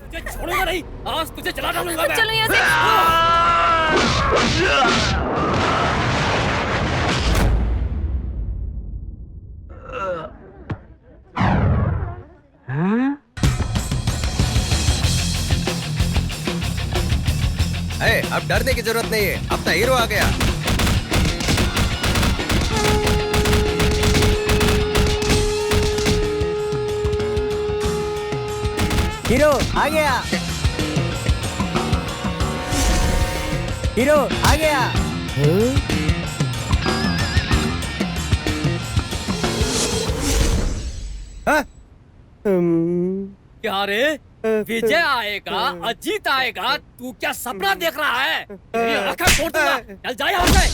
तुझे छोड़ूंगा नहीं, आज तुझे जला डालूंगा मैं। चलो यहाँ से। अब डरने की जरूरत नहीं है, अब तो हीरो आ गया। हीरो आ गया, हीरो आ गया। क्या रे, विजय आएगा, अजीत आएगा, तू क्या सपना देख रहा है? तेरी आंखें फोड़ दूंगा, चल जा यहाँ से।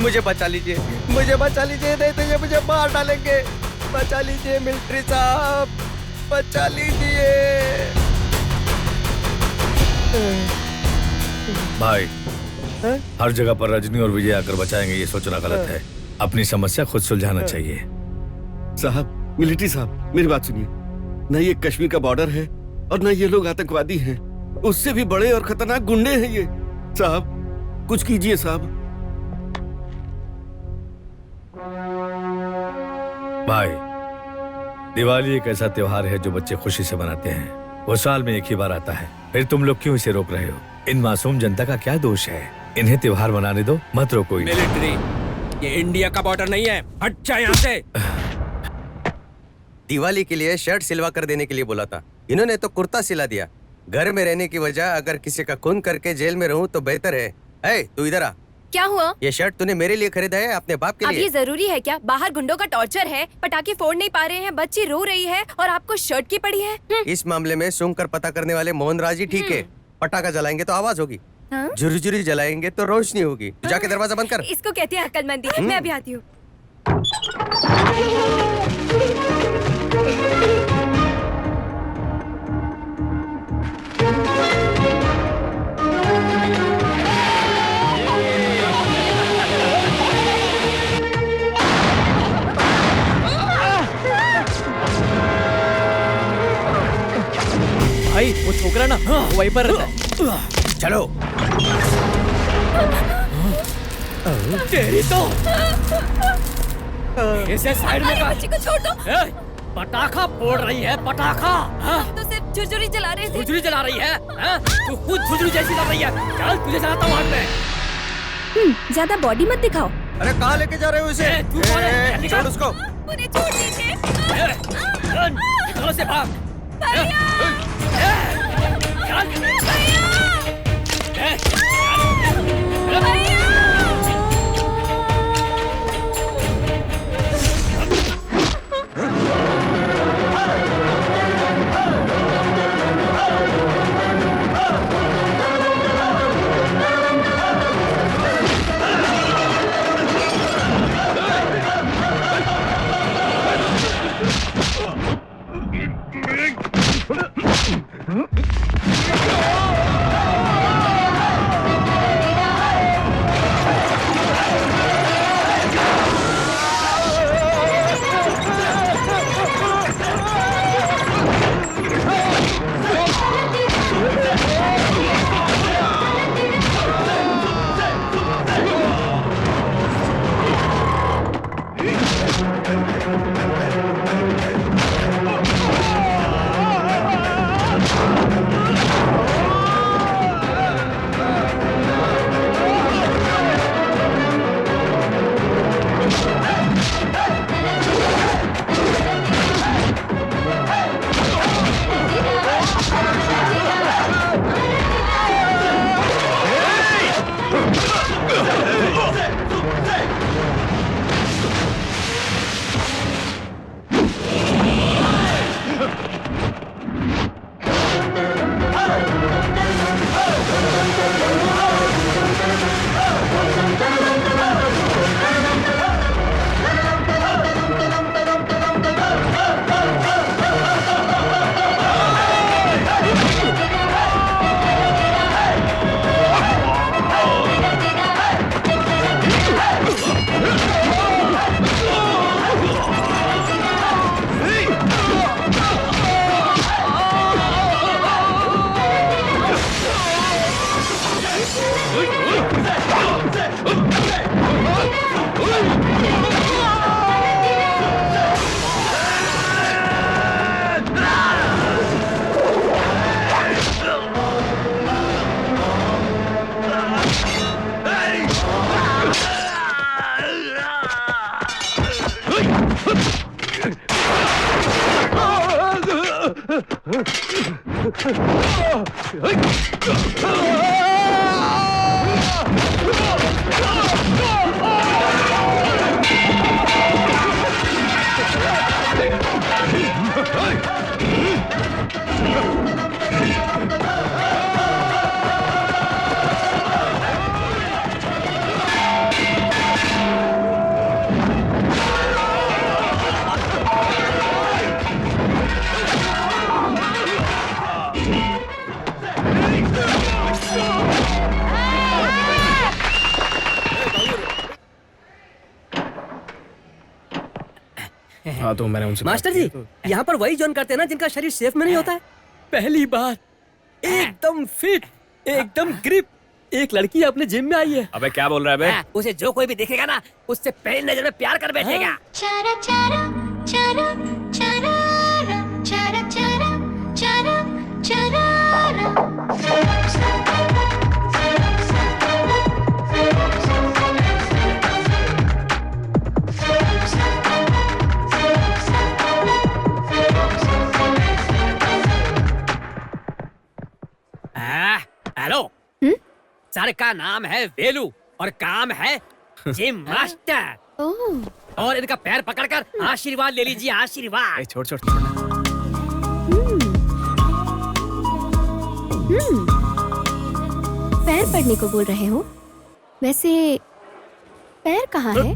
मुझे बचा लीजिए, मुझे बचा लीजिए, नहीं तो ये मुझे मार डालेंगे। बचा लीजिए मिलिट्री साहब, बचा लीजिए। भाई, हर जगह पर रजनी और विजय आकर बचाएंगे ये सोचना गलत है। अपनी समस्या खुद सुलझाना चाहिए। साहब, मिलिट्री साहब, मेरी बात सुनिए। न ये कश्मीर का बॉर्डर है और न ये लोग आतंकवादी हैं, उससे भी बड़े और खतरनाक गुंडे हैं ये। साहब कुछ कीजिए साहब। भाई, दिवाली एक ऐसा त्योहार है जो बच्चे खुशी से मनाते हैं। वो साल में एक ही बार आता है, फिर तुम लोग क्यों इसे रोक रहे हो? इन मासूम जनता का क्या दोष है? इन्हें त्योहार मनाने दो, मत रोको इन्हें। मिलिट्री, ये इंडिया का बॉर्डर नहीं है, हट जा यहाँ से। दिवाली के लिए शर्ट सिलवा कर देने के लिए बोला था, इन्होंने तो कुर्ता सिला दिया। घर में रहने की वजह अगर किसी का खून करके जेल में रहूं तो बेहतर है। ए, तू इधर आ। क्या हुआ? ये शर्ट तूने मेरे लिए खरीदा है, अपने बाप के अब लिए? ये जरूरी है क्या? बाहर गुंडों का टॉर्चर है, पटाखे फोड़ नहीं पा रहे हैं, बच्ची रो रही है और आपको शर्ट की पड़ी है। इस मामले में सूंघ कर पता करने वाले मोहन राज ही ठीक है। पटाखा जलाएंगे तो आवाज होगी, झुरझुरी जलाएंगे तो रोशनी होगी। जाके दरवाजा बंद कर। इसको कहते हैं अक्लमंदी। मैं अभी आती हूँ। भाई, वो छोकरा ना वहीं पर रहता है। चलो। तेरी तो इसे साइड में कर। बच्ची को छोड़ दो। पटाखा फोड़ रही है, पटाखा। तो सिर्फ झुरझुरी जला रहे थे। झुरझुरी जला रही है? तू खुद झुरझुरी जैसी जल रही है। चल तुझे जलाता हूँ आज मैं। ज्यादा बॉडी मत दिखाओ। अरे कहाँ लेके जा रहे हो इसे? तू कौन है? छोड़ उसको। मुझे छोड़ दीजिए। निकलो से भाग। हाँ तो मैंने उनसे मास्टर जी, यहाँ पर वही जॉइन करते हैं ना जिनका शरीर सेफ में नहीं होता है। पहली बार एकदम फिट, एकदम ग्रिप एक लड़की अपने जिम में आई है। अबे क्या बोल रहा है बे? उसे जो कोई भी देखेगा ना, उससे पहली नजर में प्यार कर बैठेगा। Chara chara chara chara chara chara chara chara. Hello, sir का नाम है वेलू और काम है जिम मास्टर। ओह, और इनका पैर पकड़कर आशीर्वाद ले लीजिए, आशीर्वाद। छोड़ छोड़ पैर पड़ने को बोल रहे हो? वैसे पैर कहाँ है?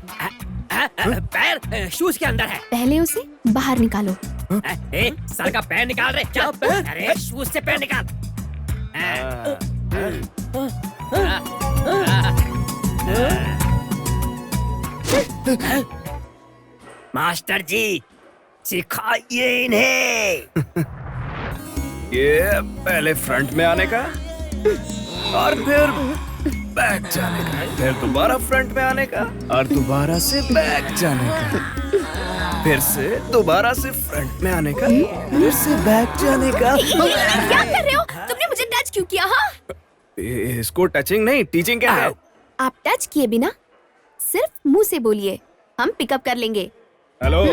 पैर शूज के अंदर है। पहले उसे बाहर निकालो। सर का पैर निकाल रहे क्या? अरे शूज से पैर निकाल। मास्टर जी सिखाइए इन्हें। ये पहले फ्रंट में आने का और फिर बैक जाने का, फिर दोबारा फ्रंट में आने का और दोबारा से बैक जाने का, फिर से दोबारा से फ्रंट में आने का, फिर से बैक जाने का। क्या कर रहे हो? तुमने मुझे टच क्यों किया? हाँ, इसको टचिंग नहीं टीचिंग क्या है? आप टच किए बिना सिर्फ मुंह से बोलिए, हम पिकअप कर लेंगे। हेलो,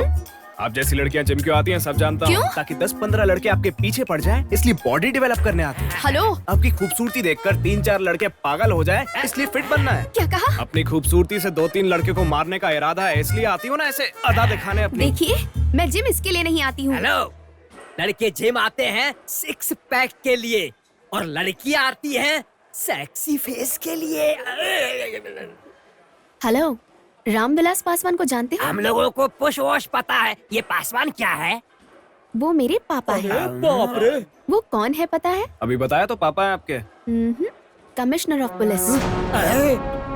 आप जैसी लड़कियां जिम क्यों आती हैं सब जानता हूँ। क्यों? ताकि 10-15 लड़के आपके पीछे पड़ जाएं, इसलिए बॉडी डेवलप करने आते हैं। हेलो, आपकी खूबसूरती देखकर 3-4 लड़के पागल हो जाएं, इसलिए फिट बनना है। क्या कहा? अपनी खूबसूरती से 2-3 लड़के को मारने का इरादा है, इसलिए आती हो ना ऐसे अदा दिखाने अपनी। देखिए, मैं जिम इसके लिए नहीं आती हूँ। हेलो, लड़के जिम आते हैं 6 पैक के लिए और लड़कियां आती हैं सेक्सी फेस के लिए। हेलो, रामविलास पासवान को जानते हो? हम लोगों को पुश वॉश पता है, ये पासवान क्या है? वो मेरे पापा हैं। बाप रे। वो कौन है पता है? अभी बताया तो पापा है आपके। Commissioner of police,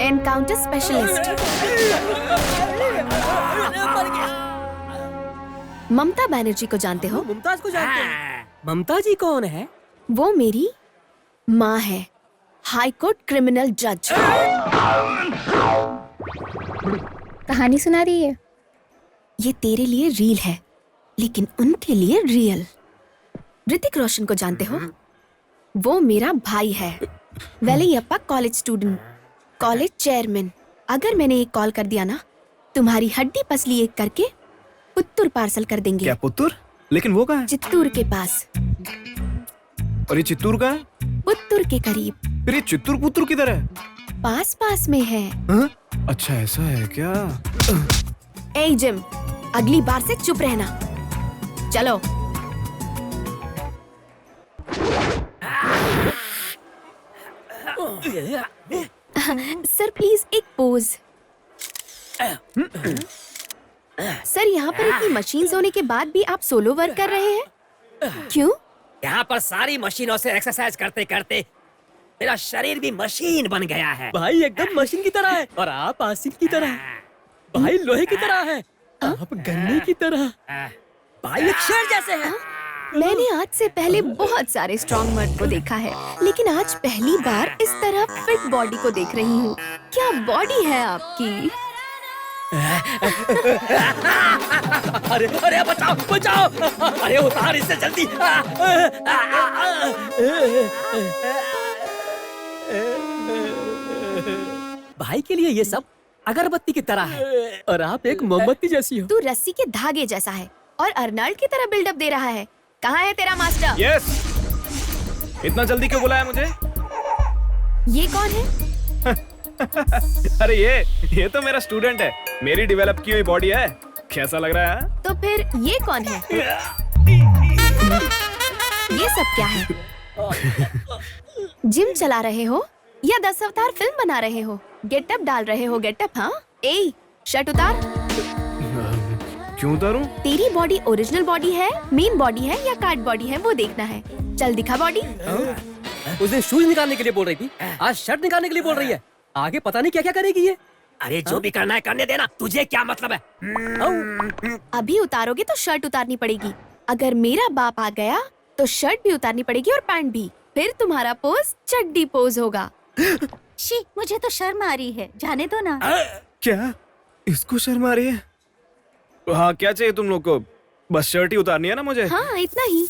encounter specialist. Mamata Banerjee को जानते हो? मुमताज को जानते हैं? ममता जी कौन है? वो मेरी माँ है, हाई कोर्ट क्रिमिनल जज। कहानी सुना रही है। ये तेरे लिए रील है, लेकिन उनके लिए रियल। ऋतिक रोशन को जानते हो? वो मेरा भाई है, वेलैयप्पा कॉलेज स्टूडेंट, कॉलेज चेयरमैन। अगर मैंने एक कॉल कर दिया ना, तुम्हारी हड्डी पसली एक करके पुत्तूर पार्सल कर देंगे। क्या पुत्तूर? लेकिन वो कहाँ है? चित्तूर के पास, और ये चित्तूर का है? पुत्तूर के करीब। फिर ये चित्तूर पुत्तूर किधर है? पास पास में है। हाँ? अच्छा ऐसा है क्या? ए जिम, अगली बार से चुप रहना। चलो। सर प्लीज एक पोज। सर, यहाँ पर इतनी मशीन्स होने के बाद भी आप सोलो वर्क कर रहे हैं, क्यों? यहाँ पर सारी मशीनों से एक्सरसाइज करते करते मेरा शरीर भी मशीन बन गया है। भाई एकदम मशीन की तरह है और आप आसिफ की तरह। भाई लोहे की तरह है, आप गन्ने की तरह। भाई एक शेर जैसे हैं। मैंने आज से पहले बहुत सारे स्ट्रॉन्ग मर्द को देखा है, लेकिन आज पहली बार इस तरह फिट बॉडी को देख रही हूँ। क्या बॉडी है आपकी! अरे अरे बचाओ बचाओ, अरे उतार इससे जल्दी। भाई के लिए ये सब अगरबत्ती की तरह है और आप एक मोमबत्ती जैसी हो। तू रस्सी के धागे जैसा है और अर्नल्ड की तरह बिल्डअप दे रहा है। कहाँ है तेरा मास्टर? यस। इतना जल्दी क्यों बुलाया मुझे? ये कौन है? अरे ये तो मेरा स्टूडेंट है। मेरी डेवलप की हुई बॉडी है। कैसा लग रहा है? तो फिर ये कौन है? ये सब क्या है? जिम चला रहे हो या 10 अवतार फिल्म बना रहे हो? गेटअप डाल रहे हो गेटअप? हाँ, ए शर्ट उतार। क्यों उतारूं? तेरी बॉडी ओरिजिनल बॉडी है, मेन बॉडी है या कार्ड बॉडी है, वो देखना है। चल दिखा बॉडी। उस दिन शूज निकालने के लिए बोल रही थी, आज शर्ट निकालने के लिए बोल रही है। आगे पता नहीं क्या क्या करेगी ये। अरे जो भी करना है करने देना, तुझे क्या मतलब है? अभी उतारोगे तो शर्ट उतारनी पड़ेगी। अगर मेरा बाप आ गया तो शर्ट भी उतारनी पड़ेगी और पैंट भी। फिर तुम्हारा पोज चड्डी पोज होगा। शी, मुझे तो शर्म आ रही है, जाने दो ना। क्या? इसको शर्म आ रही है? हाँ, क्या चाहिए तुम लोग को? बस शर्ट ही उतारनी है ना मुझे? हाँ, इतना ही।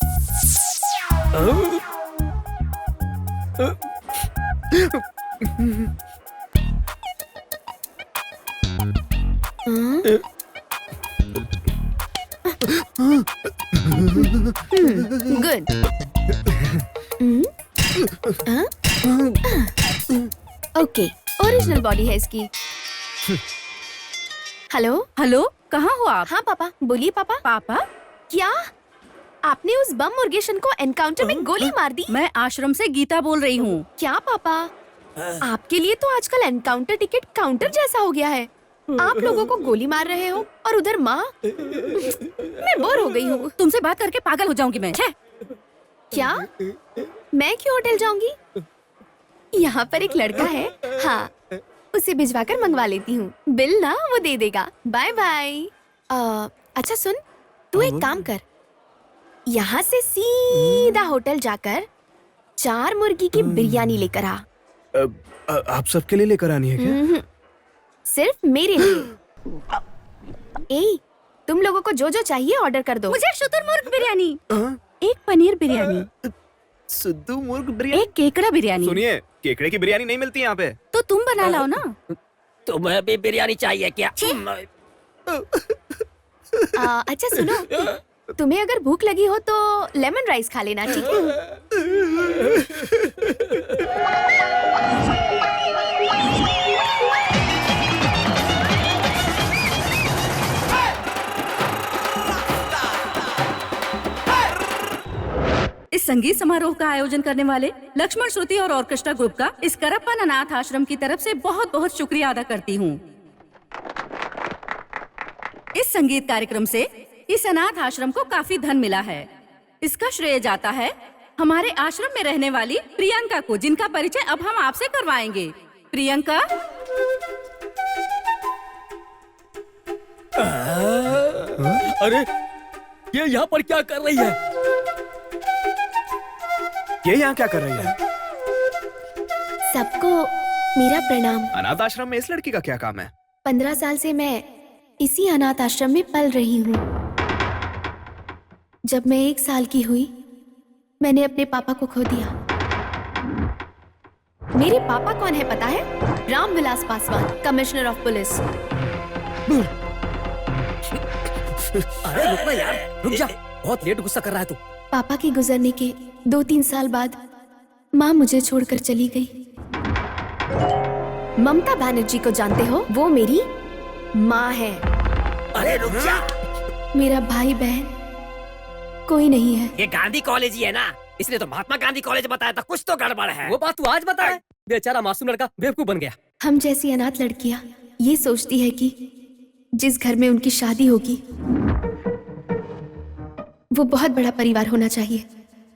गुड। ओके, ओरिजिनल बॉडी है इसकी। हेलो हेलो, कहाँ हो आप? हाँ पापा, बोलिए पापा। पापा, क्या आपने उस बम मुर्गेशन को एनकाउंटर में गोली मार दी? मैं आश्रम से गीता बोल रही हूँ। क्या पापा, आपके लिए तो आजकल एनकाउंटर टिकट काउंटर जैसा हो गया है। आप लोगों को गोली मार रहे हो और उधर माँ। मैं बोर हो गई हूँ। तुमसे बात करके पागल हो जाऊंगी मैं। छे। क्या? मैं क्यों होटल जाऊंगी? यहाँ पर एक लड़का है, हाँ, उसे भिजवा कर मंगवा लेती हूँ। बिल ना वो दे देगा। Bye bye. अच्छा सुन, तू एक काम कर, यहाँ से सीधा होटल जाकर 4 मुर्गी की बिरयानी लेकर आ। आप सबके लिए लेकर आनी है क्या? सिर्फ मेरे लिए। ए, तुम लोगों को जो जो चाहिए ऑर्डर कर दो। मुझे शुतुरमुर्ग बिरयानी, एक पनीर बिरयानी, सिद्धू मुर्ग बिरयानी, एक केकड़ा बिरयानी। सुनिए, केकड़े की बिरयानी नहीं मिलती यहाँ पे। तो तुम बना लाओ ना। तुम्हें भी बिरयानी चाहिए क्या? अच्छा सुनो, तुम्हें अगर भूख लगी हो तो लेमन राइस खा लेना, ठीक है? इस संगीत समारोह का आयोजन करने वाले लक्ष्मण श्रुति और ऑर्केस्ट्रा ग्रुप का इस करप्पन अनाथ आश्रम की तरफ से बहुत बहुत शुक्रिया अदा करती हूँ। इस संगीत कार्यक्रम से इस अनाथ आश्रम को काफी धन मिला है। इसका श्रेय जाता है हमारे आश्रम में रहने वाली प्रियंका को, जिनका परिचय अब हम आपसे करवाएंगे। प्रियंका, अरे ये यहाँ पर क्या कर रही है? ये यहाँ क्या कर रही है? सबको मेरा प्रणाम। अनाथ आश्रम में इस लड़की का क्या काम है? 15 साल से मैं इसी अनाथ आश्रम में पल रही हूँ। जब मैं 1 साल की हुई, मैंने अपने पापा को खो दिया। मेरे पापा कौन है पता है? Ramvilas Paswan, commissioner of police. अरे रुक ना यार, रुक जा, बहुत लेट गुस्सा कर रहा है तू। पापा के गुजरने के 2-3 साल बाद माँ मुझे छोड़कर चली गई। ममता बनर्जी को जानते हो? वो मेरी माँ है। अरे रुक जा, मेरा भाई बहन कोई नहीं है। ये गांधी कॉलेज ही है ना, इसलिए तो महात्मा गांधी कॉलेज बताया था। कुछ तो गड़बड़ है। वो बात तू आज बता है। बेचारा मासूम लड़का बेवकूफ बन गया। हम जैसी अनाथ लड़कियां ये सोचती है कि जिस घर में उनकी शादी होगी वो बहुत बड़ा परिवार होना चाहिए,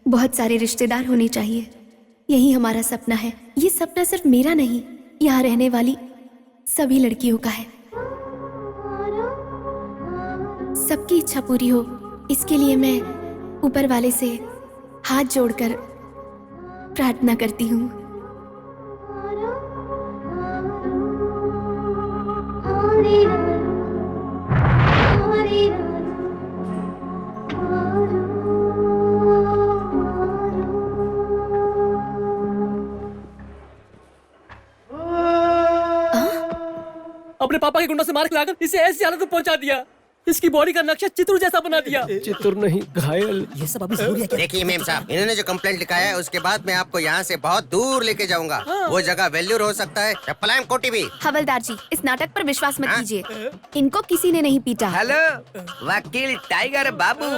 बहुत सारे रिश्तेदार होने चाहिए। यही हमारा सपना है। ये सपना सिर्फ मेरा नहीं, यहाँ रहने वाली सभी लड़कियों का है। सबकी इच्छा पूरी हो, इसके लिए मैं ऊपर वाले से हाथ जोड़कर प्रार्थना करती हूँ। अपने पापा के गुंडों से मार के लाकर इसे ऐसी हालत में पहुंचा दिया। इसकी बॉडी का नक्शा चित्र जैसा बना दिया। चित्र नहीं, घायल। ये सब अभी जरूरी है क्या? देखिए मेम साहब, इन्होंने जो कंप्लेंट लिखा है उसके बाद मैं आपको यहाँ से बहुत दूर लेके जाऊंगा। वो जगह वेल्यूर हो सकता है या पलायम कोठी भी। हवलदार जी, इस नाटक पर विश्वास मत कीजिए। इनको किसी ने नहीं पीटा। हेलो, वकील टाइगर बाबू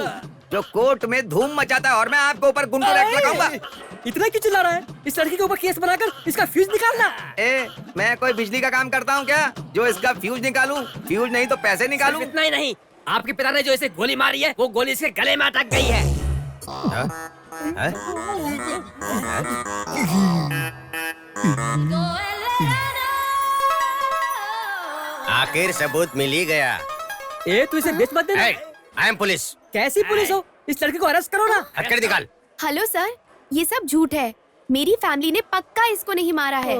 जो कोर्ट में धूम मचाता है और मैं आपके ऊपर गुंडा एक्ट लगाऊंगा। इतना क्यों चिल्ला रहा है? इस लड़की के ऊपर केस बनाकर इसका फ्यूज निकालना। मैं कोई बिजली का काम करता हूँ क्या जो इसका फ्यूज निकालूं? फ्यूज नहीं तो पैसे निकालूं। इतना ही नहीं, आपके पिता ने जो इसे गोली मारी है वो गोली इसके गले में अटक गई है। आखिर सबूत मिल ही गया। तू इसे बेच मत देना। I am police. कैसी पुलिस हो? इस लड़के को अरेस्ट करो ना। हथकड़ी निकाल। हेलो सर, ये सब झूठ है। मेरी फैमिली ने पक्का इसको नहीं मारा है।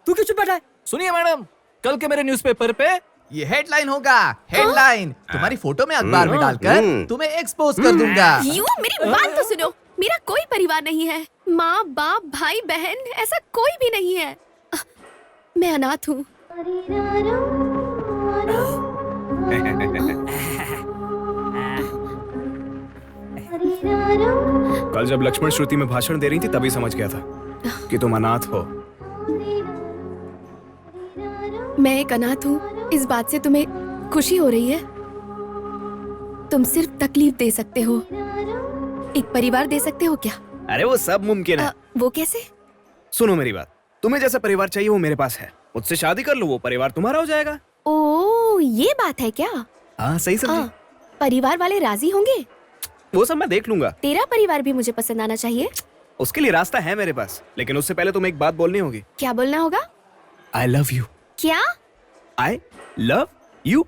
तू क्यों चुप बैठा है? सुनिए मैडम, कल के मेरे न्यूज़पेपर पे ये हेडलाइन होगा। हेडलाइन तुम्हारी फोटो में अखबार में डालकर तुम्हें एक्सपोज कर दूंगा। यू मेरी बात तो सुनो। मेरा कोई परिवार नहीं है। माँ बाप भाई बहन ऐसा कोई भी नहीं है। मैं अनाथ हूँ। कल जब लक्ष्मण श्रुति में भाषण दे रही थी तभी समझ गया था कि तुम अनाथ हो। मैं एक अनाथ हूँ, इस बात से तुम्हें खुशी हो रही है? तुम सिर्फ तकलीफ दे सकते हो, एक परिवार दे सकते हो क्या? अरे वो सब मुमकिन है। वो कैसे? सुनो मेरी बात, तुम्हें जैसा परिवार चाहिए वो मेरे पास है। मुझसे शादी कर लो, वो परिवार तुम्हारा हो जाएगा। ओ, ये बात है क्या? हाँ सही समझी। परिवार वाले राजी होंगे? वो सब मैं देख लूंगा। तेरा परिवार भी मुझे पसंद आना चाहिए। उसके लिए रास्ता है मेरे पास, लेकिन उससे पहले तुम्हें एक बात बोलनी होगी। क्या बोलना होगा? I love you. क्या? I love you.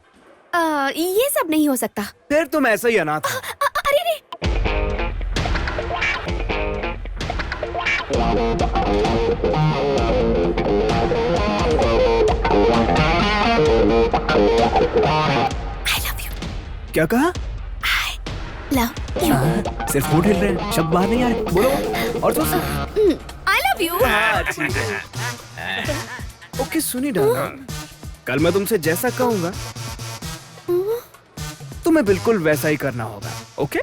ये सब नहीं हो सकता। फिर तुम ऐसा ही अनाथ हो। अरे रे। I love you. क्या कहा? I love you. सिर्फ होठ हिल रहे हैं, शब्द बाहर नहीं आ रहे। बोलो और तो I love you. ओके सुनी डार्लिंग, कल मैं तुमसे जैसा कहूंगा तुम्हें बिल्कुल वैसा ही करना होगा। ओके?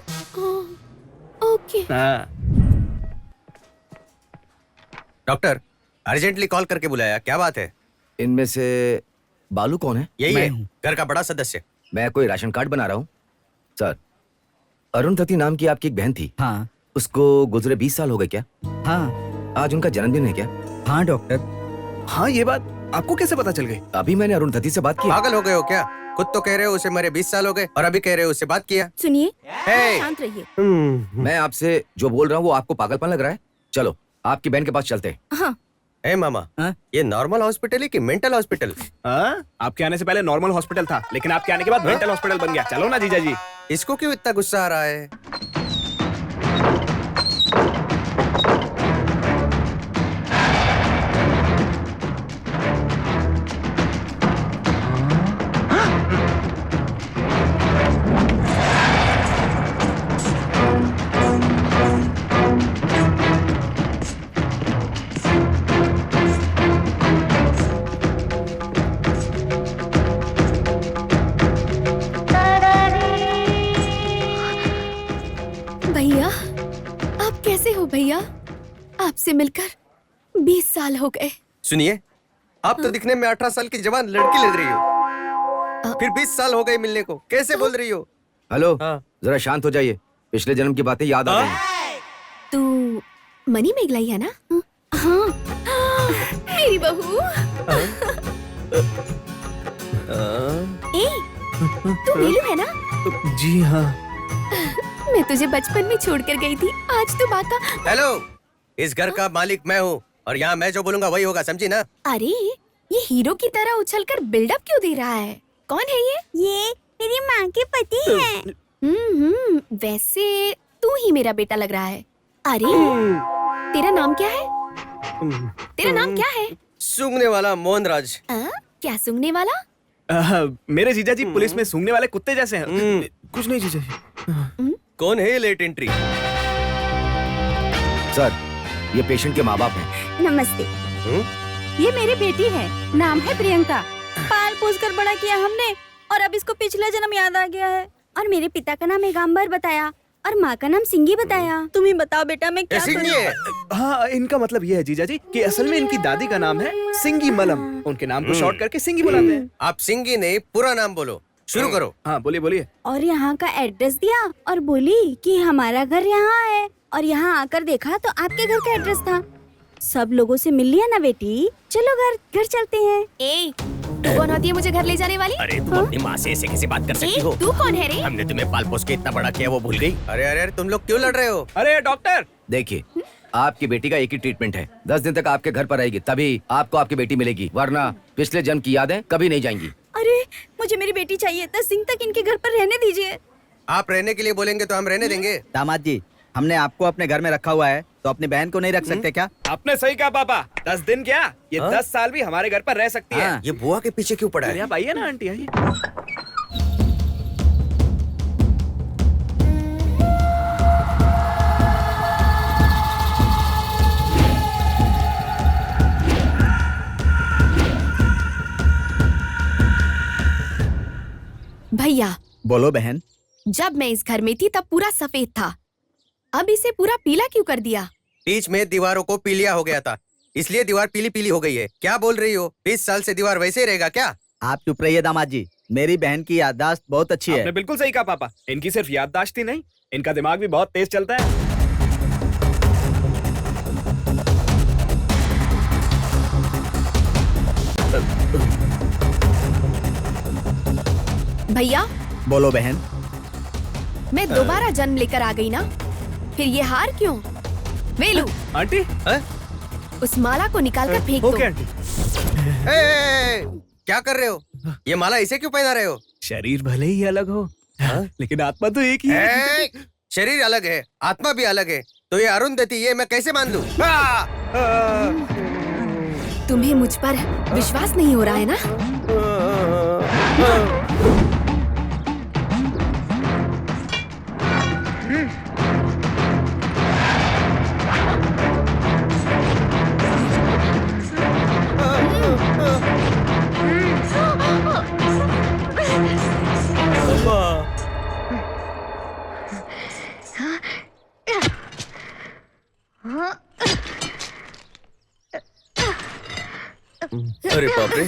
ओके। हाँ। डॉक्टर, अर्जेंटली कॉल करके बुलाया, क्या बात है? इनमें से बालू कौन है? यही है, घर का बड़ा सदस्य। मैं कोई राशन कार्ड बना रहा हूँ। सर, अरुणधति नाम की आपकी एक बहन थी। हाँ उसको गुजरे 20 साल हो गए क्या? हाँ आज उनका जन्मदिन है क्या? हाँ डॉक्टर। हाँ, ये बात आपको कैसे पता चल गई? अभी मैंने अरुणधति से बात की। पागल हो गए हो क्या? खुद तो कह रहे हो उसे मरे 20 साल हो गए और अभी कह रहे हो उससे बात किया। सुनिए, हे! शांत रहिए। मैं आपसे जो बोल रहा हूँ वो आपको पागलपन लग रहा है? चलो आपकी बहन के पास चलते हैं। हाँ। हे मामा, हाँ? ये नॉर्मल हॉस्पिटल है कि मेंटल हॉस्पिटल? हाँ? आपके आने से पहले नॉर्मल हॉस्पिटल था, लेकिन आपके आने के बाद मेंटल हॉस्पिटल बन गया। चलो ना जीजा जी। इसको क्यों इतना गुस्सा आ रहा है? भैया, आप कैसे हो भैया? आपसे मिलकर 20 साल हो गए। सुनिए, आप तो दिखने में 18 साल की जवान लड़की लग रही हो, फिर 20 साल हो गए मिलने को, कैसे बोल रही हो? हेलो, हाँ। जरा शांत हो जाइए। पिछले जन्म की बातें याद आ रही हैं। तू मनी मेघलाई है ना? हाँ। मेरी बहू। ए, तू नीलू है ना? जी हाँ। मैं तुझे बचपन में छोड़कर गई थी, आज तो बाका। हेलो, इस घर का मालिक मैं हूँ और यहाँ मैं जो बोलूंगा वही होगा, समझी ना? अरे, ये हीरो की तरह उछलकर बिल्डअप क्यों दे रहा है? कौन है ये? ये मेरी माँ के पति हैं। वैसे तू ही मेरा बेटा लग रहा है। अरे, तेरा नाम क्या है? तेरा नाम क्या है? सूंघने वाला मोहनराज। क्या सूंघने वाला? मेरे जीजा जी पुलिस में सूंघने वाले कुत्ते जैसे हैं। कुछ नहीं जीजा जी। कौन है ये लेट एंट्री? सर, ये पेशेंट के माँ बाप हैं। नमस्ते। ये मेरी बेटी है, नाम है प्रियंका। पाल पोस कर बड़ा किया हमने, और अब इसको पिछला जन्म याद आ गया है। और मेरे पिता का नाम एगाम्बर बताया और माँ का नाम सिंगी बताया। तुम ही बताओ बेटा मैं क्या करूं? हाँ, इनका मतलब ये है जीजा जी कि असल में इनकी दादी का नाम है सिंगी मलम। उनके नाम को शॉर्ट करके सिंगी बुलाते हैं। आप सिंगी नहीं, पूरा नाम बोलो। शुरू करो। हाँ बोलिए बोलिए। और यहाँ का एड्रेस दिया और बोली कि हमारा घर यहाँ है। और यहाँ आकर देखा तो आपके घर का एड्रेस था। सब लोगों से मिल लिया ना बेटी, चलो घर चलते हैं। ए, तू कौन होती है मुझे घर ले जाने वाली? अरे तुम अपनी माँ से ऐसे कैसे बात कर सकती हो? तू कौन है रे? हमने तुम्हें पाल पोस के इतना बड़ा किया, वो भूल गई? अरे अरे अरे, तुम लोग क्यों लड़ रहे हो? अरे डॉक्टर, देखिए, आपकी बेटी का एक ही ट्रीटमेंट है। 10 दिन तक आपके घर पर रहेगी, तभी आपको आपकी बेटी मिलेगी, वरना पिछले जन्म की यादें कभी नहीं जाएंगी। अरे मुझे मेरी बेटी चाहिए। 10 दिन तक इनके घर पर रहने दीजिए। आप रहने के लिए बोलेंगे तो हम रहने देंगे। दामाद जी, हमने आपको अपने घर में रखा हुआ है, तो अपनी बहन को नहीं रख सकते क्या? आपने सही कहा पापा। 10 दिन क्या, ये 10 साल भी हमारे घर पर रह सकती है। हाँ। ये बुआ के पीछे क्यों पड़ा है? आप आइए ना आंटी, आइए। भैया, बोलो बहन। जब मैं इस घर में थी तब पूरा सफेद था, अब इसे पूरा पीला क्यों कर दिया? बीच में दीवारों को पीलिया हो गया था, इसलिए दीवार पीली पीली हो गई है। क्या बोल रही हो? 20 साल से दीवार वैसे ही रहेगा क्या? आप चुप रहिए दामाद जी, मेरी बहन की याददाश्त बहुत अच्छी है। आपने बिल्कुल सही कहा पापा। इनकी सिर्फ याददाश्त ही नहीं, इनका दिमाग भी बहुत तेज चलता है। भैया, बोलो बहन। मैं दोबारा जन्म लेकर आ गई ना, फिर ये हार क्यों? वेलू, आंटी, उस माला को निकाल कर फेंक दो। Okay aunty. क्या कर रहे हो? ये माला इसे क्यों पहना रहे हो? शरीर भले ही अलग हो, लेकिन आत्मा तो एक ही है। शरीर अलग है, आत्मा भी अलग है, तो ये अरुंधति ये मैं कैसे मान लूं? तुम्हें मुझ पर विश्वास नहीं हो रहा है ना? अरे बाप रे,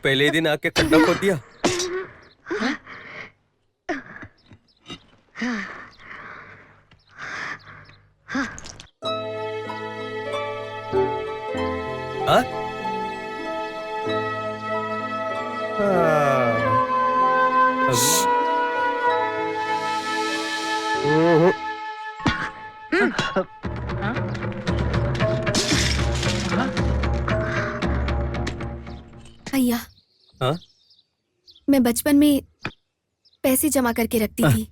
पहले ही दिन आके खड्डा खोद दिया। हाँ? भैया, हाँ? मैं बचपन में पैसे जमा करके रखती थी,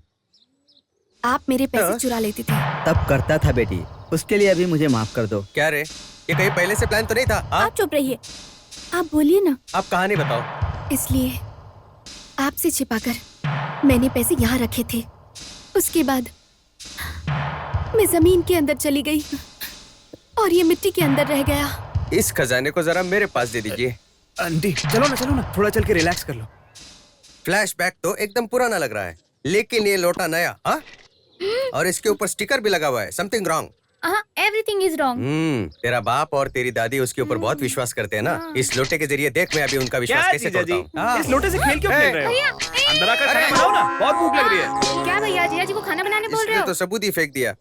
आप मेरे पैसे चुरा लेते थे। तब करता था बेटी, उसके लिए अभी मुझे माफ कर दो। क्या रे, ये कहीं पहले से प्लान तो नहीं था? हाँ? आप चुप रहिए, आप बोलिए ना। आप कहानी बताओ। इसलिए आपसे छिपाकर मैंने पैसे यहाँ रखे थे। उसके बाद मैं जमीन के अंदर चली गई और ये मिट्टी के अंदर रह गया। इस खजाने को जरा मेरे पास दे दीजिए। आंटी चलो ना, थोड़ा चल के रिलैक्स कर लो। फ्लैशबैक तो एकदम पुराना लग रहा है, लेकिन ये लोटा नया। हाँ? और इसके ऊपर स्टिकर भी लगा हुआ है। Something wrong. Everything is wrong. तेरा बाप और तेरी दादी उसके ऊपर बहुत विश्वास करते हैं ना। इस लोटे के जरिए देख मैं अभी उनका विश्वास क्या कैसे जीजा जी, तोड़ता हूँ। इस लोटे से खेल क्यों खेल रहे हो? अंदर आकर खाना बनाओ ना, बहुत भूख लग रही है। क्या भैया, जीजा जी को खाना बनाने बोल रहे इसने हो? तो सबूत ही फेंक दिया।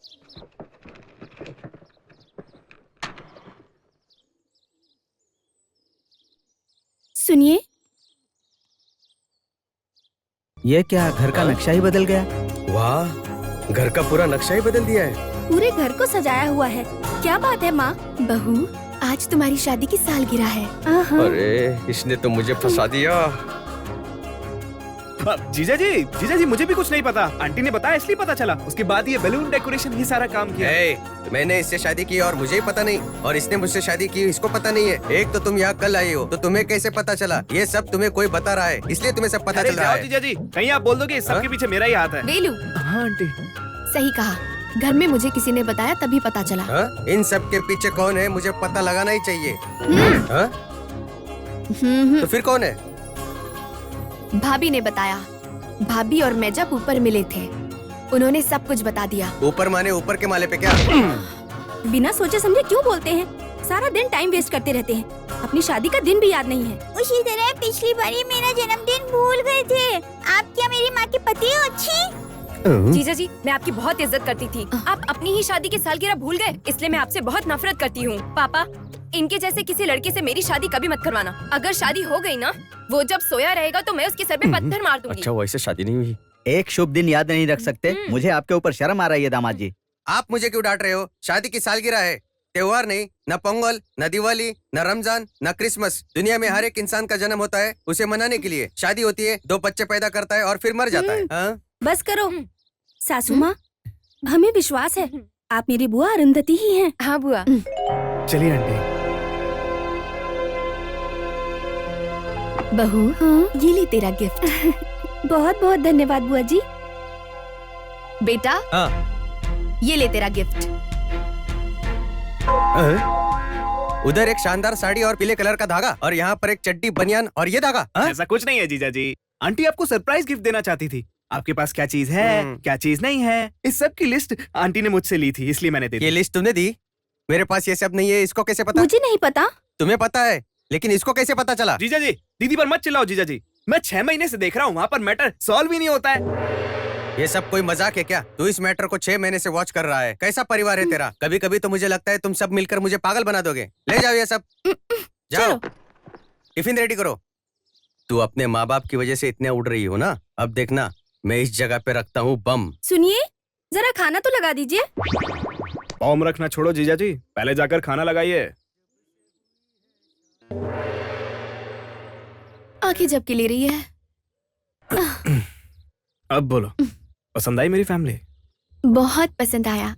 सुनिए, ये क्या, घर का नक्शा ही बदल गया? वाह, घर का पूरा नक्शा ही बदल दिया है। पूरे घर को सजाया हुआ है। क्या बात है माँ? बहू, आज तुम्हारी शादी की सालगिरह है। अरे इसने तो मुझे फंसा दिया। जीजा जी मुझे भी कुछ नहीं पता। आंटी ने बताया इसलिए पता चला। उसके बाद ये बैलून डेकोरेशन ही सारा काम किया। मैंने इससे शादी की और मुझे ही पता नहीं, और इसने मुझसे शादी की, इसको पता नहीं है। एक तो तुम यहाँ कल आई हो, तो तुम्हें कैसे पता चला? ये सब तुम्हें कोई बता रहा है, इसलिए तुम्हें सब पता चल रहा है। जीजा जी, कहीं आप बोल दोगे सबके पीछे मेरा ही हाथ है। वेलू, हाँ आंटी, सही कहा, घर में मुझे किसी ने बताया तभी पता चला। हाँ? इन सब के पीछे कौन है मुझे पता लगाना ही चाहिए। हाँ? तो फिर कौन है? भाभी ने बताया। भाभी और मैं जब ऊपर मिले थे, उन्होंने सब कुछ बता दिया। ऊपर माने ऊपर के माले पे क्या? बिना सोचे समझे क्यों बोलते हैं? सारा दिन टाइम वेस्ट करते रहते हैं। अपनी शादी का दिन भी याद नहीं है। उसी तरह पिछली बारी मेरा जन्मदिन भूल गए थे। आप क्या मेरी माँ के पति हो? अच्छी जीजा जी, मैं आपकी बहुत इज्जत करती थी। आप अपनी ही शादी की सालगिरह भूल गए, इसलिए मैं आपसे बहुत नफरत करती हूँ। पापा, इनके जैसे किसी लड़के से मेरी शादी कभी मत करवाना। अगर शादी हो गई ना, वो जब सोया रहेगा तो मैं उसके सर पे पत्थर मार दूंगी। अच्छा, वैसे शादी नहीं हुई? एक शुभ दिन याद नहीं रख सकते? मुझे आपके ऊपर शर्म आ रही है दामाद जी। आप मुझे क्यों डांट रहे हो? शादी की सालगिरह है, त्योहार नहीं। न पोंगल, न दिवाली, न रमजान, न क्रिसमस। दुनिया में हर एक इंसान का जन्म होता है, उसे मनाने के लिए। शादी होती है, 2 बच्चे पैदा करता है और फिर मर जाता है। हाँ? बस करो सासू माँ, हमें विश्वास है आप मेरी बुआ अरुंधति ही हैं। हाँ बुआ। चलिए आंटी। बहू, ये ली तेरा गिफ्ट। बहुत बहुत धन्यवाद बुआ जी। बेटा, ये ले तेरा गिफ्ट। उधर एक शानदार साड़ी और पीले कलर का धागा, और यहाँ पर एक चड्डी, बनियान और ये धागा। ऐसा कुछ नहीं है जीजा जी। आंटी आपको सरप्राइज गिफ्ट देना चाहती थी। आपके पास क्या चीज है, क्या चीज नहीं है, इस सब की लिस्ट आंटी ने मुझसे ली थी, इसलिए मैंने दे दी। ये लिस्ट तुमने दी? मेरे पास ये सब नहीं है, इसको कैसे पता? मुझे नहीं पता। तुम्हें पता है, लेकिन इसको कैसे पता चला? जीजा जी, दीदी पर मत चिल्लाओ जीजा जी। मैं 6 महीने से देख रहा हूँ, वहाँ पर मैटर सॉल्व ही नहीं होता है। ये सब कोई मजाक है क्या? तू इस मैटर को 6 महीने से वॉच कर रहा है। कैसा परिवार है तेरा? कभी कभी तो मुझे लगता है तुम सब मिलकर मुझे पागल बना दोगे। ले जाओ ये सब, जाओ टिफिन रेडी करो। तू अपने माँ बाप की वजह से इतने उड़ रही हो ना, अब देखना मैं इस जगह पे रखता हूँ बम। सुनिए, जरा खाना तो लगा दीजिए। बम रखना छोड़ो जीजा जी, पहले जाकर खाना लगाइए। आंखें झपकी ले रही है। अब बोलो, पसंद आई मेरी फैमिली? बहुत पसंद आया।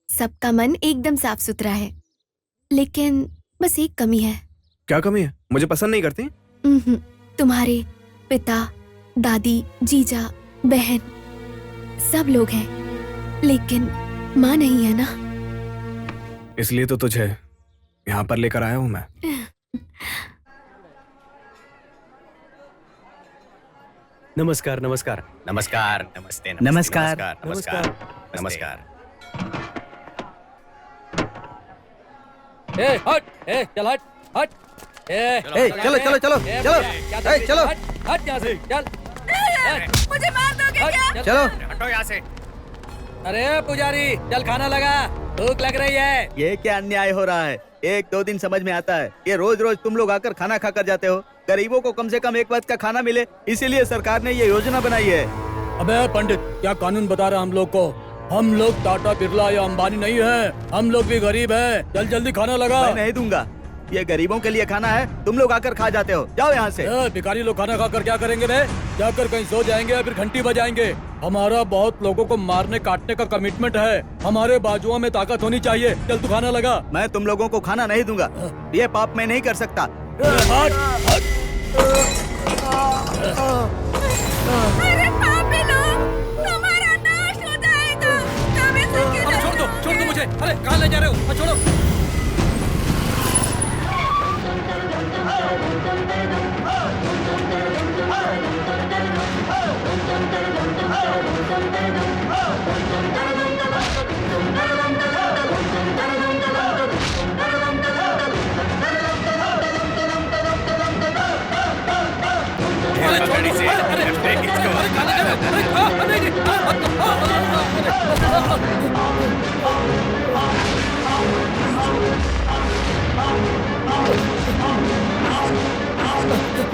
सबका मन एकदम साफ सुथरा है, लेकिन बस एक कमी है। क्या कमी है? मुझे पसंद नहीं करती? तुम्हारे पिता, दादी, जीजा, बहन सब लोग हैं, लेकिन माँ नहीं है ना। इसलिए तो तुझे यहाँ पर लेकर आया हूँ मैं। नमस्कार नमस्कार नमस्कार नमस्ते नमस्कार। नमस्कार नमस्कार। ए हट, ए चल हट, हट। चलो चलो चलो चलो, चलो हट यहाँ से, चल। मुझे मार दोगे क्या? चलो। हटो यहाँ से। अरे पुजारी, चल खाना लगा, भूख लग रही है। ये क्या अन्याय हो रहा है? 1-2 दिन समझ में आता है, ये रोज रोज तुम लोग आकर खाना खाकर जाते हो। गरीबों को कम से कम एक वक्त का खाना मिले, इसीलिए सरकार ने ये योजना बनाई है। अबे पंडित, क्या कानून बता रहा हम लोग को? हम लोग टाटा, बिरला या अंबानी नहीं है, हम लोग भी गरीब हैं। चल जल्दी खाना लगा। मैं नहीं दूंगा, ये गरीबों के लिए खाना है, तुम लोग आकर खा जाते हो। जाओ यहाँ से। भिखारी लोग खाना खाकर क्या करेंगे बे? जाकर कहीं सो जाएंगे या फिर घंटी बजाएंगे। हमारा बहुत लोगों को मारने काटने का कमिटमेंट है, हमारे बाजुओं में ताकत होनी चाहिए। चल तू खाना लगा। मैं तुम लोगों को खाना नहीं दूंगा, ये पाप मैं नहीं कर सकता। अरे पापी लोग, तुम्हारा नाश हो जाएगा। छोड़ दो मुझे। अरे कहाँ ले जा रहे हो? छोड़ो।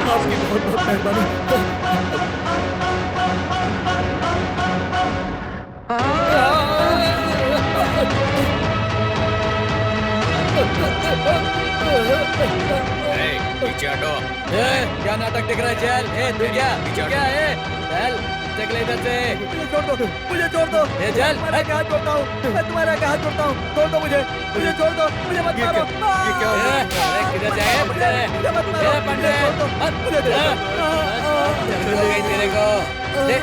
आपकी बहुत बहुत मेहरबानी। पीछे हटो। क्या नाटक दिख रहा है? चल, तू क्या है? चल चल इधर से। मुझे छोड़ दो, मुझे छोड़ दो। चल, मैं हाथ छोड़ता हूँ, मैं तुम्हारा हाथ छोड़ता हूँ। छोड़ दो मुझे छोड़ दो, मुझे मत मारो। ये क्या हो रहा है? किधर जाए? मुझे मत मारो, पंडित। मुझे तेरे को दे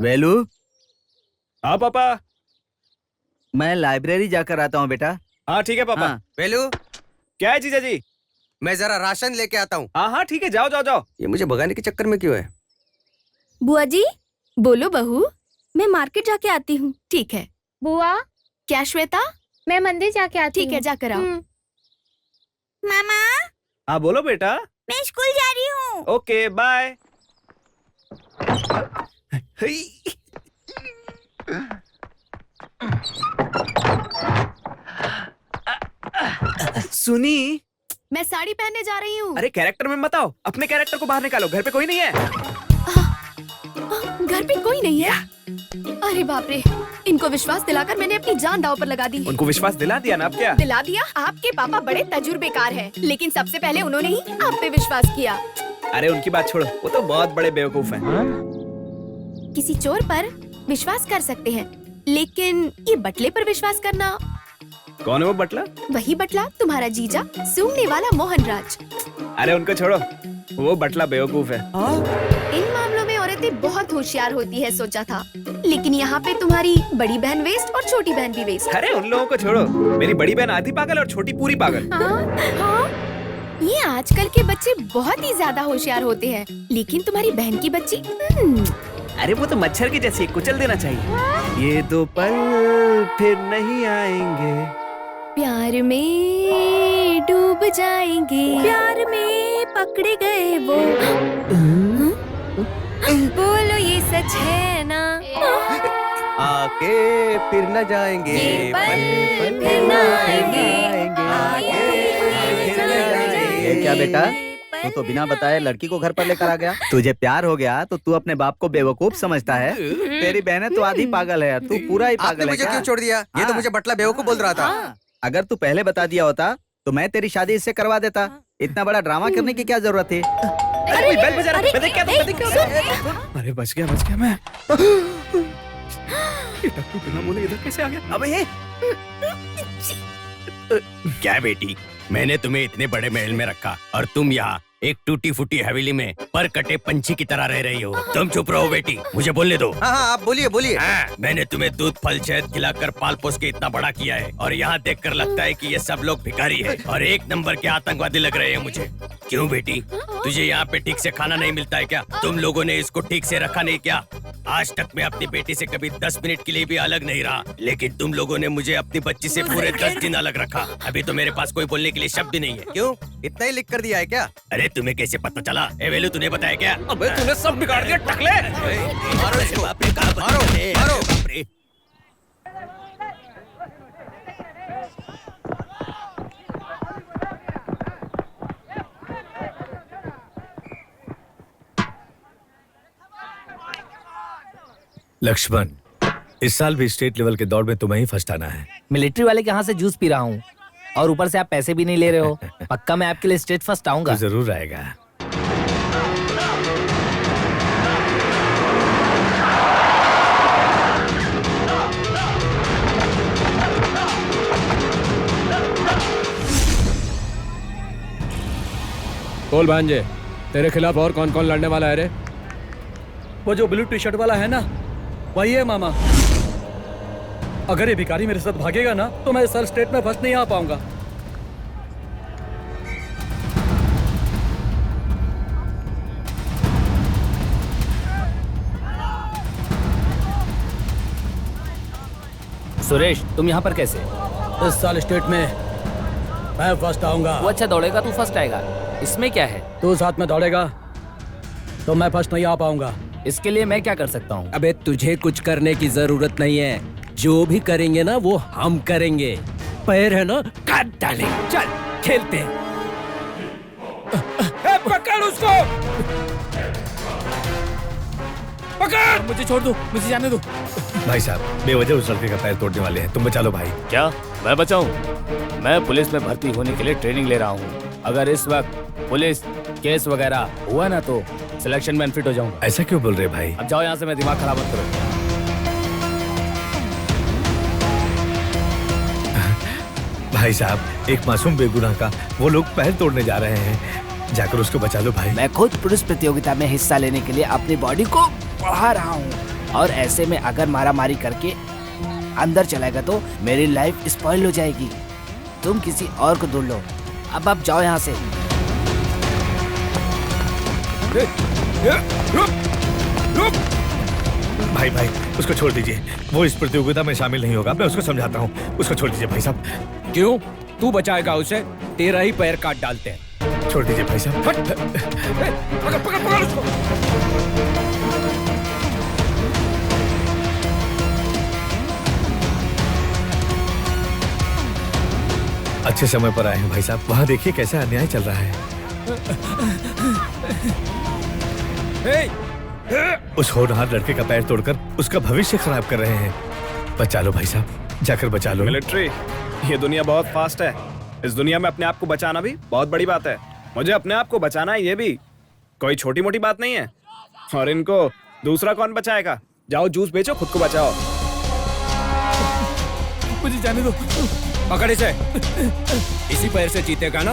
वेलू, हाँ पापा। मैं लाइब्रेरी जाकर आता हूँ बेटा। हाँ ठीक है पापा। हाँ। वेलू, क्या है जीजा जी? मैं जरा राशन लेके आता हूँ। हाँ हाँ ठीक है, जाओ जाओ जाओ। ये मुझे भगाने के चक्कर में क्यों है? बुआ जी, बोलो बहू। मैं मार्केट जाके आती हूँ। ठीक है। बुआ, क्या श्वेता? मैं मंदिर जाके आती हूँ। ठीक है, जाकर आओ। मामा, हाँ बोलो बेटा। मैं स्कूल जा रही हूँ। Okay bye. सुनी, मैं साड़ी पहनने जा रही हूँ। अरे कैरेक्टर में मत आओ, अपने कैरेक्टर को बाहर निकालो। घर पे कोई नहीं है। घर पे कोई नहीं है? अरे बाप रे, इनको विश्वास दिलाकर मैंने अपनी जान दांव पर लगा दी। उनको विश्वास दिला दिया ना, अब क्या? दिला दिया? आपके पापा बड़े तजुर्बेकार हैं, लेकिन सबसे पहले उन्होंने ही आप पे विश्वास किया। अरे उनकी बात छोड़ो, वो तो बहुत बड़े बेवकूफ हैं। किसी चोर पर विश्वास कर सकते हैं, लेकिन ये बटले पर विश्वास करना। कौन है वो बटला? वही बटला, तुम्हारा जीजा, सूंघने वाला मोहन राज। अरे उनको छोड़ो, वो बटला बेवकूफ है। इन मामलों में औरतें बहुत होशियार होती है सोचा था, लेकिन यहाँ पे तुम्हारी बड़ी बहन वेस्ट और छोटी बहन भी वेस्ट। अरे उन लोगों को छोड़ो, मेरी बड़ी बहन आधी पागल और छोटी पूरी पागल। हाँ, ये आजकल के बच्चे बहुत ही ज्यादा होशियार होते हैं, लेकिन तुम्हारी बहन की बच्ची अरे वो तो मच्छर की जैसी, कुचल देना चाहिए। ये दो पल फिर नहीं आएंगे, प्यार में डूब जाएंगे, प्यार में पकड़े गए वो। बोलो ये सच है ना? आके फिर न जाएंगे, ये पल फिर न आएंगे, ये क्या बेटा, तू तो बिना बताए लड़की को घर पर लेकर आ गया। तुझे प्यार हो गया तो तू अपने बाप को बेवकूफ समझता है। तेरी बहन तो आधी पागल है, तू पूरा ही आपने पागल है मुझे क्या? क्यों छोड़ दिया? ये तो मुझे बटला बेवकूफ बोल रहा था। अगर तू पहले बता दिया होता तो मैं तेरी शादी इससे करवा देता। इतना बड़ा ड्रामा करने की क्या जरूरत थी? अरे कोई बेल बजा रहा है, मैं देख क्या अरे बच गया मैं। ये टक्कू बिना बोले इधर कैसे आ गया? अबे ये क्या बेटी, मैंने तुम्हें इतने बड़े महल में रखा और तुम यहाँ एक टूटी फूटी हवेली में पर कटे पंछी की तरह रह रही हो। तुम चुप रहो बेटी, मुझे बोलने दो। हाँ हाँ आप बोलिए बोलिए। मैंने तुम्हें दूध फल शहद खिलाकर पाल पोस के इतना बड़ा किया है और यहाँ देखकर लगता है कि ये सब लोग भिखारी है और एक नंबर के आतंकवादी लग रहे हैं मुझे। क्यों बेटी, तुझे यहाँ पे ठीक से खाना नहीं मिलता है क्या? तुम लोगों ने इसको ठीक से रखा नहीं क्या? आज तक मैं अपनी बेटी से कभी 10 मिनट के लिए भी अलग नहीं रहा, लेकिन तुम लोगों ने मुझे अपनी बच्ची से पूरे 10 दिन अलग रखा। अभी तो मेरे पास कोई बोलने के लिए शब्द नहीं है। क्यों, इतना ही लिख कर दिया है क्या? अरे तुम्हें कैसे पता चला? ए वेलू, तूने बताया क्या? अबे तूने सब बिगाड़ दिया टकले। मारो इसको, मारो मारो। लक्ष्मण, इस साल भी स्टेट लेवल के दौड़ में तुम्हें ही फर्स्ट आना है। मिलिट्री वाले के यहाँ से जूस पी रहा हूँ और ऊपर से आप पैसे भी नहीं ले रहे हो। पक्का मैं आपके लिए स्टेट फर्स्ट आऊंगा। तो जरूर आएगा। बोल भांजे, तेरे खिलाफ और कौन कौन लड़ने वाला है रे? वो जो ब्लू टी शर्ट वाला है ना, वही है मामा। अगर ये भिखारी मेरे साथ भागेगा ना तो मैं सर स्टेट में फर्स्ट नहीं आ पाऊंगा। सुरेश, तुम यहाँ पर कैसे? इस साल स्टेट में मैं फर्स्ट आऊंगा। वो अच्छा दौड़ेगा, तू फर्स्ट आएगा। इसमें क्या है? तू साथ में दौड़ेगा तो मैं फर्स्ट नहीं आ पाऊंगा। इसके लिए मैं क्या कर सकता हूँ? अबे तुझे कुछ करने की जरूरत नहीं है, जो भी करेंगे ना वो हम करेंगे। पैर है ना, काट डालेंगे। चल खेलते हैं। पकड़ उसको, पकड़। मुझे छोड़ दो, मुझे जाने दो। भाई साहब, बेवजह उस लड़के का पैर तोड़ने वाले हैं, तुम बचा लो भाई। क्या मैं बचाऊं? मैं पुलिस में भर्ती होने के लिए ट्रेनिंग ले रहा हूँ। अगर इस वक्त पुलिस केस वगैरह हुआ ना तो सिलेक्शन में अनफिट हो जाऊंगा। ऐसा क्यों बोल रहे भाई? अब जाओ यहाँ से, मैं दिमाग खराब मत करो। भाई साहब, एक मासूम बेगुनाह का वो लोग पैर तोड़ने जा रहे हैं, जाकर उसको बचा लो भाई। मैं खुद पुलिस प्रतियोगिता में हिस्सा लेने के लिए अपनी बॉडी को बढ़ा रहा हूँ। और ऐसे में अगर मारा मारी करके अंदर चलाएगा तो मेरी लाइफ स्पॉइल हो जाएगी। तुम किसी और को ढूंढ लो। अब आप जाओ यहाँ से। भाई भाई उसको छोड़ दीजिए, वो इस प्रतियोगिता में शामिल नहीं होगा। मैं उसको समझाता हूँ, उसको छोड़ दीजिए भाई साहब। क्यों? तू बचाएगा उसे? तेरा ही पैर काट डालते हैं। छोड़ दीजिए भाई साहब। पकड़ पकड़ पकड़ उसको। अच्छे समय पर आए हैं भाई साहब। वहाँ देखिए कैसा अन्याय चल रहा है। उस होनहार लड़के का पैर तोड़कर उसका भविष्य खराब कर रहे हैं। बचा लो भाई साहब, जाकर बचा लो। मिलिट्री, ये दुनिया बहुत फास्ट है। इस दुनिया में अपने आप को बचाना भी बहुत बड़ी बात है। मुझे अपने आप को बचाना है, ये भी कोई छोटी मोटी बात नहीं है। और इनको दूसरा कौन बचाएगा? जाओ जूस बेचो, खुद को बचाओ। मुझे जाने दो। पकड़ इसे। इसी पैर से जीतेगा ना?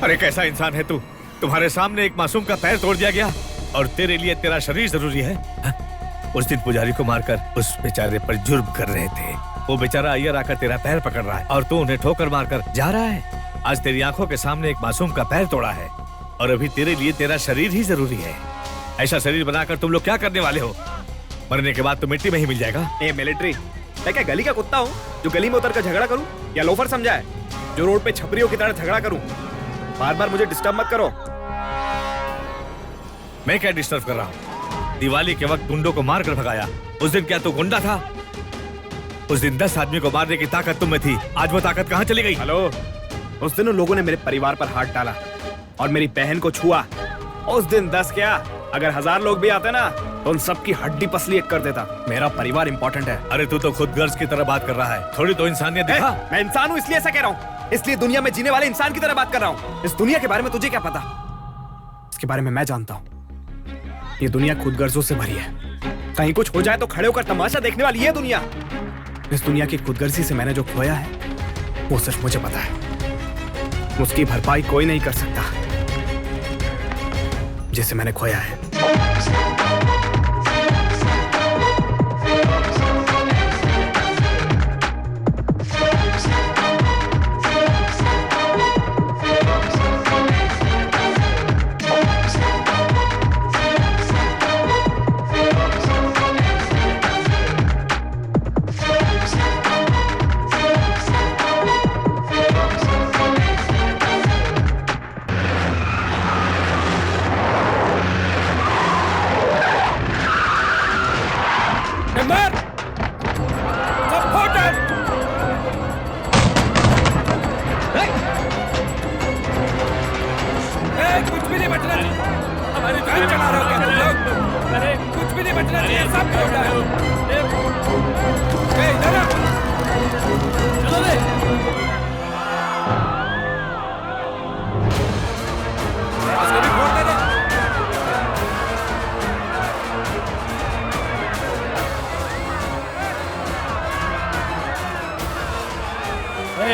अरे कैसा इंसान है तू? तुम्हारे सामने एक मासूम का पैर तोड़ दिया गया और तेरे लिए तेरा शरीर जरूरी है? उस दिन पुजारी को मारकर उस बेचारे पर जुर्म कर रहे थे। वो बेचारा अय्यर आकर तेरा पैर पकड़ रहा है और तू उन्हें ठोकर मारकर जा रहा है। आज तेरी आंखों के सामने एक मासूम का पैर तोड़ा है और अभी तेरे लिए तेरा शरीर ही जरूरी है। ऐसा शरीर बनाकर तुम लोग क्या करने वाले हो? मरने के बाद तो मिट्टी में ही मिल जाएगा। ए मिलिट्री, मैं क्या गली का कुत्ता हूँ जो गली में उतर कर झगड़ा करूँ, या लोफर समझा है जो रोड पे छपरियों की तरह झगड़ा करूँ? बार बार मुझे डिस्टर्ब मत करो। मैं क्या डिस्टर्ब कर रहा हूँ? दिवाली के वक्त गुंडों को मार कर भगाया। उस दिन क्या तू गुंडा था? उस दिन 10 आदमी को मारने की ताकत तुम में थी। आज वो ताकत कहाँ चली गई? हेलो, उस दिन उन लोगों ने मेरे परिवार पर हाथ डाला और मेरी बहन को छुआ। उस दिन 10 क्या, अगर 1000 लोग भी आते ना तो उन सबकी हड्डी पसली एक कर देता। मेरा परिवार इंपॉर्टेंट है। अरे तू तो खुद गर्ज की तरह बात कर रहा है। थोड़ी तो इंसानियत दिखा। मैं इंसान हूँ इसलिए ऐसा कह रहा हूँ, इसलिए दुनिया में जीने वाले इंसान की तरह बात कर रहा हूँ। इस दुनिया के बारे में तुझे क्या पता? इसके बारे में मैं जानता हूँ। ये दुनिया खुद गर्जों से भरी है। कहीं कुछ हो जाए तो खड़े होकर तमाशा देखने वाली ये दुनिया। इस दुनिया की खुदगर्जी से मैंने जो खोया है वो सिर्फ मुझे पता है। उसकी भरपाई कोई नहीं कर सकता जिसे मैंने खोया है।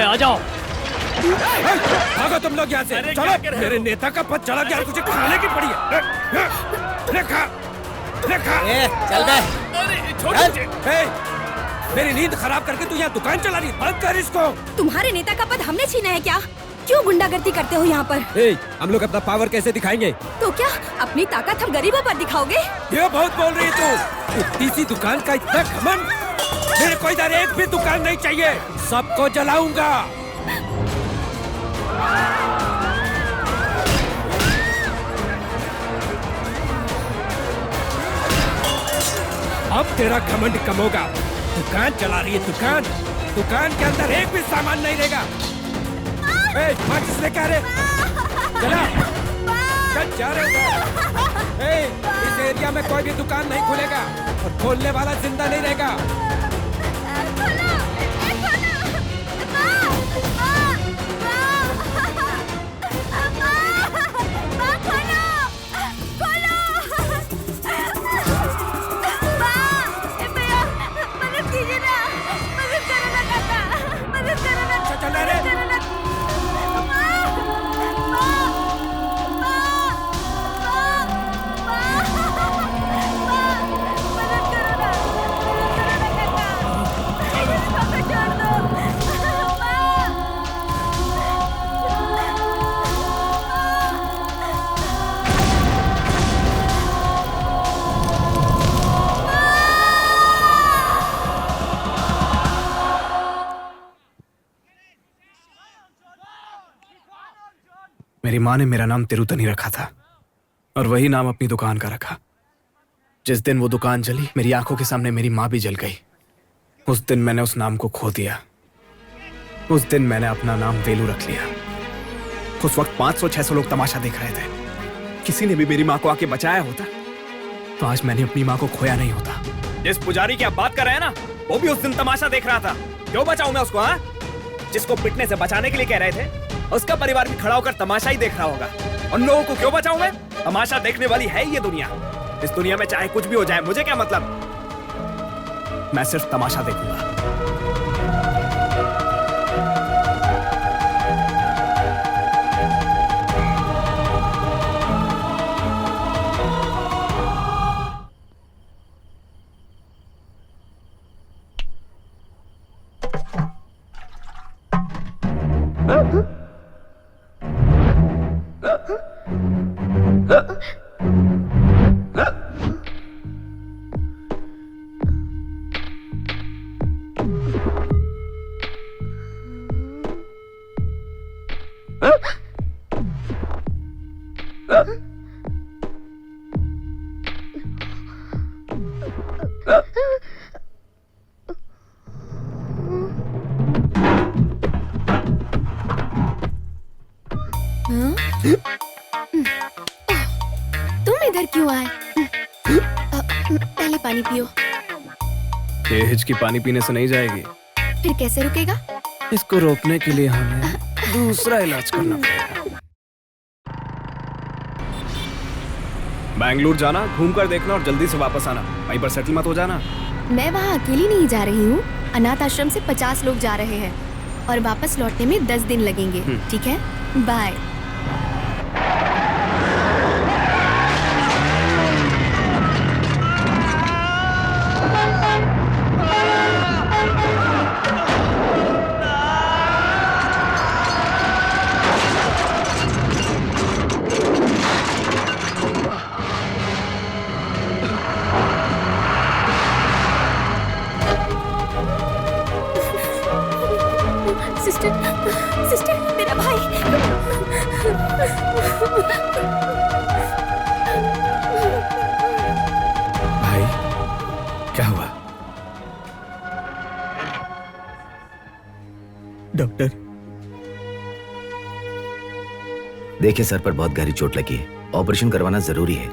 आ जाओ। भागो तुम लोग यहाँ से। चलो, मेरे नेता का पद चला गया, तुझे खाने की पड़ी है। चल बे। मेरी नींद खराब करके तू यहाँ दुकान चला रही है। बंद कर इसको। तुम्हारे नेता का पद हमने छीना है क्या? क्यों गुंडागर्दी करते हो यहाँ पर? हम लोग अपना पावर कैसे दिखाएंगे? तो क्या अपनी ताकत हम गरीबों पर दिखाओगे? ये बहुत बोल रही है तू। इतनी सी दुकान का इतना घमंड? मेरे को इधर एक भी दुकान नहीं चाहिए, सबको जलाऊंगा। अब तेरा घमंड कम होगा। दुकान चला रही है, दुकान दुकान के अंदर एक भी सामान नहीं रहेगा। माचिस लेके आ रहे, चला चल जा रहे हो। इस एरिया में कोई भी दुकान नहीं खुलेगा और खोलने वाला जिंदा नहीं रहेगा। चल रहे मेरी माँ ने मेरा नाम तिरुतनी रखा था और वही नाम अपनी दुकान का रखा। जिस दिन वो दुकान जली, मेरी आंखों के सामने मेरी माँ भी जल गई। उस दिन मैंने उस नाम को खो दिया। उस दिन मैंने अपना नाम वेलू रख लिया। उस वक्त 500-600 लोग तमाशा देख रहे थे। किसी ने भी मेरी माँ को आके बचाया होता तो आज मैंने अपनी माँ को खोया नहीं होता। जिस पुजारी की आप बात कर रहे हैं ना, वो भी उस दिन तमाशा देख रहा था। क्यों बचाऊं मैं उसको? हाँ, जिसको पिटने से बचाने के लिए कह रहे थे, उसका परिवार भी खड़ा होकर तमाशा ही देख रहा होगा। उन लोगों को क्यों बचाऊं मैं? तमाशा देखने वाली है ये दुनिया। इस दुनिया में चाहे कुछ भी हो जाए, मुझे क्या मतलब? मैं सिर्फ तमाशा देखूंगा। तुम इधर क्यों आए? पहले पानी पियो। ये हिचकी पानी पीने से नहीं जाएगी। फिर कैसे रुकेगा? इसको रोकने के लिए हमें दूसरा इलाज करना पड़ेगा। बैंगलोर जाना, घूम कर देखना और जल्दी से वापस आना। वहीं पर सेटल मत हो जाना। मैं वहाँ अकेली नहीं जा रही हूँ। अनाथ आश्रम से 50 लोग जा रहे हैं और वापस लौटने में 10 दिन लगेंगे। ठीक है, बाय। सिस्टर, मेरा भाई। भाई, क्या हुआ? डॉक्टर, देखिए सर पर बहुत गहरी चोट लगी है। ऑपरेशन करवाना जरूरी है।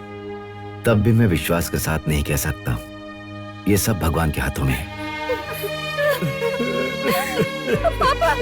तब भी मैं विश्वास के साथ नहीं कह सकता। ये सब भगवान के हाथों में है। पापा।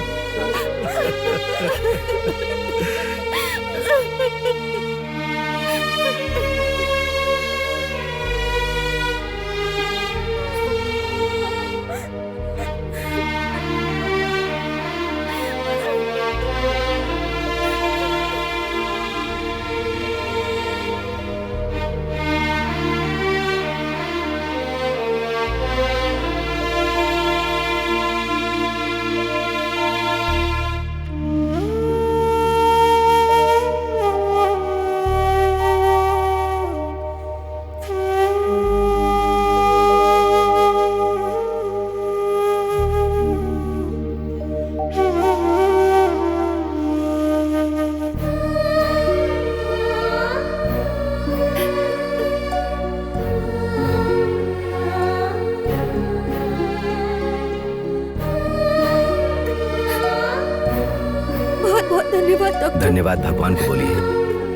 धन्यवाद भगवान को बोलिए।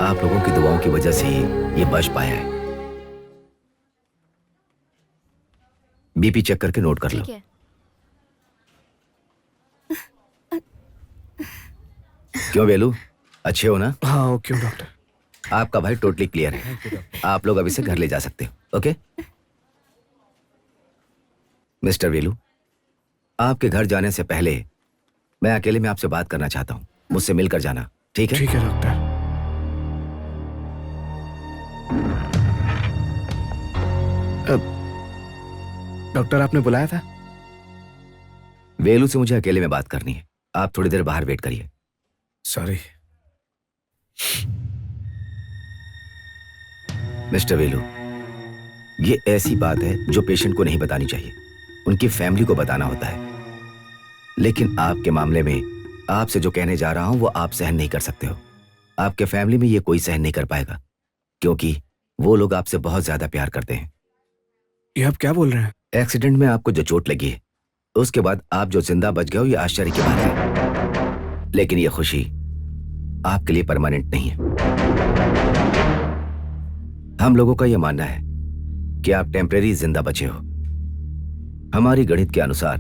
आप लोगों की दुआओं की वजह से ही ये बच पाया है। बीपी चेक करके नोट कर लो। क्यों वेलू, अच्छे हो ना? हाँ, क्यों डॉक्टर? आपका भाई टोटली क्लियर है। आप लोग अभी से घर ले जा सकते हो। ओके मिस्टर वेलू, आपके घर जाने से पहले मैं अकेले में आपसे बात करना चाहता हूँ। मुझसे मिलकर जाना, ठीक है? ठीक है डॉक्टर। डॉक्टर, आपने बुलाया था? वेलू से मुझे अकेले में बात करनी है। आप थोड़ी देर बाहर वेट करिए। सॉरी। मिस्टर वेलू, ये ऐसी बात है जो पेशेंट को नहीं बतानी चाहिए। उनकी फैमिली को बताना होता है। लेकिन आपके मामले में आपसे जो कहने जा रहा हूं वो आप सहन नहीं कर सकते हो। आपके फैमिली में ये कोई सहन नहीं कर पाएगा, क्योंकि वो लोग आपसे बहुत ज्यादा प्यार करते हैं। ये आप क्या बोल रहे हैं? एक्सीडेंट में आपको जो चोट लगी है, उसके बाद आप जो जिंदा बच गए हो, ये आश्चर्य की बात है। लेकिन ये खुशी आपके लिए परमानेंट नहीं है। हम लोगों का यह मानना है कि आप टेम्परेरी जिंदा बचे हो। हमारी गणित के अनुसार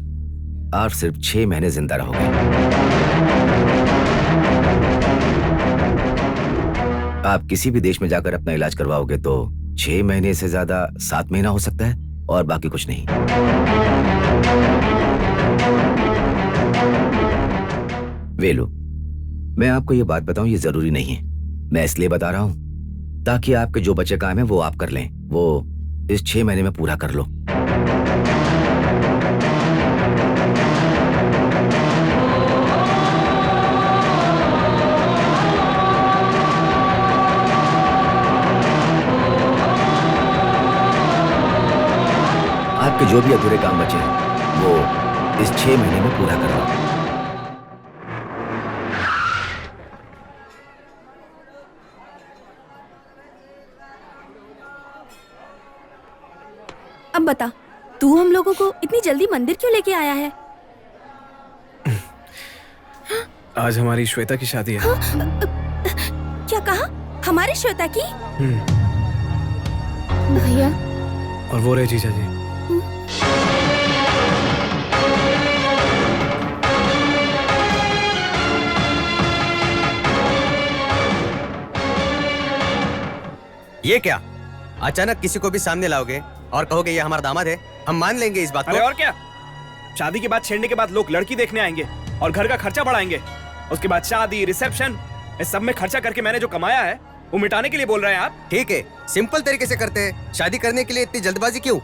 आप सिर्फ 6 महीने जिंदा रहोगे। आप किसी भी देश में जाकर अपना इलाज करवाओगे तो 6 महीने से ज्यादा 7 महीना हो सकता है, और बाकी कुछ नहीं। वेलू, मैं आपको ये बात बताऊं, ये जरूरी नहीं है। मैं इसलिए बता रहा हूं ताकि आपके जो बचे काम है वो आप कर लें, वो इस 6 महीने में पूरा कर लो। आपके जो भी अधूरे काम बचे हैं वो इस 6 महीने में पूरा कर लो। अब बता, तू हम लोगों को इतनी जल्दी मंदिर क्यों लेके आया है? आज हमारी श्वेता की शादी है। क्या कहा? हमारी श्वेता की? भैया, और वो रहे जीजा जी। ये क्या, अचानक किसी को भी सामने लाओगे और कहोगे ये हमारा दामाद है? हम मान लेंगे इस बात को। अरे और क्या, शादी के बाद, छेड़ने के बाद लोग लड़की देखने आएंगे और घर का खर्चा बढ़ाएंगे। उसके बाद शादी, रिसेप्शन, इस सब में खर्चा करके मैंने जो कमाया है वो मिटाने के लिए बोल रहे हैं आप? ठीक है, सिंपल तरीके से करते हैं। शादी करने के लिए इतनी जल्दबाजी क्यों?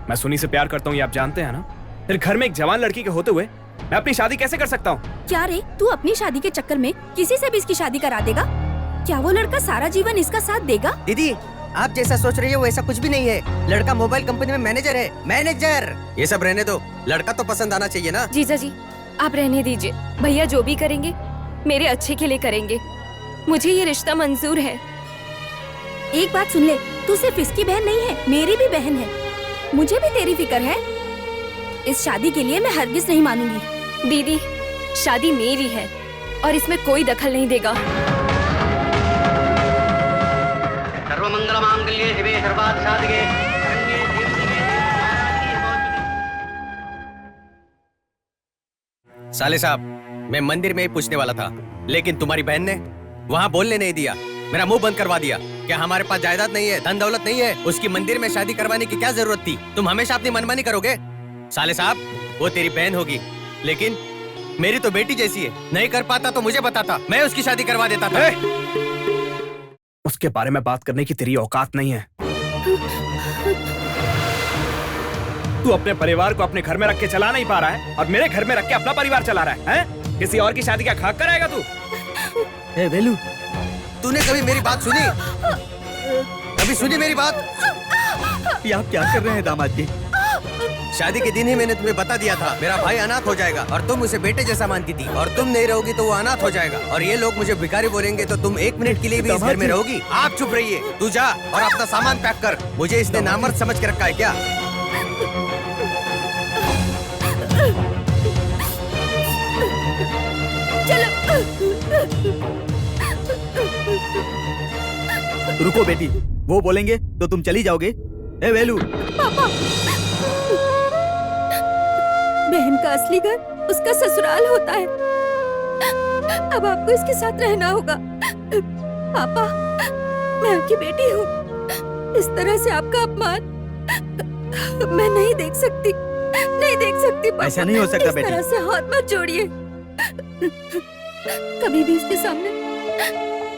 मैं सुनी से प्यार करता हूँ, ये आप जानते हैं ना। फिर घर में एक जवान लड़की के होते हुए मैं अपनी शादी कैसे कर सकता हूँ? क्या रे, तू अपनी शादी के चक्कर में किसी से भी इसकी शादी करा देगा? क्या वो लड़का सारा जीवन इसका साथ देगा? दीदी, आप जैसा सोच रही हो वैसा कुछ भी नहीं है। लड़का मोबाइल कंपनी में मैनेजर है। मैनेजर! ये सब रहने दो, लड़का तो पसंद आना चाहिए ना। जीजा जी, आप रहने दीजिए। भैया जो भी करेंगे मेरे अच्छे के लिए करेंगे। मुझे ये रिश्ता मंजूर है। एक बात सुन ले, तू सिर्फ इसकी बहन नहीं है, मेरी भी बहन है। मुझे भी तेरी फिक्र है। इस शादी के लिए मैं हरगिज नहीं मानूंगी। दीदी, शादी मेरी है और इसमें कोई दखल नहीं देगा। सर्वमंगल मांगल्ये शिवे सर्वार्थ साधके। साले साहब, मैं मंदिर में ही पूछने वाला था, लेकिन तुम्हारी बहन ने वहाँ बोलने नहीं दिया, मेरा मुंह बंद करवा दिया। क्या हमारे पास जायदाद नहीं है, धन दौलत नहीं है? उसकी मंदिर में शादी करवाने की क्या जरूरत थी? तुम हमेशा अपनी मनमानी करोगे। साले साहब, वो तेरी बहन होगी, लेकिन मेरी तो बेटी जैसी है। नहीं कर पाता तो मुझे बताता, मैं उसकी शादी करवा देता था। उसके बारे में बात करने की तेरी औकात नहीं है। तू अपने परिवार को अपने घर में रख के चला नहीं पा रहा है और मेरे घर में रख के अपना परिवार चला रहा है? किसी और की शादी का खाक कराएगा तू? वेलू, तूने कभी मेरी बात सुनी? कभी सुनी मेरी बात? ये आप क्या कर रहे हैं दामाद जी? शादी के दिन ही मैंने तुम्हें बता दिया था मेरा भाई अनाथ हो जाएगा और तुम उसे बेटे जैसा मानती थी, और तुम नहीं रहोगी तो वो अनाथ हो जाएगा और ये लोग मुझे भिखारी बोलेंगे तो तुम 1 मिनट के लिए भी इस घर में रहोगी? आप चुप रहिए। तू जा और अपना सामान पैक कर। मुझे इसने नामर्द समझ के रखा है क्या? रुको बेटी, वो बोलेंगे तो तुम चली जाओगे? ए वेलू, पापा, बहन का असली घर उसका ससुराल होता है। अब आपको इसके साथ रहना होगा। पापा, मैं आपकी बेटी हूँ। इस तरह से आपका अपमान मैं नहीं देख सकती, नहीं देख सकती। पापा, ऐसा नहीं हो सकता बेटी। इस तरह से हाथ मत जोड़िए। कभी भी इसके सामने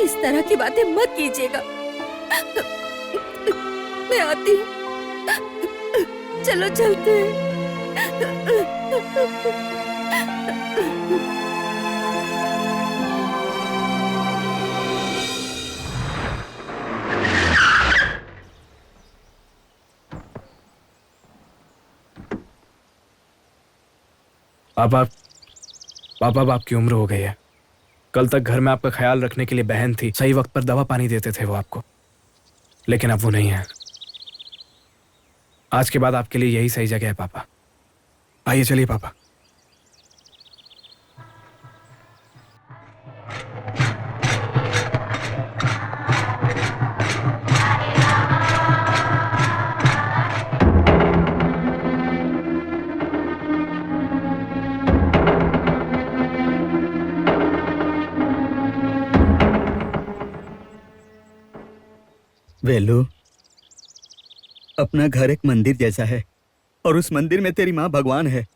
इस तरह की बातें मत कीजिएगा। मैं आती हूँ। चलो चलते हैं। पापा, पापा, अब आपकी उम्र हो गई है। कल तक घर में आपका ख्याल रखने के लिए बहन थी, सही वक्त पर दवा पानी देते थे वो आपको, लेकिन अब वो नहीं है। आज के बाद आपके लिए यही सही जगह है पापा। आइए चलिए पापा। वेलू, अपना घर एक मंदिर जैसा है और उस मंदिर में तेरी माँ भगवान है।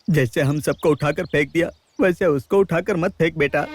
जैसे हम सबको उठाकर फेंक दिया, वैसे उसको उठाकर मत फेंक बेटा।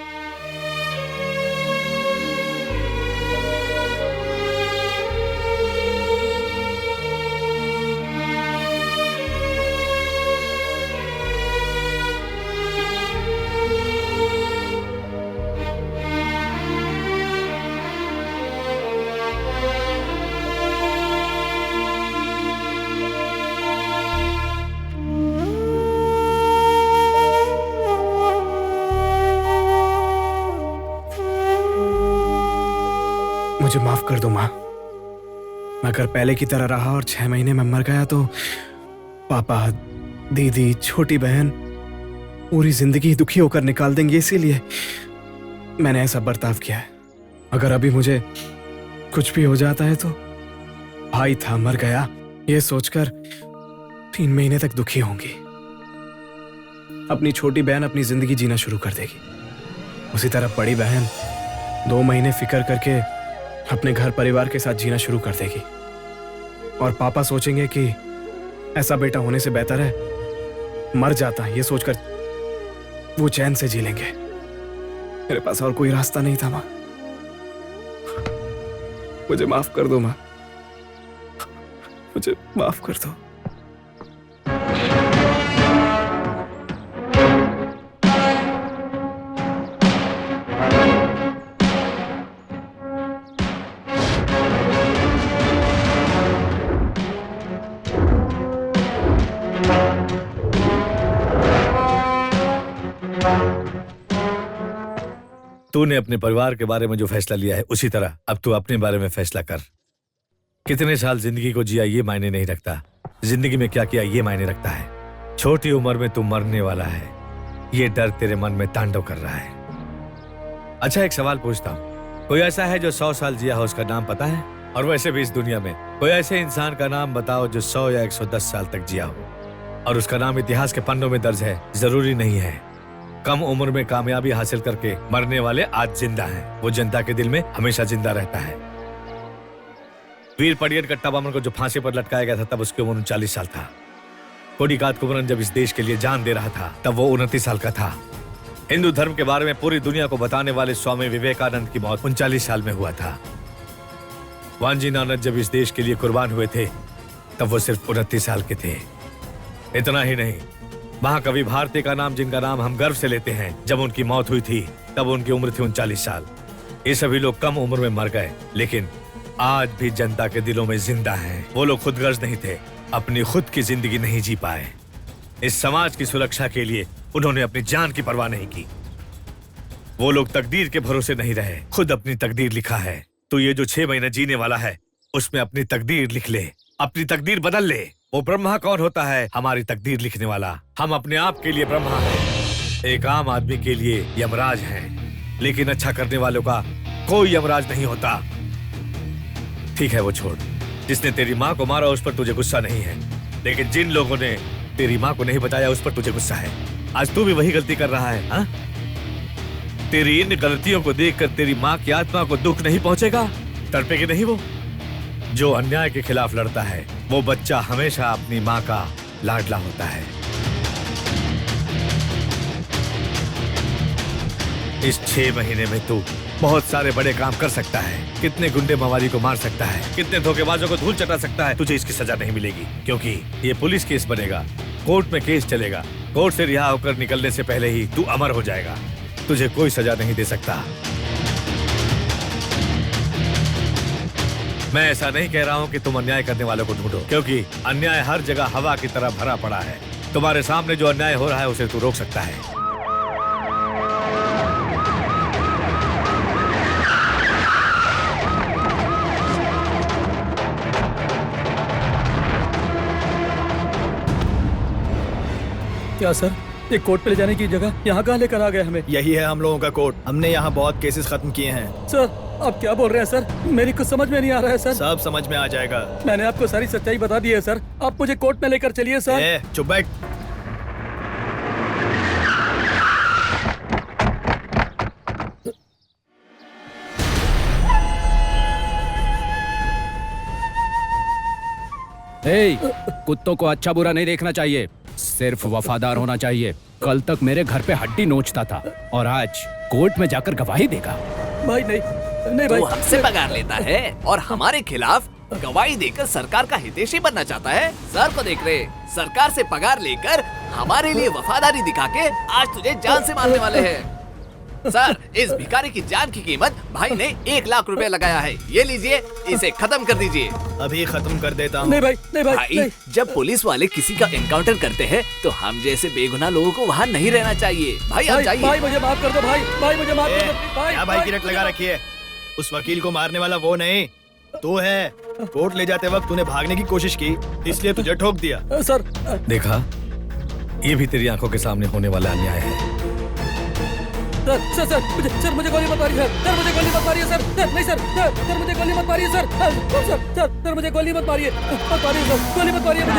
मुझे माफ कर दो माँ। मैं अगर पहले की तरह रहा और 6 महीने में मर गया तो पापा, दीदी, छोटी बहन पूरी जिंदगी दुखी होकर निकाल देंगे, इसीलिए मैंने ऐसा बर्ताव किया है। अगर अभी मुझे कुछ भी हो जाता है तो भाई था मर गया ये सोचकर 3 महीने तक दुखी होंगी। अपनी छोटी बहन अपनी जिंदगी जीना शुरू कर देगी, उसी तरह बड़ी बहन 2 महीने फिक्र करके अपने घर परिवार के साथ जीना शुरू कर देगी। और पापा सोचेंगे कि ऐसा बेटा होने से बेहतर है मर जाता, ये सोचकर वो चैन से जी लेंगे। मेरे पास और कोई रास्ता नहीं था माँ, मुझे माफ कर दो माँ, मुझे माफ कर दो। तूने अपने परिवार के बारे में जो फैसला लिया है उसी तरह अब तू अपने बारे में फैसला कर। कितने साल जिंदगी को जिया ये मायने नहीं रखता, जिंदगी में क्या किया ये मायने रखता है। छोटी उम्र में तू मरने वाला है, ये डर तेरे मन में तांडव कर रहा है। अच्छा एक सवाल पूछता हूँ, कोई ऐसा है जो 100 साल जिया हो, उसका नाम पता है? और वैसे भी इस दुनिया में कोई ऐसे इंसान का नाम बताओ जो 100 या 110 साल तक जिया हो और उसका नाम इतिहास के पन्नों में दर्ज है। जरूरी नहीं है। कम उम्र में कामयाबी हासिल करके मरने वाले आज जिंदा हैं, वो जनता के दिल में हमेशा जिंदा रहता है। वीर पडियन कट्टाबोमन को जो फांसी पर लटकाया गया था तब उसकी उम्र 39 साल था। कोडिकात कुमरन जब इस देश के लिए जान दे रहा था तब वो 29 साल का था। हिंदू धर्म के बारे में पूरी दुनिया को बताने वाले स्वामी विवेकानंद की मौत 39 साल में हुआ था। वांजी नानक जब इस देश के लिए कुर्बान हुए थे तब वो सिर्फ 29 साल के थे। इतना ही नहीं, महाकवि भारती का नाम, जिनका नाम हम गर्व से लेते हैं, जब उनकी मौत हुई थी तब उनकी उम्र थी 39 साल। ये सभी लोग कम उम्र में मर गए, लेकिन आज भी जनता के दिलों में जिंदा हैं। वो लोग खुदगर्ज नहीं थे, अपनी खुद की जिंदगी नहीं जी पाए। इस समाज की सुरक्षा के लिए उन्होंने अपनी जान की परवाह नहीं की। वो लोग तकदीर के भरोसे नहीं रहे, खुद अपनी तकदीर लिखा है। तो ये जो 6 महीने जीने वाला है उसमें अपनी तकदीर लिख ले, अपनी तकदीर बदल ले। वो ब्रह्मा कौन होता है? हमारी तकदीर लिखने वाला। हम अपने आप के लिए ब्रह्मा हैं, एक आम आदमी के लिए यमराज हैं, लेकिन अच्छा करने वालों का कोई यमराज नहीं होता। ठीक है वो छोड़, जिसने तेरी माँ को मारा उस पर तुझे गुस्सा नहीं है, लेकिन जिन लोगों ने तेरी माँ को नहीं बताया उस पर तुझे गुस्सा है। आज तू भी वही गलती कर रहा है। हाँ? तेरी इन गलतियों को देखकर तेरी माँ की आत्मा को दुख नहीं पहुंचेगा? तड़पेगी नहीं वो? जो अन्याय के खिलाफ लड़ता है वो बच्चा हमेशा अपनी माँ का लाडला होता है। इस 6 महीने में तू बहुत सारे बड़े काम कर सकता है, कितने गुंडे मवाली को मार सकता है, कितने धोखेबाजों को धूल चटा सकता है। तुझे इसकी सजा नहीं मिलेगी क्योंकि ये पुलिस केस बनेगा, कोर्ट में केस चलेगा। कोर्ट से रिहा होकर निकलने से पहले ही तू अमर हो जाएगा। तुझे कोई सजा नहीं दे सकता। मैं ऐसा नहीं कह रहा हूं कि तुम अन्याय करने वालों को ढूंढो, क्योंकि अन्याय हर जगह हवा की तरह भरा पड़ा है। तुम्हारे सामने जो अन्याय हो रहा है उसे तू रोक सकता है। क्या सर, ये कोर्ट पे ले जाने की जगह यहाँ कहाँ लेकर आ गए हमें? यही है हम लोगों का कोर्ट। हमने यहाँ बहुत केसेस खत्म किए हैं। सर आप क्या बोल रहे हैं सर? मेरी कुछ समझ में नहीं आ रहा है सर। सब समझ में आ जाएगा। मैंने आपको सारी सच्चाई बता दी है सर, आप मुझे कोर्ट में लेकर चलिए सर। चुप बैठ। कुत्तों को अच्छा बुरा नहीं देखना चाहिए, सिर्फ वफादार होना चाहिए। कल तक मेरे घर पे हड्डी नोचता था और आज कोर्ट में जाकर गवाही देगा। भाई नहीं भाई। तू हमसे पगार लेता है और हमारे खिलाफ गवाही देकर सरकार का हितैषी बनना चाहता है। सर को देख रहे, सरकार से पगार लेकर हमारे लिए वफादारी दिखा के आज तुझे जान से मारने वाले हैं। सर, इस भिखारी की जान की कीमत भाई ने 1 लाख रुपए लगाया है। ये लीजिए, इसे खत्म कर दीजिए। अभी खत्म कर देता हूँ। नहीं भाई, नहीं भाई, नहीं। जब पुलिस वाले किसी का एनकाउंटर करते हैं तो हम जैसे बेगुनाह लोगों को वहाँ नहीं रहना चाहिए। भाई आप जाइए। भाई मुझे माफ कर दो भाई, भाई मुझे माफ कर दो भाई। भाई की रट लगा रखी है। उस वकील को मारने वाला वो नहीं, तू है। कोर्ट ले जाते वक्त तूने भागने की कोशिश की, इसलिए तुझे ठोक दिया। सर देखा, ये भी तेरी आंखों के सामने होने वाला अन्याय है। सर मुझे गोली मत मारिए सर, मुझे गोली मत मारिए सर, नहीं सर मुझे गोली मत मारिए सर, सर मुझे गोली मत मारिए, गोली मत मारिए मुझे।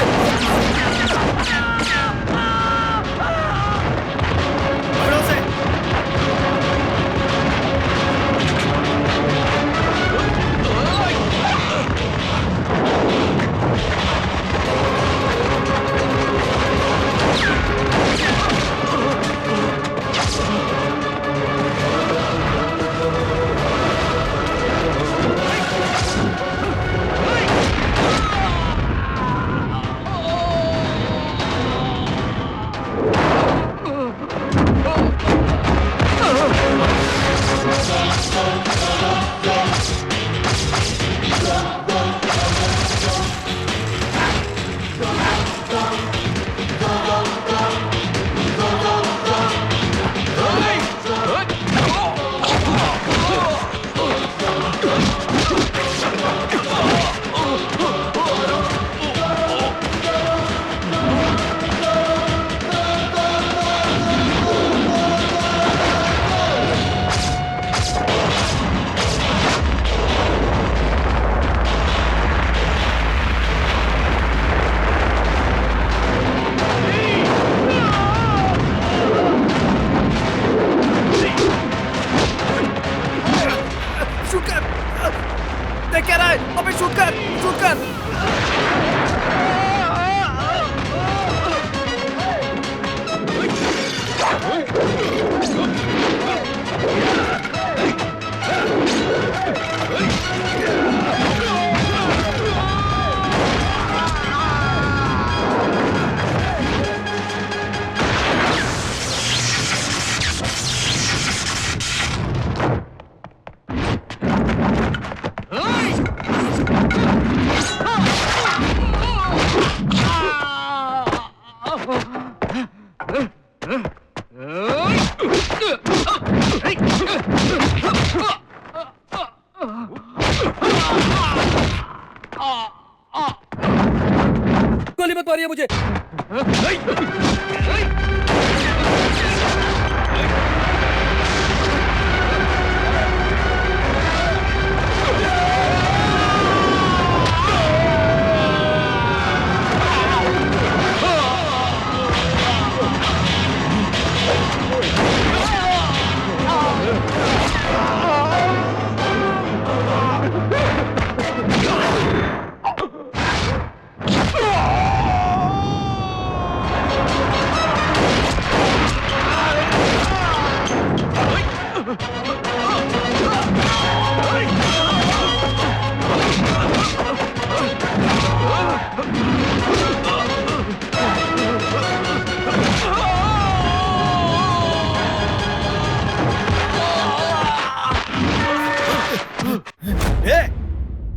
गोली मत मारिए मुझे।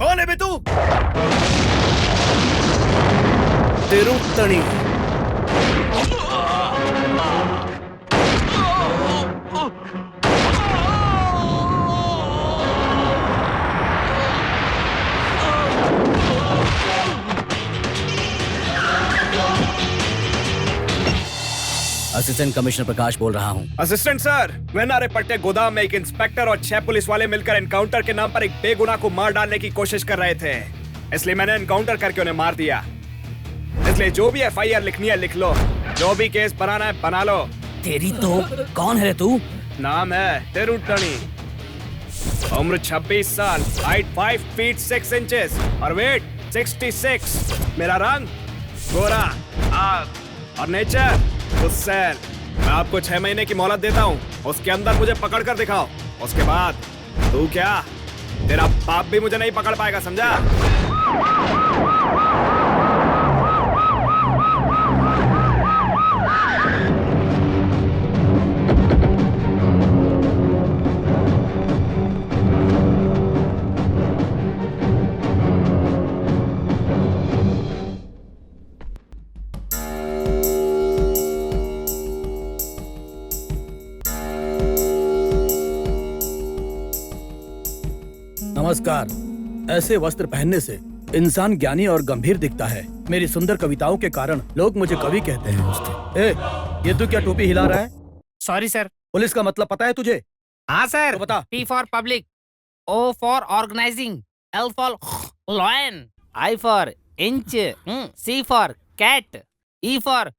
कौन है बे तू? तिरुत्तणी। असिस्टेंट कमिश्नर प्रकाश बोल रहा हूँ। असिस्टेंट सर, वेनारे पट्टे गोदाम में एक इंस्पेक्टर और 6 पुलिस वाले मिलकर एनकाउंटर के नाम पर एक बेगुनाह को मार डालने की कोशिश कर रहे थे, इसलिए मैंने एनकाउंटर करके उन्हें मार दिया। इसलिए जो भी FIR लिखनी है लिख लो, जो भी केस बनाना है बना लो। तेरी तो कौन है तू? नाम है तिरुतनी, उम्र 26 साल, हाइट 5 फीट 6 इंचेस और वेट 66। मेरा रंग गोरा, आग और नेचर गुस्सैल। मैं आपको 6 महीने की मोहलत देता हूँ, उसके अंदर मुझे पकड़ कर दिखाओ। उसके बाद तू क्या, तेरा बाप भी मुझे नहीं पकड़ पाएगा, समझा? नमस्कार। ऐसे वस्त्र पहनने से इंसान ज्ञानी और गंभीर दिखता है। मेरी सुंदर कविताओं के कारण लोग मुझे कवि कहते हैं। ये तू क्या टोपी हिला रहा है? Sorry sir. पुलिस का मतलब पता है तुझे? हाँ सर। तो बता। P for public, O for organising, L for lion, I for inch, C for cat, E for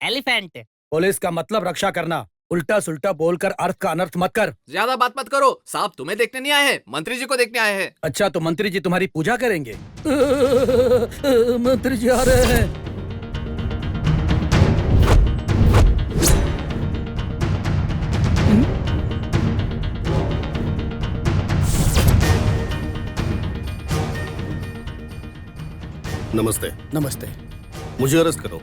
elephant. Police का मतलब रक्षा करना। उल्टा सुल्टा बोलकर अर्थ का अनर्थ मत कर। ज्यादा बात मत करो साहब, तुम्हें देखने नहीं आए हैं, मंत्री जी को देखने आए हैं। अच्छा, तो मंत्री जी तुम्हारी पूजा करेंगे? मंत्री जी आ रहे हैं। नमस्ते। नमस्ते। मुझे अरेस्ट करो,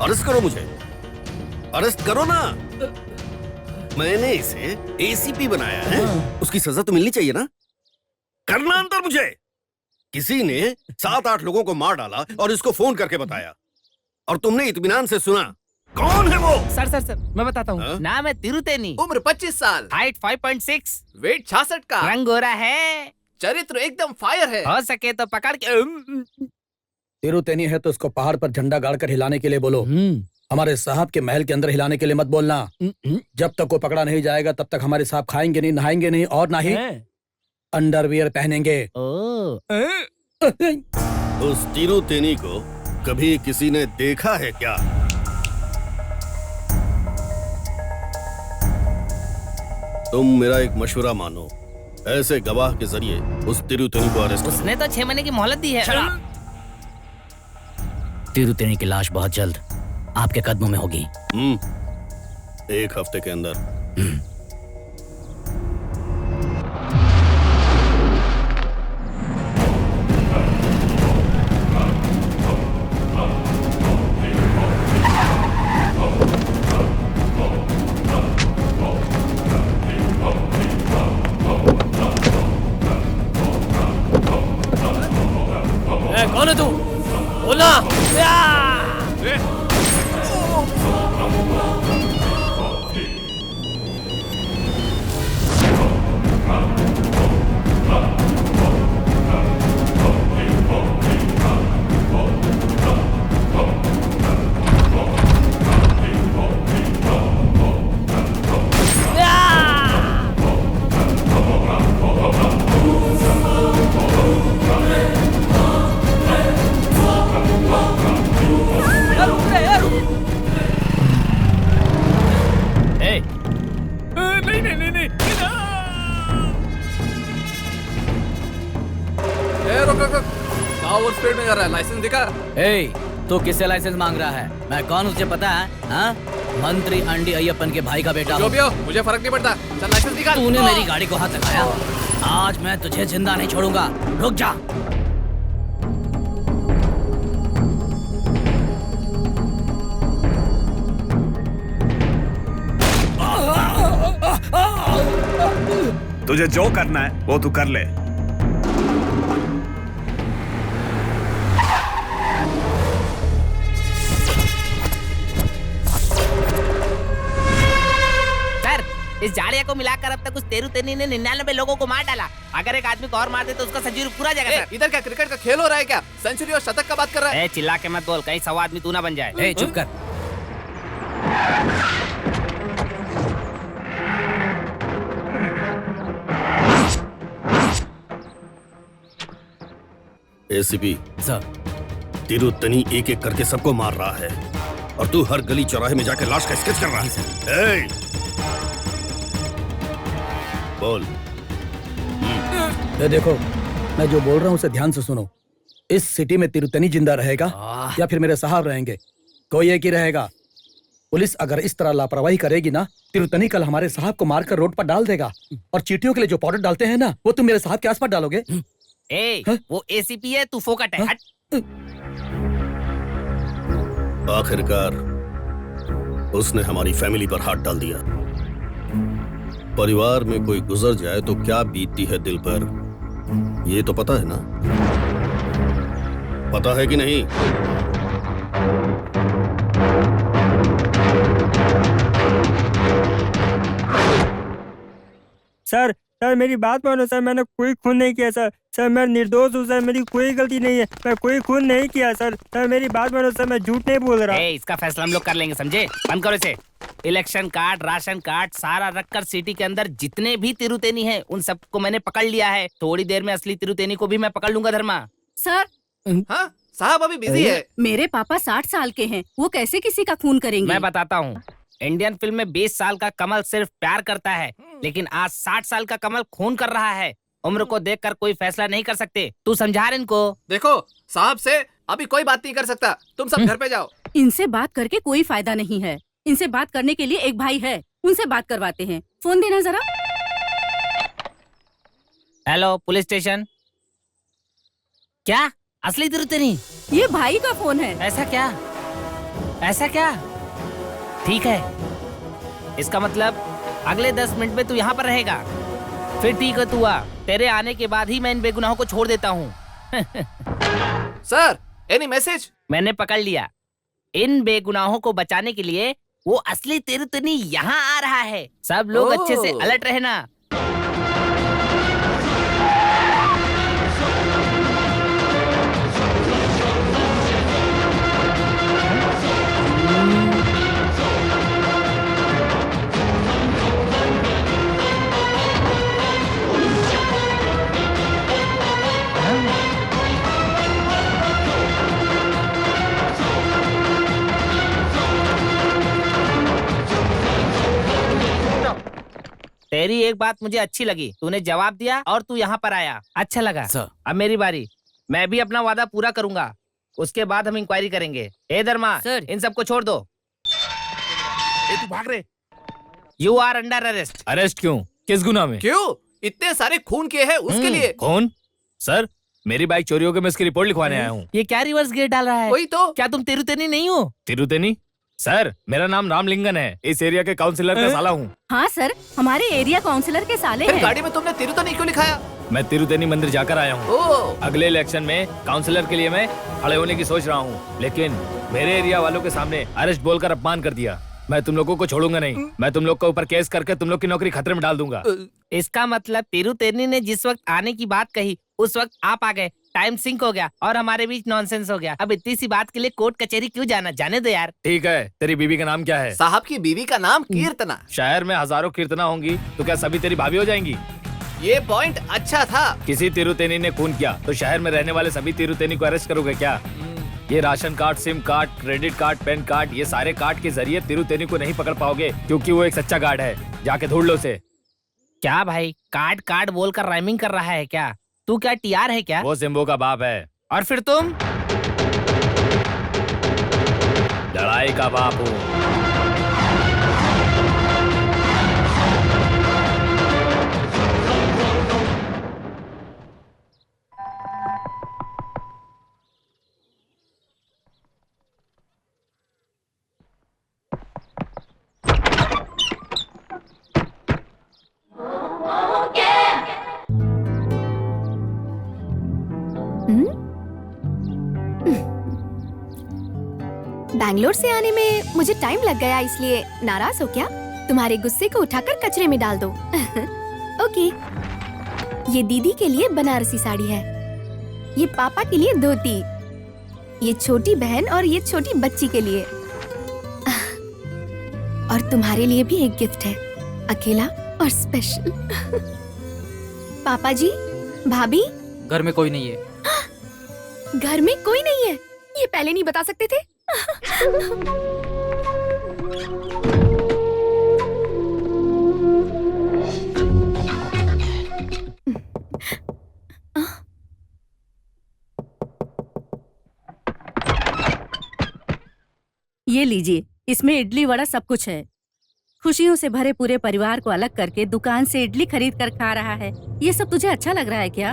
अरेस्ट करो, मुझे अरेस्ट करो ना। मैंने इसे ACP बनाया है, उसकी सजा तो मिलनी चाहिए ना। करना अंतर मुझे। किसी ने 7-8 लोगों को मार डाला और इसको फोन करके बताया, और तुमने इत्मीनान से सुना। कौन है वो? सर मैं बताता हूँ। नाम है तिरुतेनी, उम्र 25 साल, हाइट 5.6, वेट 66 का, रंग गोरा है, चरित्र एकदम फायर है। हो सके तो पकड़ के। तिरुतेनी है तो उसको पहाड़ पर झंडा गाड़कर हिलाने के लिए बोलो। हमारे साहब के महल के अंदर हिलाने के लिए मत बोलना। जब तक वो पकड़ा नहीं जाएगा तब तक हमारे साहब खाएंगे नहीं, नहाएंगे नहीं और ना ही अंडरवियर पहनेंगे। उस तिरुतेनी को कभी किसी ने देखा है क्या? तुम मेरा एक मशवरा मानो, ऐसे गवाह के जरिए उस तिरुतेनी को अरेस्ट करो। उसने तो 6 महीने की मोहलत दी है। तिरुतेनी की लाश बहुत जल्द आपके कदमों में होगी। 1 हफ्ते के अंदर। कौन है तू? बोलना। स्पीड में कर रहा है, लाइसेंस दिखा। तो किससे लाइसेंस मांग रहा है? मैं कौन, उसे पता है? हाँ? मंत्री अंडी अय्यप्पन के भाई का बेटा जो भी हो, मुझे फर्क नहीं पड़ता। चल लाइसेंस दिखा। तूने मेरी गाड़ी को हाथ लगाया, आज मैं तुझे जिंदा नहीं छोड़ूंगा। रुक जा। तुझे जो करना है वो तू कर ले। इस जाड़िया को मिलाकर अब तक उस तिरुतेनी ने 99 लोगों को मार डाला। अगर एक आदमी को और मार दे तो उसका सेंचुरी पूरा जाएगा सर। इधर क्या क्रिकेट का खेल हो रहा है क्या? सेंचुरी और शतक का बात कर रहा है। चिल्ला के मत बोल, कहीं 100 आदमी तू ना बन जाए। चुप कर। एसीपी सर, तिरुतनी एक एक करके सबको मार रहा है और तू हर गली चौराहे में जाकर लाश का स्केच कर रहा है। ए! बोल। ये देखो, मैं जो बोल रहा हूँ उसे ध्यान से सुनो। इस सिटी में तिरुतनी जिंदा रहेगा या फिर मेरे साहब रहेंगे, कोई एक ही रहेगा। पुलिस अगर इस तरह लापरवाही करेगी ना, तिरुतनी कल हमारे साहब को मारकर रोड पर डाल देगा। और चींटियों के लिए जो पाउडर डालते हैं ना, वो तुम मेरे साहब के आसपास डालोगे। वो एसीपी है, तू फोकट है। हट। आखिरकार उसने हमारी फैमिली पर हाथ डाल दिया। परिवार में कोई गुजर जाए तो क्या बीतती है दिल पर, ये तो पता है ना? पता है कि नहीं? सर मेरी बात मानो सर, मैंने कोई खून नहीं किया सर मैं निर्दोष हूँ सर, मेरी कोई गलती नहीं है, मैं कोई खून नहीं किया सर मेरी बात मानो सर, मैं झूठ नहीं बोल रहा। इसका फैसला हम लोग कर लेंगे, समझे? बंद करो इसे। इलेक्शन कार्ड, राशन कार्ड सारा रखकर सिटी के अंदर जितने भी तिरुतेनी हैं उन सबको मैंने पकड़ लिया है। थोड़ी देर में असली तिरुतेनी को भी मैं पकड़ लूंगा। धर्मा सर। हाँ साहब अभी बिजी है। मेरे पापा 60 साल के हैं, वो कैसे किसी का खून करेंगे? मैं बताता हूँ। इंडियन फिल्म में 20 साल का कमल सिर्फ प्यार करता है, लेकिन आज 60 साल का कमल खून कर रहा है। उम्र को देखकर कोई फैसला नहीं कर सकते। तू समझा रहे इनको। देखो साहब से अभी कोई बात नहीं कर सकता, तुम सब घर पे जाओ। इनसे बात करके कोई फायदा नहीं है। इनसे बात करने के लिए एक भाई है, उनसे बात करवाते हैं। फोन देना जरा। Hello police station. क्या असली तिरुतेनी? ये भाई का फोन है। ऐसा क्या? ऐसा क्या? ठीक है, इसका मतलब अगले 10 मिनट में तू यहाँ पर रहेगा। फिर ठीक है, तू आ। तेरे आने के बाद ही मैं इन बेगुनाहों को छोड़ देता हूँ। Sir any message? मैंने पकड़ लिया। इन बेगुनाहों को बचाने के लिए वो असली तिरुतनी यहाँ आ रहा है। सब लोग अच्छे से अलर्ट रहना। तेरी एक बात मुझे अच्छी लगी, तूने जवाब दिया और तू यहाँ पर आया, अच्छा लगा। अब मेरी बारी, मैं भी अपना वादा पूरा करूंगा, उसके बाद हम इंक्वायरी करेंगे। ए धर्मा, इन सबको छोड़ दो। तू भाग रहे? You are under arrest. Arrest क्यों? किस गुनाह में? क्यों? इतने सारे खून किए हैं उसके लिए। कौन? सर मेरी बाइक चोरी हो गई, मैं इसकी रिपोर्ट लिखवाने आया हूँ। ये क्या रिवर्स गियर डाल रहा है? वही तो। क्या तुम तिरुतेनी नहीं हो? तिरुतेनी? सर मेरा नाम रामलिंगन है, इस एरिया के काउंसिलर का साला हूँ। हाँ सर, हमारे एरिया काउंसिलर के साले हैं। गाड़ी में तुमने तिरुतनी क्यों लिखाया? मैं तिरुतेनी मंदिर जाकर आया हूँ। अगले इलेक्शन में काउंसिलर के लिए मैं खड़े होने की सोच रहा हूँ, लेकिन मेरे एरिया वालों के सामने अरेस्ट बोलकर अपमान कर दिया। मैं तुम लोगों को छोड़ूंगा नहीं, मैं तुम लोग के ऊपर केस करके तुम लोग की नौकरी खतरे में डाल दूंगा। इसका मतलब तिरुतेनी ने जिस वक्त आने की बात कही उस वक्त आप आ गए, टाइम सिंक हो गया और हमारे बीच नॉनसेंस हो गया। अब इतनी सी बात के लिए कोर्ट कचहरी क्यों जाना? जाने दो यार। ठीक है, तेरी बीवी का नाम क्या है? साहब की बीवी का नाम कीर्तना। शहर में हजारों कीर्तना होंगी, तो क्या सभी तेरी भाभी हो जाएंगी? ये पॉइंट अच्छा था। किसी तिरुतेनी ने खून किया तो शहर में रहने वाले सभी तिरुतेनी को अरेस्ट करोगे क्या? ये ration card, SIM card, credit card, pan card, ये सारे कार्ड के जरिए तिरुतेनी को नहीं पकड़ पाओगे, क्योंकि वो एक सच्चा गार्ड है। जाके ढूंढ लो उसे। क्या भाई कार्ड कार्ड बोलकर राइमिंग कर रहा है क्या? तू क्या टीआर है क्या? वो सिम्बो का बाप है। और फिर तुम? लड़ाई का बाप हूँ। बैंगलोर से आने में मुझे टाइम लग गया, इसलिए नाराज हो क्या? तुम्हारे गुस्से को उठाकर कचरे में डाल दो। ओके। ये दीदी के लिए बनारसी साड़ी है, ये पापा के लिए धोती, ये छोटी बहन और ये छोटी बच्ची के लिए। और तुम्हारे लिए भी एक गिफ्ट है, अकेला और स्पेशल। पापा जी, भाभी, घर में कोई नहीं है। घर में कोई नहीं है? ये पहले नहीं बता सकते थे? ये लीजिए, इसमें इडली वड़ा सब कुछ है। खुशियों से भरे पूरे परिवार को अलग करके दुकान से इडली खरीद कर खा रहा है। ये सब तुझे अच्छा लग रहा है क्या?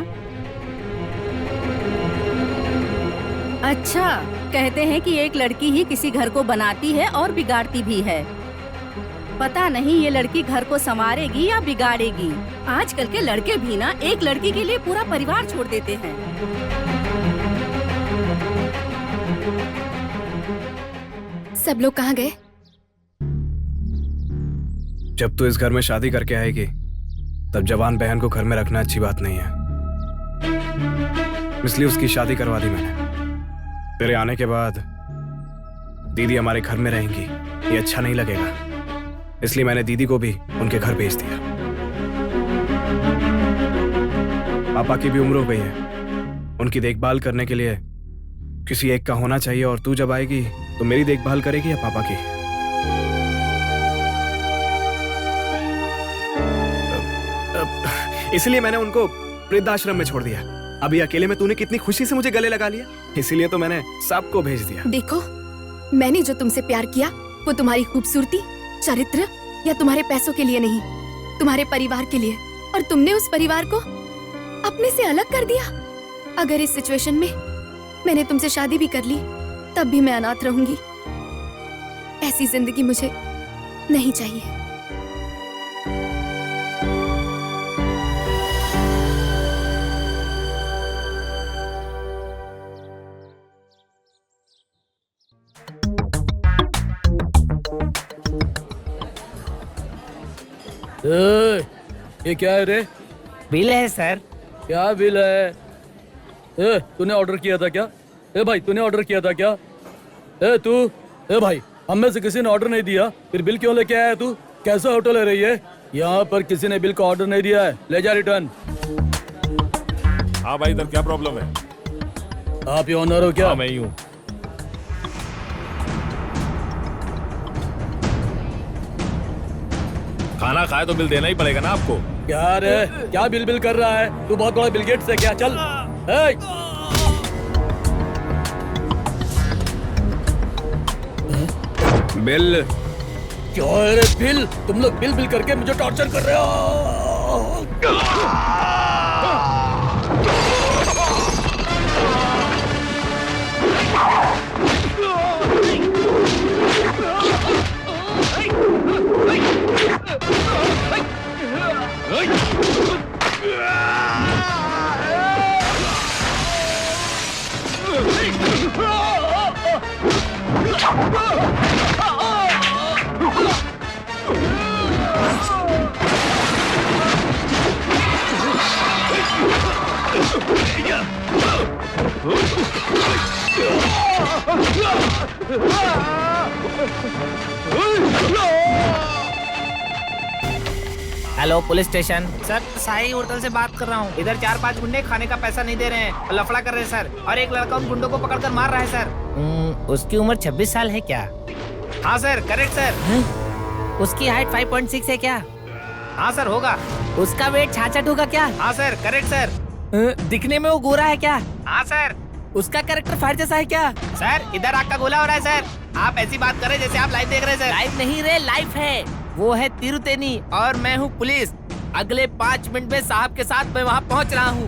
अच्छा, कहते हैं कि एक लड़की ही किसी घर को बनाती है और बिगाड़ती भी है। पता नहीं ये लड़की घर को संवारेगी या बिगाड़ेगी। आजकल के लड़के भी ना एक लड़की के लिए पूरा परिवार छोड़ देते हैं। सब लोग कहाँ गए? जब तू इस घर में शादी करके आएगी तब जवान बहन को घर में रखना अच्छी बात नहीं है, इसलिए उसकी शादी करवा दी मैंने। तेरे आने के बाद दीदी हमारे घर में रहेंगी, ये अच्छा नहीं लगेगा, इसलिए मैंने दीदी को भी उनके घर भेज दिया। पापा की भी उम्र हो गई है, उनकी देखभाल करने के लिए किसी एक का होना चाहिए, और तू जब आएगी तो मेरी देखभाल करेगी या पापा की? इसलिए मैंने उनको वृद्धाश्रम में छोड़ दिया। अभी अकेले में तूने कितनी खुशी से मुझे गले लगा लिया, इसीलिए तो मैंने सबको भेज दिया। देखो, मैंने जो तुमसे प्यार किया वो तुम्हारी खूबसूरती, चरित्र या तुम्हारे पैसों के लिए नहीं, तुम्हारे परिवार के लिए। और तुमने उस परिवार को अपने से अलग कर दिया। अगर इस सिचुएशन में मैंने तुमसे शादी भी कर ली तब भी मैं अनाथ रहूंगी। ऐसी जिंदगी मुझे नहीं चाहिए। ये क्या है रे? बिल है सर। क्या बिल है? तूने ऑर्डर किया था क्या? भाई तूने ऑर्डर किया था क्या? तू भाई, हम में से किसी ने ऑर्डर नहीं दिया, फिर बिल क्यों लेके आया तू? कैसा होटल है रे ये? यहाँ पर किसी ने बिल का ऑर्डर नहीं दिया है, ले जा रिटर्न। हाँ भाई, इधर क्या प्रॉब्लम है? आप ही ओनर हो क्या? हाँ, मैं ही हूँ। खाना खाए तो बिल देना ही पड़ेगा ना आपको। क्या रे, क्या बिल बिल कर रहा है? तू बहुत बड़ा बिल गेट्स है क्या? चल। बिल क्या है रे? बिल? तुम लोग बिल बिल करके मुझे टॉर्चर कर रहे हो। Hello police station. Sir, Sai hotel से बात कर रहा हूँ। इधर 4-5 गुंडे खाने का पैसा नहीं दे रहे हैं और लफड़ा कर रहे हैं सर, और एक लड़का उन गुंडों को पकड़कर मार रहा है सर। उसकी उम्र 26 साल है क्या? हाँ सर, करेक्ट सर। उसकी हाइट 5.6 है क्या? हाँ सर, होगा। उसका वेट 66 होगा क्या? हाँ सर, करेक्ट सर। दिखने में वो गोरा है क्या? हाँ सर। उसका कैरेक्टर फायर जैसा है क्या? सर, इधर आग का गोला हो रहा है सर। आप ऐसी बात कर रहे जैसे आप लाइव देख रहे हैं सर। लाइव नहीं रे, लाइफ है। वो है तिरुतेनी और मैं हूँ पुलिस। अगले 5 मिनट में साहब के साथ मैं वहाँ पहुँच रहा हूँ।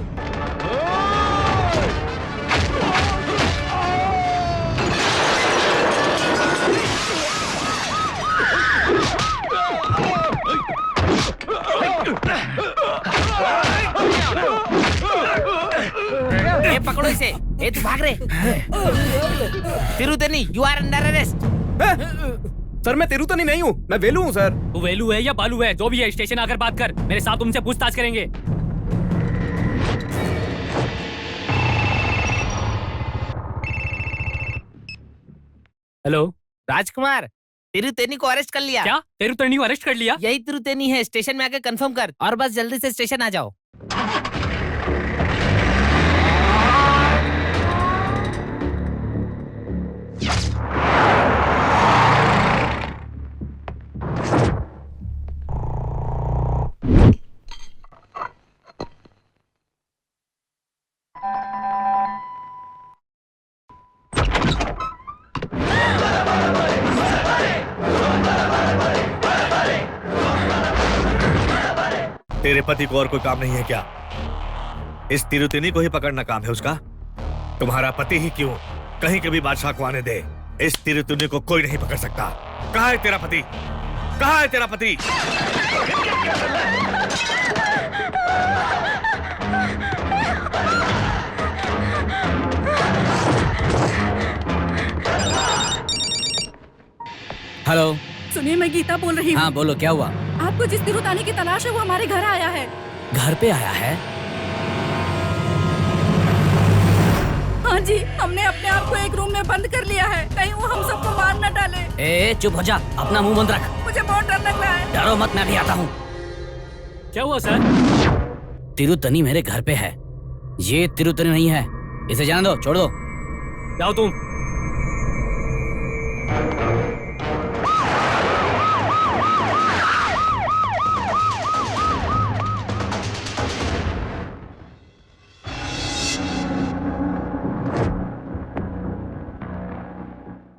ए, पकड़ो इसे। ए, तू भाग रहे। Tiruttani, you are under arrest. Sir, मैं तिरुतनी नहीं हूँ, मैं वेलू हूँ सर। तू वेलू है या बालू है, जो भी है, स्टेशन आकर बात कर। मेरे साथ तुमसे पूछताछ करेंगे। हेलो राजकुमार, तिरुतेनी को अरेस्ट कर लिया। क्या तिरुतेनी को अरेस्ट कर लिया? यही तिरुतेनी है, स्टेशन में आके कंफर्म कर और बस जल्दी से स्टेशन आ जाओ। तेरे पति को और कोई काम नहीं है क्या? इस तिरुतेनी को ही पकड़ना काम है उसका? तुम्हारा पति ही क्यों, कहीं के भी बादशाह को आने दे, इस तिरुतेनी को कोई नहीं पकड़ सकता। कहाँ है तेरा पति? कहाँ है तेरा पति? हेलो। सुनिए, मैं गीता बोल रही हूँ। हाँ बोलो, क्या हुआ? आपको जिस तिरुतानी की तलाश है वो हमारे घर आया है। घर पे आया है? हाँ जी, हमने अपने आप को एक रूम में बंद कर लिया है, कहीं वो हम सबको मार न डाले। ए चुप हो जा, अपना मुंह बंद रख। मुझे बहुत डर लग रहा है। डरो मत, मैं भी आता हूँ। क्या हुआ सर? तिरुतनी मेरे घर पे है, ये तिरुतनी नहीं है, इसे जाने दो, छोड़ दो। जाओ तुम।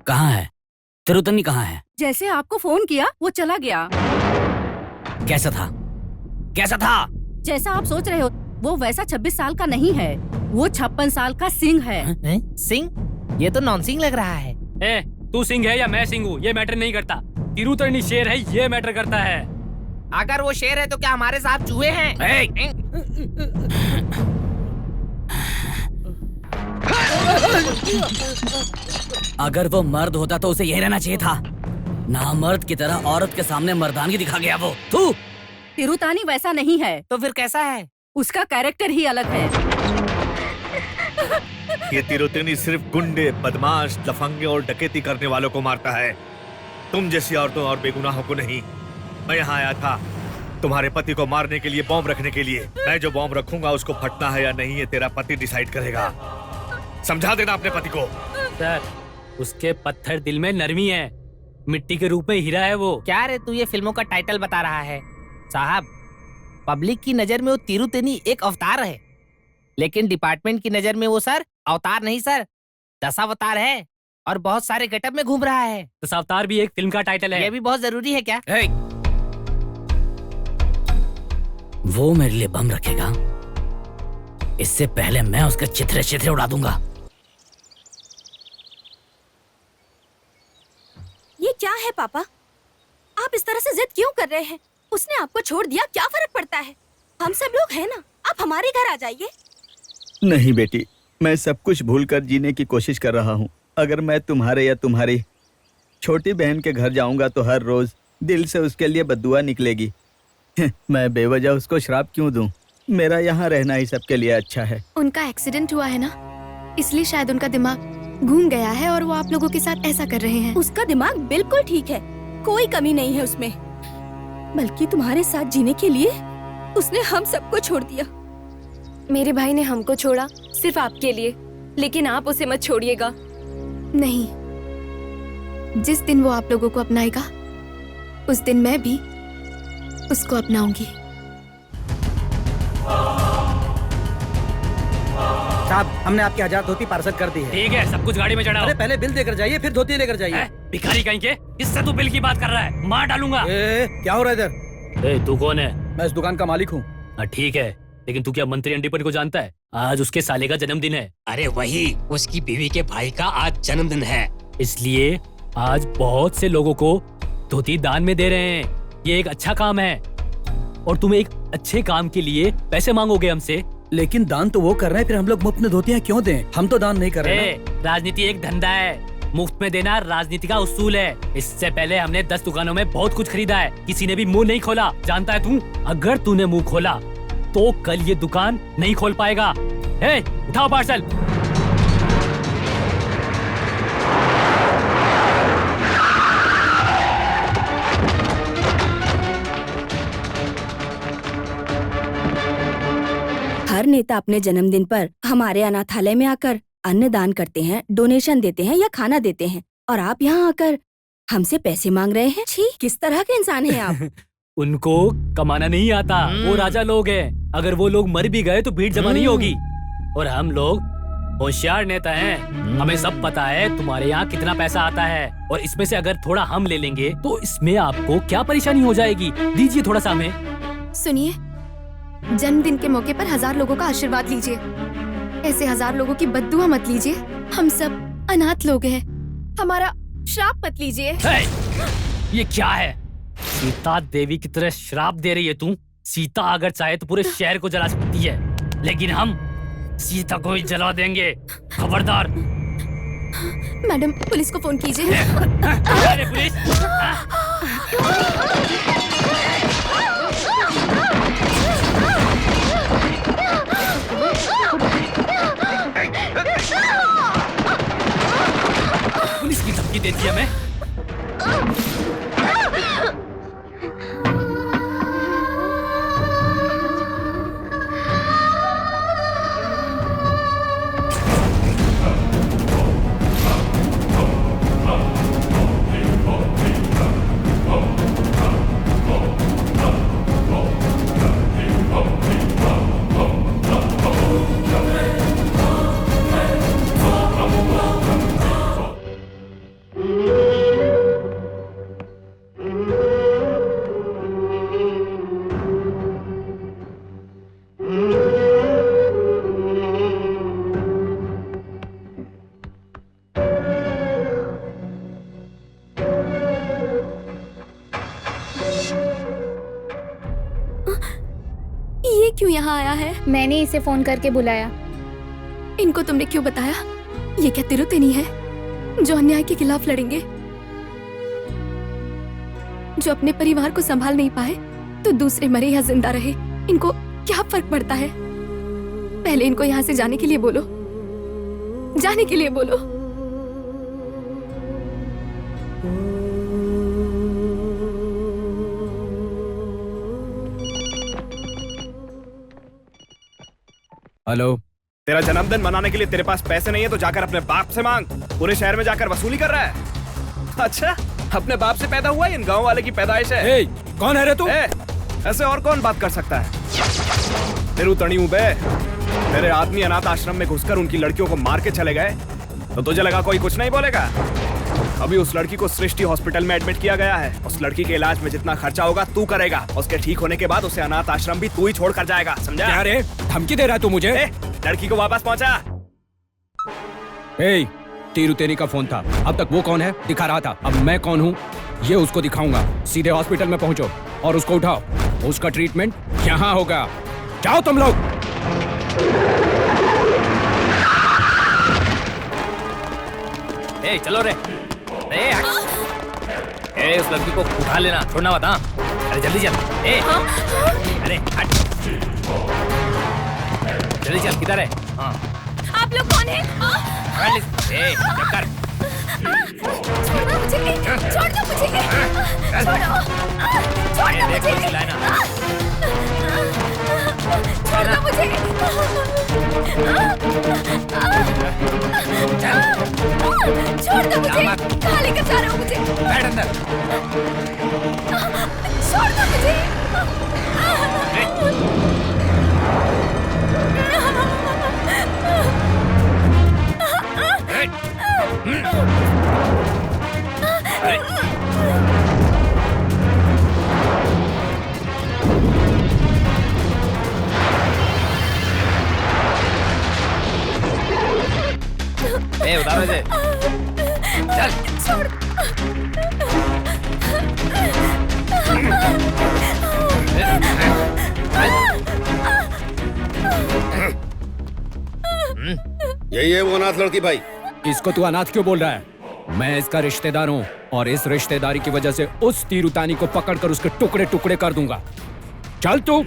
कहाँ है तिरुतनी? कहाँ है? जैसे आपको फोन किया वो चला गया। कैसा था? कैसा था? जैसा आप सोच रहे हो वो वैसा 26 साल का नहीं है, वो 56 साल का सिंह है। सिंह? ये तो नॉन सिंह लग रहा है। ए, तू सिंह है या मैं सिंह हूँ ये मैटर नहीं करता, तिरुतनी शेर है ये मैटर करता है। अगर वो शेर है तो क्या हमारे साथ चूहे हैं? अगर वो मर्द होता तो उसे यही रहना चाहिए था, ना मर्द की तरह औरत के सामने मर्दानगी दिखा गया वो। तू तिरुतानी वैसा नहीं है। तो फिर कैसा है? उसका कैरेक्टर ही अलग है। ये तिरुतेनी सिर्फ गुंडे, बदमाश, लफंगे और डकैती करने वालों को मारता है, तुम जैसी औरतों और बेगुनाहों को नहीं। मैं यहाँ आया था तुम्हारे पति को मारने के लिए, बॉम्ब रखने के लिए। मैं जो बॉम्ब रखूंगा उसको फटना है या नहीं ये तेरा पति डिसाइड करेगा। समझा देना अपने पति को। सर, उसके पत्थर दिल में नरमी है, मिट्टी के रूप में हीरा है वो। क्या रे, तू ये फिल्मों का टाइटल बता रहा है? साहब, पब्लिक की नजर में वो तिरुतेनी एक अवतार है, लेकिन डिपार्टमेंट की नजर में वो सर अवतार नहीं सर, दशावतार है और बहुत सारे गेटअप में घूम रहा है। दशावतार भी एक फिल्म का टाइटल है। ये भी बहुत जरूरी है क्या? वो मेरे लिए बम रखेगा, इससे पहले मैं उसके चिथड़े चिथड़े उड़ा दूंगा। ये क्या है पापा? आप इस तरह से जिद क्यों कर रहे हैं? उसने आपको छोड़ दिया, क्या फर्क पड़ता है? हम सब लोग हैं ना, आप हमारे घर आ जाइए। नहीं बेटी, मैं सब कुछ भूलकर जीने की कोशिश कर रहा हूँ। अगर मैं तुम्हारे या तुम्हारी छोटी बहन के घर जाऊंगा तो हर रोज दिल से उसके लिए बद्दुआ निकलेगी। मैं बेवजह उसको श्राप क्यों दूं? मेरा यहाँ रहना ही सबके लिए अच्छा है। उनका एक्सीडेंट हुआ है ना, इसलिए शायद उनका दिमाग घूम गया है और वो आप लोगों के साथ ऐसा कर रहे हैं। उसका दिमाग बिल्कुल ठीक है, कोई कमी नहीं है उसमें, बल्कि तुम्हारे साथ जीने के लिए उसने हम सबको छोड़ दिया। मेरे भाई ने हमको छोड़ा सिर्फ आपके लिए, लेकिन आप उसे मत छोड़िएगा। नहीं, जिस दिन वो आप लोगों को अपनाएगा उस दिन मैं भी उसको अपनाऊंगी। साहब, हमने आपकी आजाद धोती पार्सल कर दी है। ठीक है, सब कुछ गाड़ी में चढ़ाओ। अरे पहले बिल देकर जाइए, फिर धोती लेकर जाइए। भिखारी कहीं के, किससे तू बिल की बात कर रहा है? मार डालूंगा। क्या हो रहा है इधर? तू कौन है? मैं इस दुकान का मालिक हूँ। ठीक है, लेकिन तू क्या मंत्री अंडीपन को जानता है? आज उसके साले का जन्मदिन है। अरे वही, उसकी बीवी के भाई का आज जन्मदिन है, इसलिए आज बहुत से लोगों को धोती दान में दे रहे हैं। ये एक अच्छा काम है और तुम एक अच्छे काम के लिए पैसे मांगोगे हमसे। लेकिन दान तो वो कर रहे हैं, फिर हम लोग मुफ्त में धोतियाँ क्यों दें? हम तो दान नहीं कर रहे हैं। राजनीति एक धंधा है, मुफ्त में देना राजनीति का उसूल है। इससे पहले हमने 10 दुकानों में बहुत कुछ खरीदा है, किसी ने भी मुंह नहीं खोला। जानता है तू, अगर तूने मुंह खोला तो कल ये दुकान नहीं खोल पाएगा। उठाओ पार्सल। हर नेता अपने जन्मदिन पर हमारे अनाथालय में आकर अन्न दान करते हैं, डोनेशन देते हैं या खाना देते हैं, और आप यहाँ आकर हमसे पैसे मांग रहे हैं। छी, किस तरह के इंसान हैं आप? उनको कमाना नहीं आता, वो राजा लोग हैं। अगर वो लोग मर भी गए तो भीड़ जमा नहीं होगी। और हम लोग होशियार नेता हैं, हमें सब पता है तुम्हारे यहाँ कितना पैसा आता है, और इसमें से अगर थोड़ा हम ले लेंगे तो इसमें आपको क्या परेशानी हो जाएगी। दीजिए थोड़ा सा हमें। सुनिए, जन्मदिन के मौके पर 1000 लोगों का आशीर्वाद लीजिए, ऐसे 1000 लोगों की बद्दुआ मत लीजिए। हम सब अनाथ लोग हैं, हमारा श्राप मत लीजिए। ये क्या है? सीता देवी की तरह श्राप दे रही है तू? सीता अगर चाहे तो पूरे शहर को जला सकती है, लेकिन हम सीता को ही जला देंगे। खबरदार। मैडम, पुलिस को फोन कीजिए। अरे पुलिस! पुलिस की धमकी देती है हमें। ये क्यों यहाँ आया है? मैंने इसे फोन करके बुलाया। इनको तुमने क्यों बताया? ये क्या तिरुतेनी है जो अन्याय के खिलाफ लड़ेंगे, जो अपने परिवार को संभाल नहीं पाए तो दूसरे मरे या जिंदा रहे, इनको क्या फर्क पड़ता है? पहले इनको यहाँ से जाने के लिए बोलो, जाने के लिए बोलो। हेलो। तेरा जन्मदिन मनाने के लिए तेरे पास पैसे नहीं है तो जाकर अपने बाप से मांग। पूरे शहर में जाकर वसूली कर रहा है। अच्छा, अपने बाप से पैदा हुआ, इन गांव वाले की पैदाइश है। कौन है रे तू? ऐसे और कौन बात कर सकता है? तेरू तणी बे, तेरे आदमी अनाथ आश्रम में घुसकर उनकी लड़कियों को मार के चले गए तो तुझे लगा कोई कुछ नहीं बोलेगा? अभी उस लड़की को सृष्टि हॉस्पिटल में एडमिट किया गया है। उस लड़की के इलाज में जितना खर्चा होगा तू करेगा। उसके ठीक होने के बाद उसे अनाथ आश्रम भी तू ही छोड़ कर जाएगा, समझा? क्या रे, धमकी दे रहा है तू मुझे? लड़की को वापस पहुंचा। तिरुतेनी का फोन था। अब तक वो कौन है दिखा रहा था, अब मैं कौन हूँ ये उसको दिखाऊंगा। सीधे हॉस्पिटल में पहुंचो और उसको उठाओ। उसका ट्रीटमेंट यहाँ होगा। जाओ तुम लोग। चलो रे। उस लड़की को उठा लेना, छोड़ना मत। हाँ, अरे जल्दी चल। अरे हट, जल्दी चल। किधर है? हाँ, आप लोग कौन हैं? कर। छोड़ दो मुझे, छोड़ दो मुझे, छोड़ो, छोड़ दो मुझे, छोड़ दो मुझे, छोड़ दो मुझे, कहाँ लेकर जा रहे हो मुझे? बैठ अंदर। छोड़ दो मुझे। उतारो इसे। चल। छोड़। यही है वो अनाथ लड़की भाई। इसको तू अनाथ क्यों बोल रहा है? मैं इसका रिश्तेदार हूँ और इस रिश्तेदारी की वजह से उस तिरुतानी को पकड़कर उसके टुकड़े टुकड़े कर दूंगा। चल तू।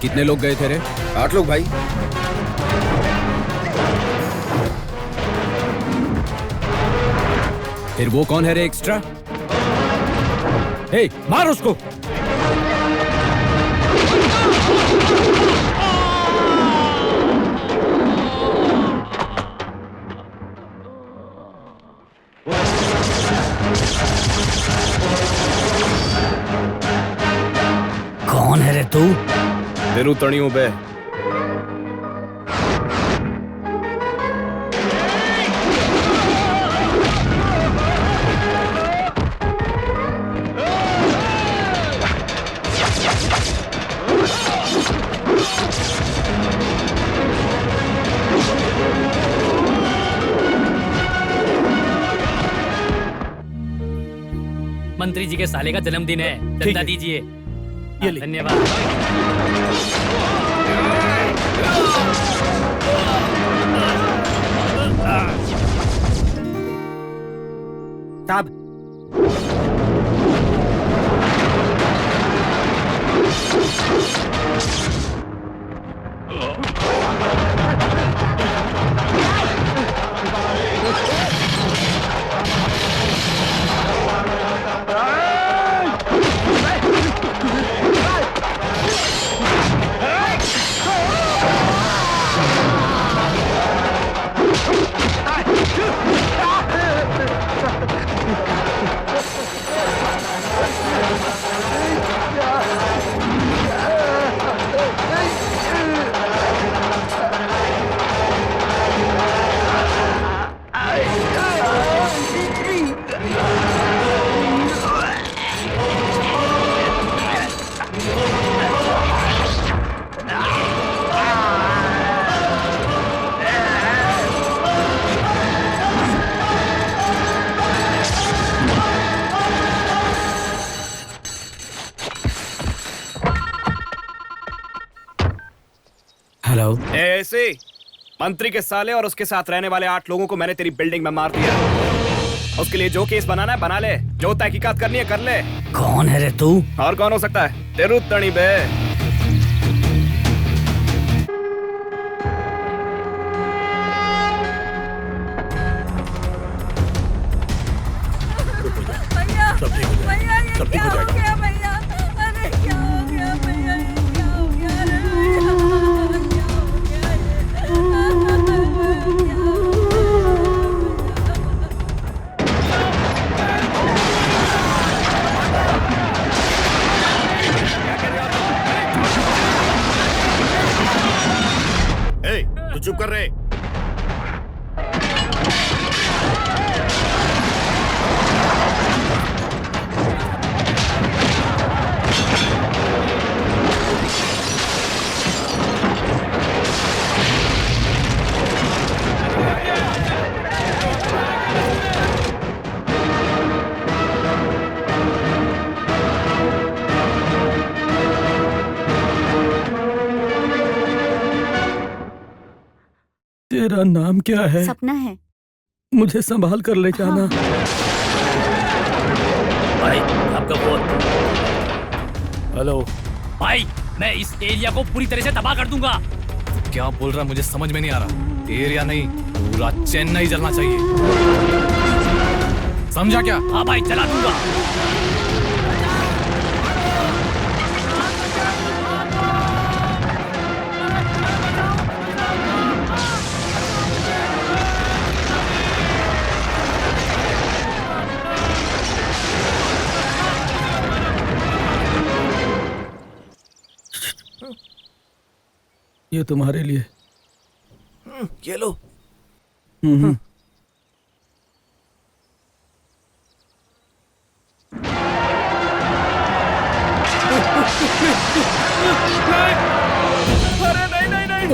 कितने लोग गए थे रे? 8 लोग भाई। फिर वो कौन है रे एक्स्ट्रा? हे, मार उसको। कौन है रे तू? तेरू तणियों बे। मंत्री जी के साले का जन्मदिन है, चंदा दीजिए। धन्यवाद। साहब, हेलो। ऐसे मंत्री के साले और उसके साथ रहने वाले 8 लोगों को मैंने तेरी बिल्डिंग में मार दिया। उसके लिए जो केस बनाना है बना ले, जो तहकीकात करनी है कर ले। कौन है रे तू? और कौन हो सकता है? तेरू तणी बे। सब ठीक हो जाएगा, सब ठीक हो जाएगा। भैया, अरे क्या हो गया भैया, क्या हो गया रे? तू चुप कर रहे। तेरा नाम क्या है? सपना है। मुझे संभाल कर ले जाना। भाई, आपका फोन। हेलो भाई, मैं इस एरिया को पूरी तरह से तबाह कर दूंगा। क्या बोल रहा मुझे समझ में नहीं आ रहा। एरिया नहीं, पूरा चेन्नई जलना चाहिए, समझा क्या? हाँ भाई, जला दूंगा। ये तुम्हारे लिए। ये लो। अरे नहीं नहीं नहीं,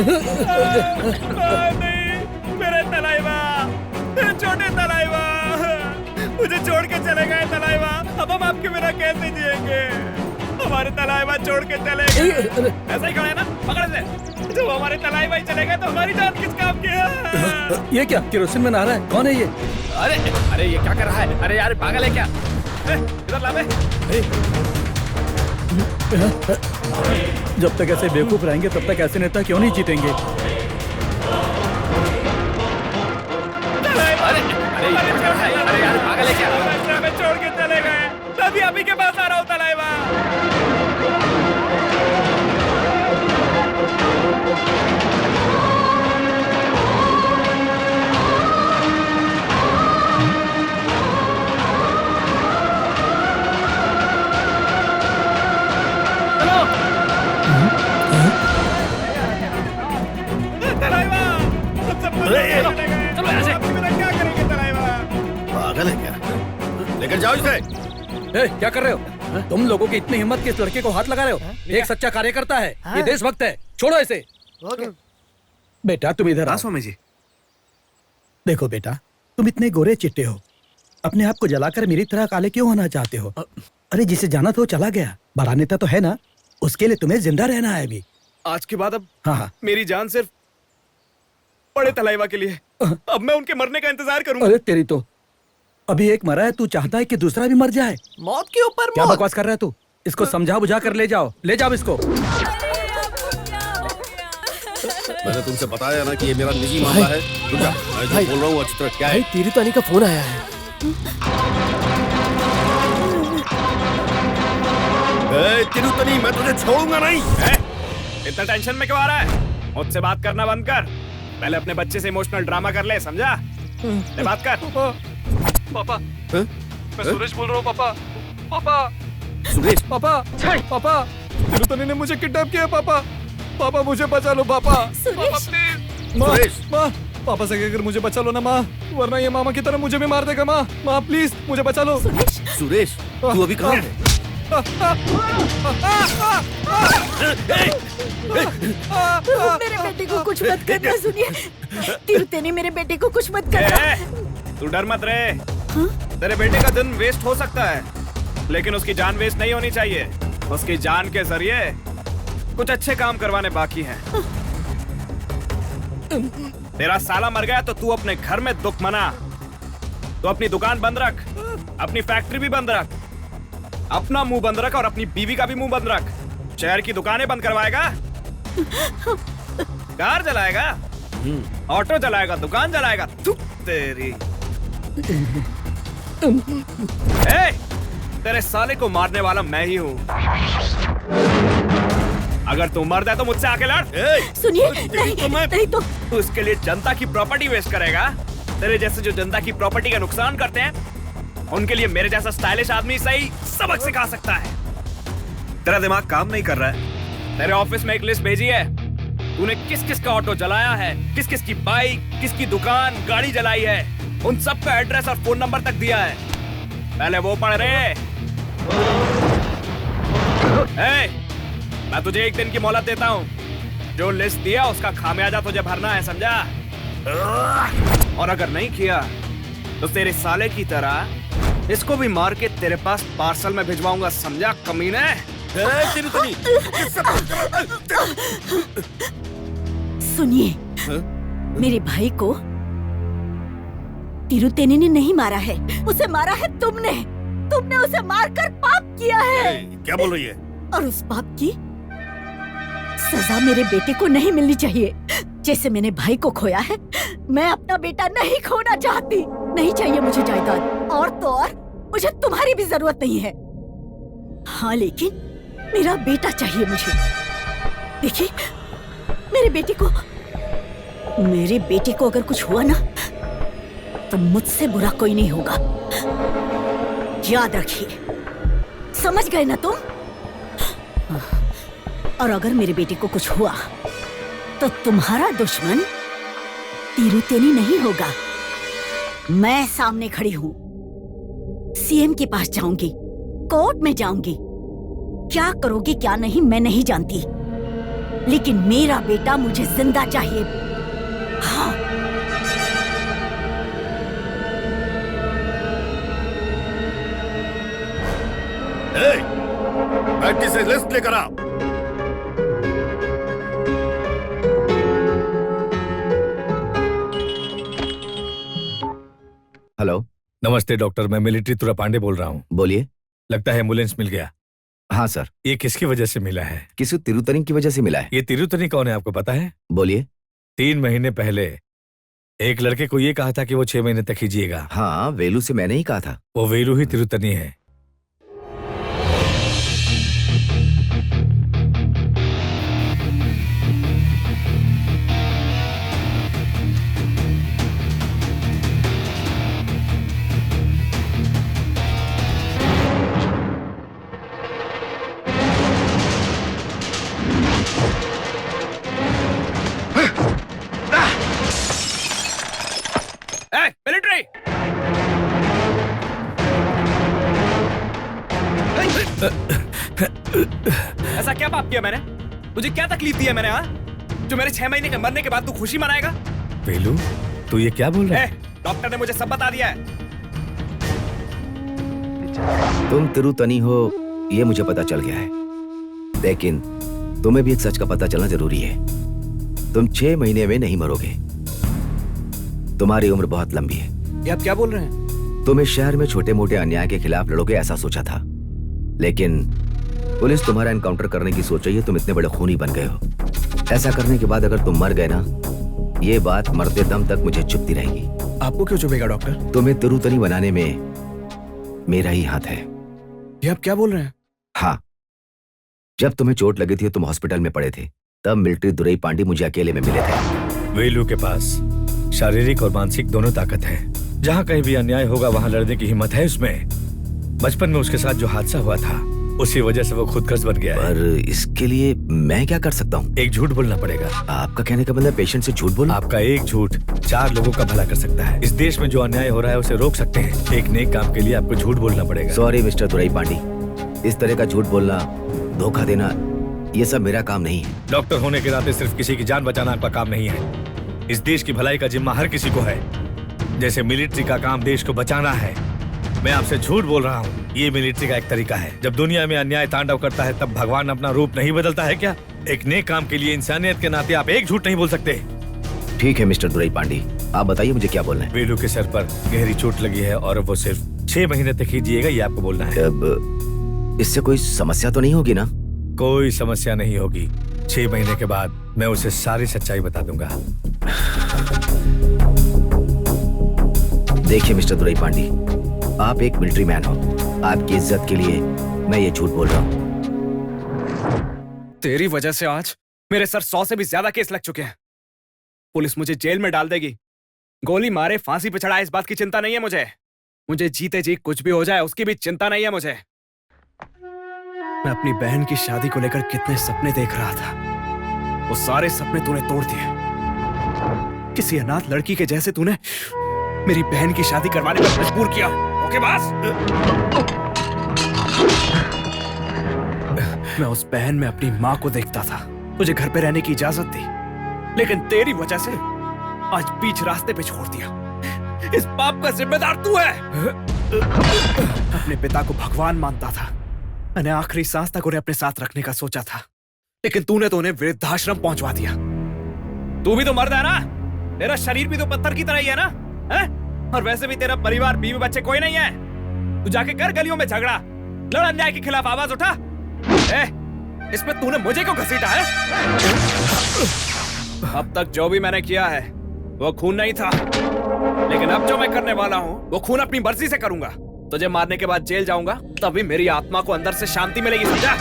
नहीं, मेरे तलाइवा, छोटे तलाइवा, मुझे छोड़ के चले गए तलाइवा। अब हम आपके बिना कैसे जिएंगे? हमारे तलाइवा छोड़ के चले गए। ऐसा ही खड़ा है ना, पकड़ ले। जब हमारे तलाइवा ही चले गए तो हमारी जान किस काम की है? ये क्या केरोसिन में नहा रहा है? कौन है ये? अरे अरे ये क्या कर रहा है? अरे यार पागल है क्या? इधर ला बे। जब तक ऐसे बेवकूफ रहेंगे तब तक ऐसे नेता क्यों नहीं जीतेंगे? अरे अरे यार पागल है क्या? हमें छोड़ के चले गए, तभी अभी के पास आ रहा हूँ तलाइवा। चलो यहाँ से। पागल है क्या? लेकर जाओ इसे। ए, क्या कर रहे हो? तुम लोगों की इतनी हिम्मत कि इस लड़के को हाथ लगा रहे हो? एक सच्चा कार्यकर्ता है, ये देशभक्त है, छोड़ो इसे। बेटा तुम इधर आओ। स्वामी जी। देखो बेटा, तुम इतने गोरे चिट्टे हो, अपने आप को जलाकर मेरी तरह काले क्यों होना चाहते हो? अरे जिसे जाना था वो चला गया, बड़ा नेता तो है ना, उसके लिए तुम्हें जिंदा रहना है अभी। आज के बाद अब हाँ मेरी जान सिर्फ बड़े तलाइवा के लिए। अब मैं उनके मरने का इंतजार करूंगा। अरे तेरी तो, अभी एक मरा है, तू चाहता है कि दूसरा भी मर जाए? मौत के ऊपर क्या बकवास कर रहा है तू? इसको समझा बुझा कर ले जाओ इसको। मैंने तुमसे बताया ना कि ये मेरा निजी मामला है। रुक जा, मैं जो बोल रहा हूँ अच्छी तरह क्या है? तेरी तो का फोन आया है। तिरुतनी, मैं तुझे छोड़ूंगा नहीं। इतना टेंशन में क्यों आ रहा है? मुझसे बात करना बंद कर, पहले अपने बच्चे से इमोशनल ड्रामा कर ले, समझा? ले बात कर। पापा, मैं सुरेश बोल रहा हूँ पापा। पापा सुरेश, पापा, पापा, तिरुतनी ने मुझे किडनैप किया पापा। पापा मुझे बचा लो पापा। पापा प्लीज। माँ, माँ, पापा से कहकर मुझे बचा लो ना माँ, वरना ये मामा की तरह मुझे भी मार देगा। माँ, माँ प्लीज मुझे बचा लो। सुरेश, तू अभी कहाँ है? मेरे बेटे को कुछ मत करना। सुनिए तिरुतनी, मेरे बेटे को कुछ मत करना। तू डर मत रे। तेरे बेटे का दिन वेस्ट हो सकता है, लेकिन उसकी जान वेस्ट नहीं होनी चाहिए। उसकी जान के जरिए कुछ अच्छे काम करवाने बाकी हैं। तेरा साला मर गया तो तू अपने घर में दुख मना। तो अपनी दुकान बंद रख, अपनी फैक्ट्री भी बंद रख, अपना मुंह बंद रख और अपनी बीवी का भी मुंह बंद रख। शहर की दुकानें बंद करवाएगा, कार जलाएगा, ऑटो जलाएगा, दुकान जलाएगा। तू तेरी तेरे साले को मारने वाला मैं ही हूँ। अगर तू मर जाए तो मुझसे आके लड़। सुनिए, नहीं तो तू इसके लिए जनता की प्रॉपर्टी वेस्ट करेगा। तेरे जैसे जो जनता की प्रॉपर्टी का नुकसान करते हैं, उनके लिए मेरे जैसा स्टाइलिश आदमी सही सबक सिखा सकता है। तेरा दिमाग काम नहीं कर रहा है। तेरे ऑफिस में एक लिस्ट भेजी है, तूने किस किस का ऑटो जलाया है, किस किस की बाइक, किसकी दुकान, गाड़ी जलाई है, उन सब का एड्रेस और फोन नंबर तक दिया है। पहले वो पढ़ रहे। मैं तुझे एक दिन की मोहलत देता हूँ, जो लिस्ट दिया उसका खामियाजा तुझे भरना है, समझा? और अगर नहीं किया तो तेरे साले की तरह इसको भी मार के तेरे पास पार्सल में भिजवाऊंगा, समझा कमीने? सुनिए, मेरे भाई को तिरुतेनी ने नहीं मारा है, उसे मारा है तुमने। तुमने उसे मारकर पाप किया है। क्या बोल रही है? और उस पाप की सजा मेरे बेटे को नहीं मिलनी चाहिए। जैसे मैंने भाई को खोया है, मैं अपना बेटा नहीं खोना चाहती। नहीं चाहिए मुझे जायदाद, और तो और मुझे तुम्हारी भी जरूरत नहीं है। हाँ, लेकिन मेरा बेटा चाहिए मुझे। देखिए, मेरे बेटे को अगर कुछ हुआ ना, तो मुझसे बुरा कोई नहीं होगा। याद रखिए, समझ गए ना तुम? और अगर मेरे बेटे को कुछ हुआ तो तुम्हारा दुश्मन तिरुतेनी नहीं होगा, मैं सामने खड़ी हूं। सीएम के पास जाऊंगी, कोर्ट में जाऊंगी। क्या करोगी क्या नहीं मैं नहीं जानती, लेकिन मेरा बेटा मुझे जिंदा चाहिए। हाँ। फैक्ट्री से लिस्ट लेकर आ। हेलो, नमस्ते डॉक्टर, मैं मिलिट्री तुरा पांडे बोल रहा हूँ। बोलिए। लगता है एम्बुलेंस मिल गया। हाँ सर। ये किसकी वजह से मिला है? किसी तिरुतनी की वजह से मिला है। ये तिरुतनी कौन है आपको पता है? बोलिए। 3 महीने पहले एक लड़के को ये कहा था कि वो 6 महीने तक ही जिएगा। हाँ, वेलू से मैंने ही कहा था। वो वेलू ही तिरुतनी है। मिलिट्री! ऐसा क्या पाप किया मैंने? तुझे क्या तकलीफ दी है मैंने? जो मेरे 6 महीने के मरने के बाद तू खुशी मनाएगा? वेलू, तू ये क्या बोल रहा है? डॉक्टर ने मुझे सब बता दिया है। तुम तिरुतनी हो ये मुझे पता चल गया है, लेकिन तुम्हें भी एक सच का पता चलना जरूरी है। तुम 6 महीने में नहीं मरोगे। तुम्हारी उम्र बहुत लंबी है। ये आप क्या बोल रहे हैं? तुम इस शहर में छोटे मोटे अन्याय के खिलाफ लड़ोगे ऐसा सोचा था, लेकिन पुलिस तुम्हारा एनकाउंटर करने की सोच रही है। तुम इतने बड़े खूनी बन गए हो। ऐसा करने के बाद अगर तुम मर गए ना, ये बात मरते दम तक मुझे चुभती रहेगी। आपको क्यों चुभेगा डॉक्टर? तुम्हें तिरुतनी बनाने में मेरा ही हाथ है। ये आप क्या बोल रहे हैं? हाँ, जब तुम्हें चोट लगी थी तुम हॉस्पिटल में पड़े थे, तब मिलिट्री दुरई पांडी मुझे अकेले में मिले थे। वेलू के पास शारीरिक और मानसिक दोनों ताकत है। जहाँ कहीं भी अन्याय होगा वहाँ लड़ने की हिम्मत है उसमें। बचपन में उसके साथ जो हादसा हुआ था, उसी वजह से वो खुदकश बन गया है। पर इसके लिए मैं क्या कर सकता हूँ? एक झूठ बोलना पड़ेगा। आपका कहने का मतलब पेशेंट से झूठ बोलना? आपका एक झूठ 4 लोगों का भला कर सकता है। इस देश में जो अन्याय हो रहा है उसे रोक सकते हैं। एक नेक काम के लिए आपको झूठ बोलना पड़ेगा। सॉरी मिस्टर दुरई पांडी, इस तरह का झूठ बोलना, धोखा देना, ये सब मेरा काम नहीं है। डॉक्टर होने के नाते सिर्फ किसी की जान बचाना आपका काम नहीं है। इस देश की भलाई का जिम्मा हर किसी को है। जैसे मिलिट्री का काम देश को बचाना है, मैं आपसे झूठ बोल रहा हूँ। ये मिलिट्री का एक तरीका है। जब दुनिया में अन्याय तांडव करता है तब भगवान अपना रूप नहीं बदलता है क्या? एक नेक काम के लिए इंसानियत के नाते आप एक झूठ नहीं बोल सकते। ठीक है मिस्टर दुरई पांडी, आप बताइए मुझे क्या बोलना है। वेलू के सर पर गहरी चोट लगी है और वो सिर्फ 6 महीने तक ही जिएगा, ये आपको बोलना है। अब इससे कोई समस्या तो नहीं होगी ना? कोई समस्या नहीं होगी। 6 महीने के बाद मैं उसे सारी सच्चाई बता दूंगा। देखिए मिस्टर दुरई पांडी, आप एक मिलिट्री मैन हो। आपकी इज्जत के लिए मैं ये झूठ बोल रहा हूँ। तेरी वजह से आज मेरे सर 100 से भी ज्यादा केस लग चुके हैं। पुलिस मुझे जेल में डाल देगी, गोली मारे, फांसी पे चढ़ाए, इस बात की चिंता नहीं है मुझे। मुझे जीते जी कुछ भी हो जाए उसकी भी चिंता नहीं है मुझे। मैं अपनी बहन की शादी को लेकर कितने सपने देख रहा था, वो सारे सपने तूने तोड़ दिए। किसी अनाथ लड़की के जैसे तूने मेरी बहन की शादी करवाने पर मजबूर किया। ओके बस। मैं उस बहन में अपनी माँ को देखता था, तुझे घर पे रहने की इजाजत दी, लेकिन तेरी वजह से आज बीच रास्ते पे छोड़ दिया। इस पाप का जिम्मेदार तू है। अपने पिता को भगवान मानता था, मैंने आखिरी सांस तक उन्हें अपने साथ रखने का सोचा था, लेकिन तूने तो उन्हें वृद्धाश्रम पहुंचवा दिया। तू भी तो मर्द है ना, तेरा शरीर भी तो पत्थर की तरह ही है ना, है? और वैसे भी तेरा परिवार, बीवी बच्चे कोई नहीं है। तू जाके कर गलियों में झगड़ा, लड़, अन्याय के खिलाफ आवाज उठा। इसमें तूने मुझे क्यों घसीटा है? अब तक जो भी मैंने किया है वो खून नहीं था, लेकिन अब जो मैं करने वाला हूँ वो खून अपनी मर्जी से करूंगा। तुझे मारने के बाद जेल जाऊंगा, तभी मेरी आत्मा को अंदर से शांति मिलेगी, समझा?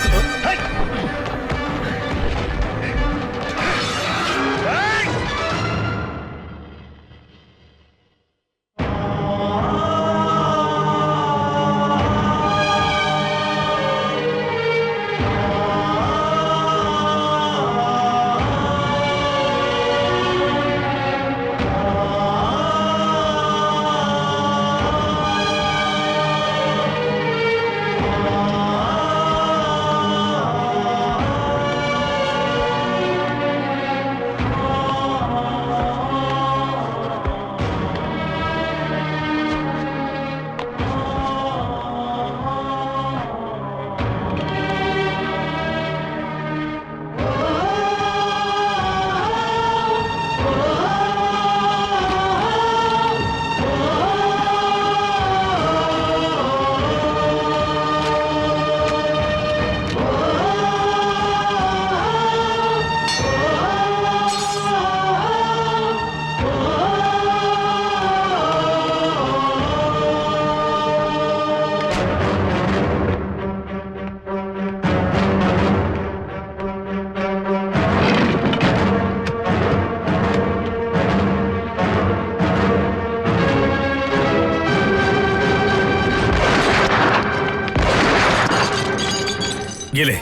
ये ले,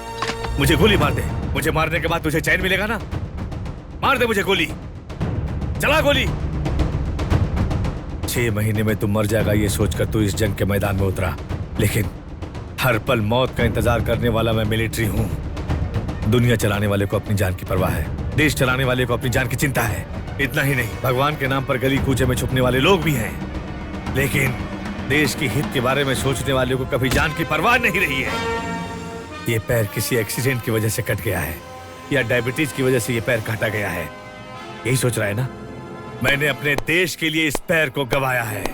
मुझे गोली मार दे। मुझे मारने के बाद तुझे चैन मिलेगा ना? मार दे मुझे गोली, चला गोली। 6 महीने में तुम मर जाएगा ये सोचकर तू इस जंग के मैदान में उतरा, लेकिन हर पल मौत का इंतजार करने वाला मैं मिलिट्री हूँ। दुनिया चलाने वाले को अपनी जान की परवाह है, देश चलाने वाले को अपनी जान की चिंता है। इतना ही नहीं, भगवान के नाम पर गली कूचे में छुपने वाले लोग भी हैं, लेकिन देश के हित के बारे में सोचने वाले को कभी जान की परवाह नहीं रही है। ये पैर किसी एक्सीडेंट की वजह से कट गया है या डायबिटीज की वजह से ये पैर काटा गया है, यही सोच रहा है ना? मैंने अपने देश के लिए इस पैर को गंवाया है।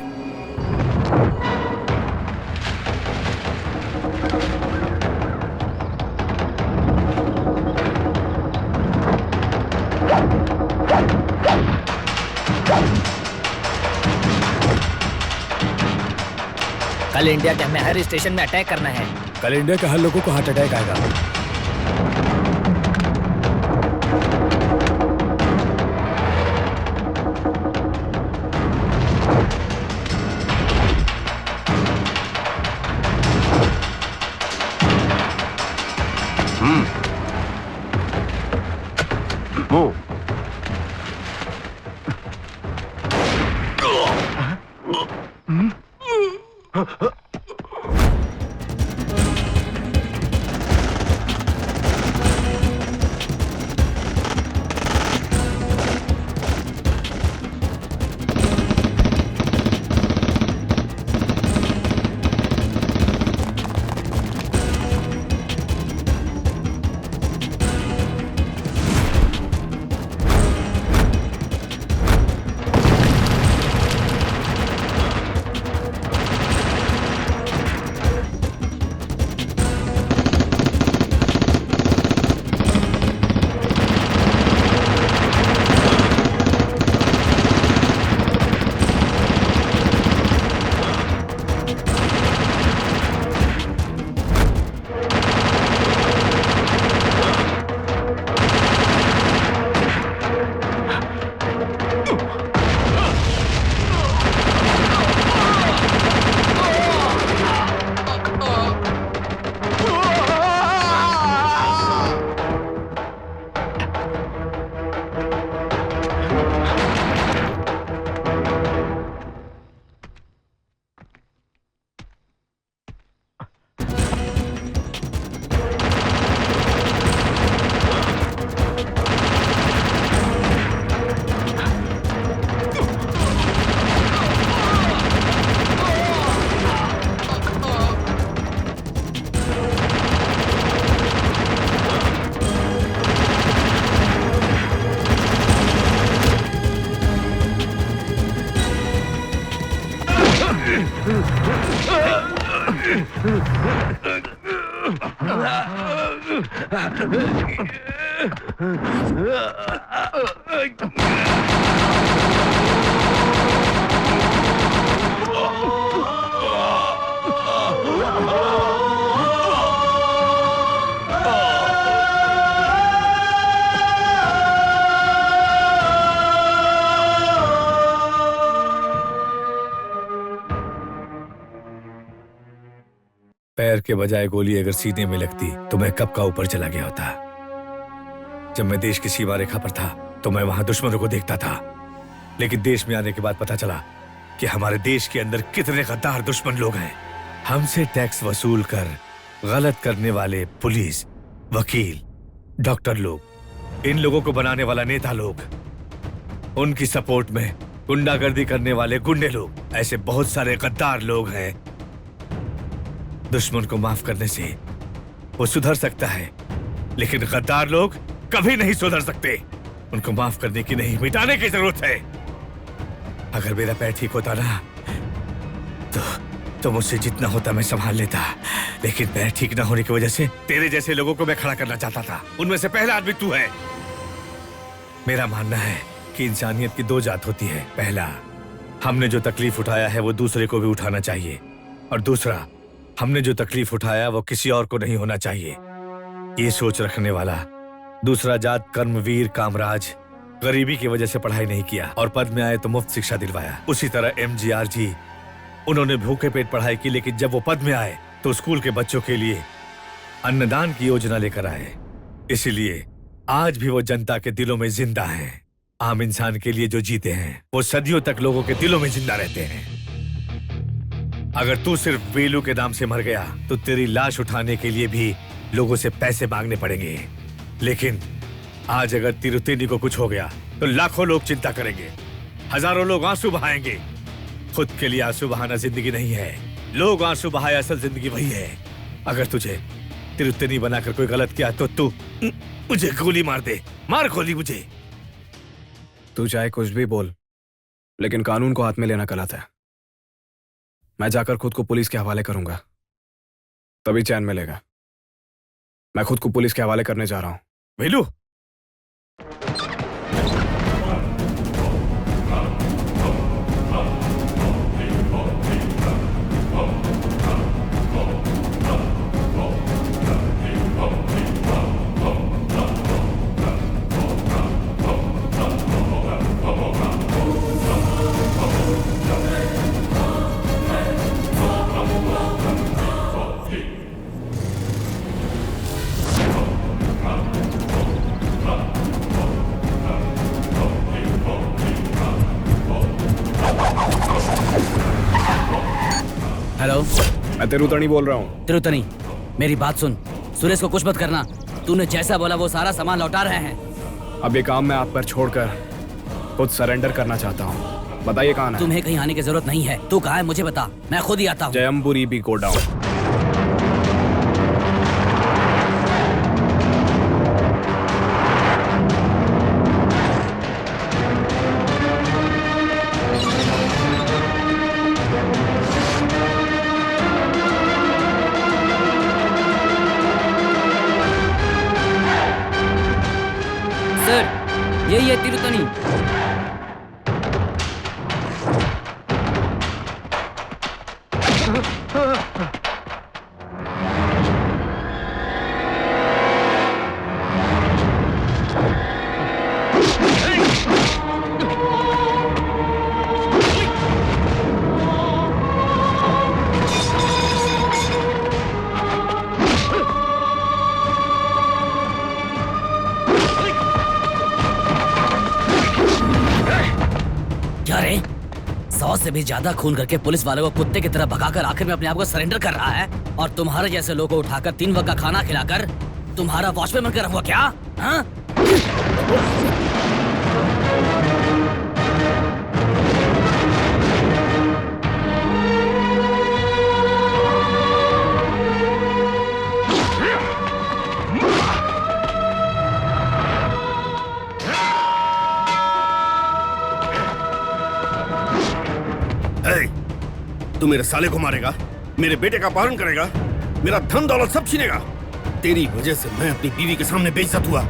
कल इंडिया के हमें हर स्टेशन में अटैक करना है। कल इंडिया के हर लोगों को हार्ट अटैक आएगा। पैर के बजाय गोली अगर सीने में लगती तो मैं कब का ऊपर चला गया होता। जब मैं देश की सीमा रेखा पर था तो मैं वहां दुश्मनों को देखता था, लेकिन देश में आने के बाद पता चला कि हमारे देश के अंदर कितने गद्दार दुश्मन लोग हैं। हमसे टैक्स वसूल कर गलत करने वाले पुलिस, वकील, डॉक्टर लोग, इन लोगों को बनाने वाला नेता लोग, उनकी सपोर्ट में गुंडागर्दी करने वाले गुंडे लोग, ऐसे बहुत सारे गद्दार लोग हैं। दुश्मन को माफ करने से वो सुधर सकता है, लेकिन गद्दार लोग कभी नहीं सुधर सकते। उनको माफ करने की नहीं, मिटाने की जरूरत है। अगर मेरा पैर ठीक होता ना तो मुझसे जितना होता मैं संभाल लेता, लेकिन पैर ठीक ना होने की वजह से तेरे जैसे लोगों को मैं खड़ा करना चाहता था। उनमें से पहला आदमी तू है। मेरा मानना है कि इंसानियत की 2 जात होती है। पहला, हमने जो तकलीफ उठाया है वो दूसरे को भी उठाना चाहिए, और दूसरा, हमने जो तकलीफ उठाया वो किसी और को नहीं होना चाहिए। ये सोच रखने वाला। दूसरा जात, कर्मवीर कामराज, गरीबी की वजह से पढ़ाई नहीं किया और पद में आए तो मुफ्त शिक्षा दिलवाया। उसी तरह MGR जी, उन्होंने भूखे पेट पढ़ाई की, लेकिन जब वो पद में आए तो स्कूल के बच्चों के लिए अन्नदान की योजना लेकर आए। इसीलिए आज भी वो जनता के दिलों में जिंदा हैं। आम इंसान के लिए जो जीते हैं वो सदियों तक लोगों के दिलों में जिंदा रहते हैं। अगर तू सिर्फ वेलू के नाम से मर गया तो तेरी लाश उठाने के लिए भी लोगों से पैसे मांगने पड़ेंगे। लेकिन आज अगर तिरुतेनी को कुछ हो गया तो लाखों लोग चिंता करेंगे, हजारों लोग आंसू बहाएंगे। खुद के लिए आंसू बहाना जिंदगी नहीं है, लोग आंसू बहाए असल जिंदगी वही है। अगर तुझे तिरुतेनी बनाकर कोई गलत किया तो तू मुझे गोली मार दे, मार गोली मुझे। तू चाहे कुछ भी बोल, लेकिन कानून को हाथ में लेना गलत है। मैं जाकर खुद को पुलिस के हवाले करूंगा, तभी चैन मिलेगा। मैं खुद को पुलिस के हवाले करने जा रहा हूं। वेलू, हेलो, मैं तिरुतनी बोल रहा हूँ। तिरुतनी, मेरी बात सुन। सुरेश को कुछ मत करना। तूने जैसा बोला वो सारा सामान लौटा रहे हैं। अब ये काम मैं आप पर छोड़कर खुद सरेंडर करना चाहता हूँ। बताइए कहाँ है? तुम्हें कहीं आने की जरूरत नहीं है। तू कहाँ है मुझे बता, मैं खुद ही आता हूँ। जयम्बुरी बी गोडाउन। सर, यही है तिरुतनी। क्या रे? 100 से भी ज्यादा खून करके पुलिस वालों को कुत्ते की तरह भगाकर आखिर में अपने आप को सरेंडर कर रहा है, और तुम्हारे जैसे लोगों को उठाकर 3 वक्त का खाना खिलाकर तुम्हारा वॉचमैन बनकर रहूंगा क्या? हाँ? तू मेरे साले को मारेगा, मेरे बेटे का अपहरण करेगा, मेरा धन दौलत सब छीनेगा। तेरी वजह से मैं अपनी बीवी के सामने बेइज्जत हुआ,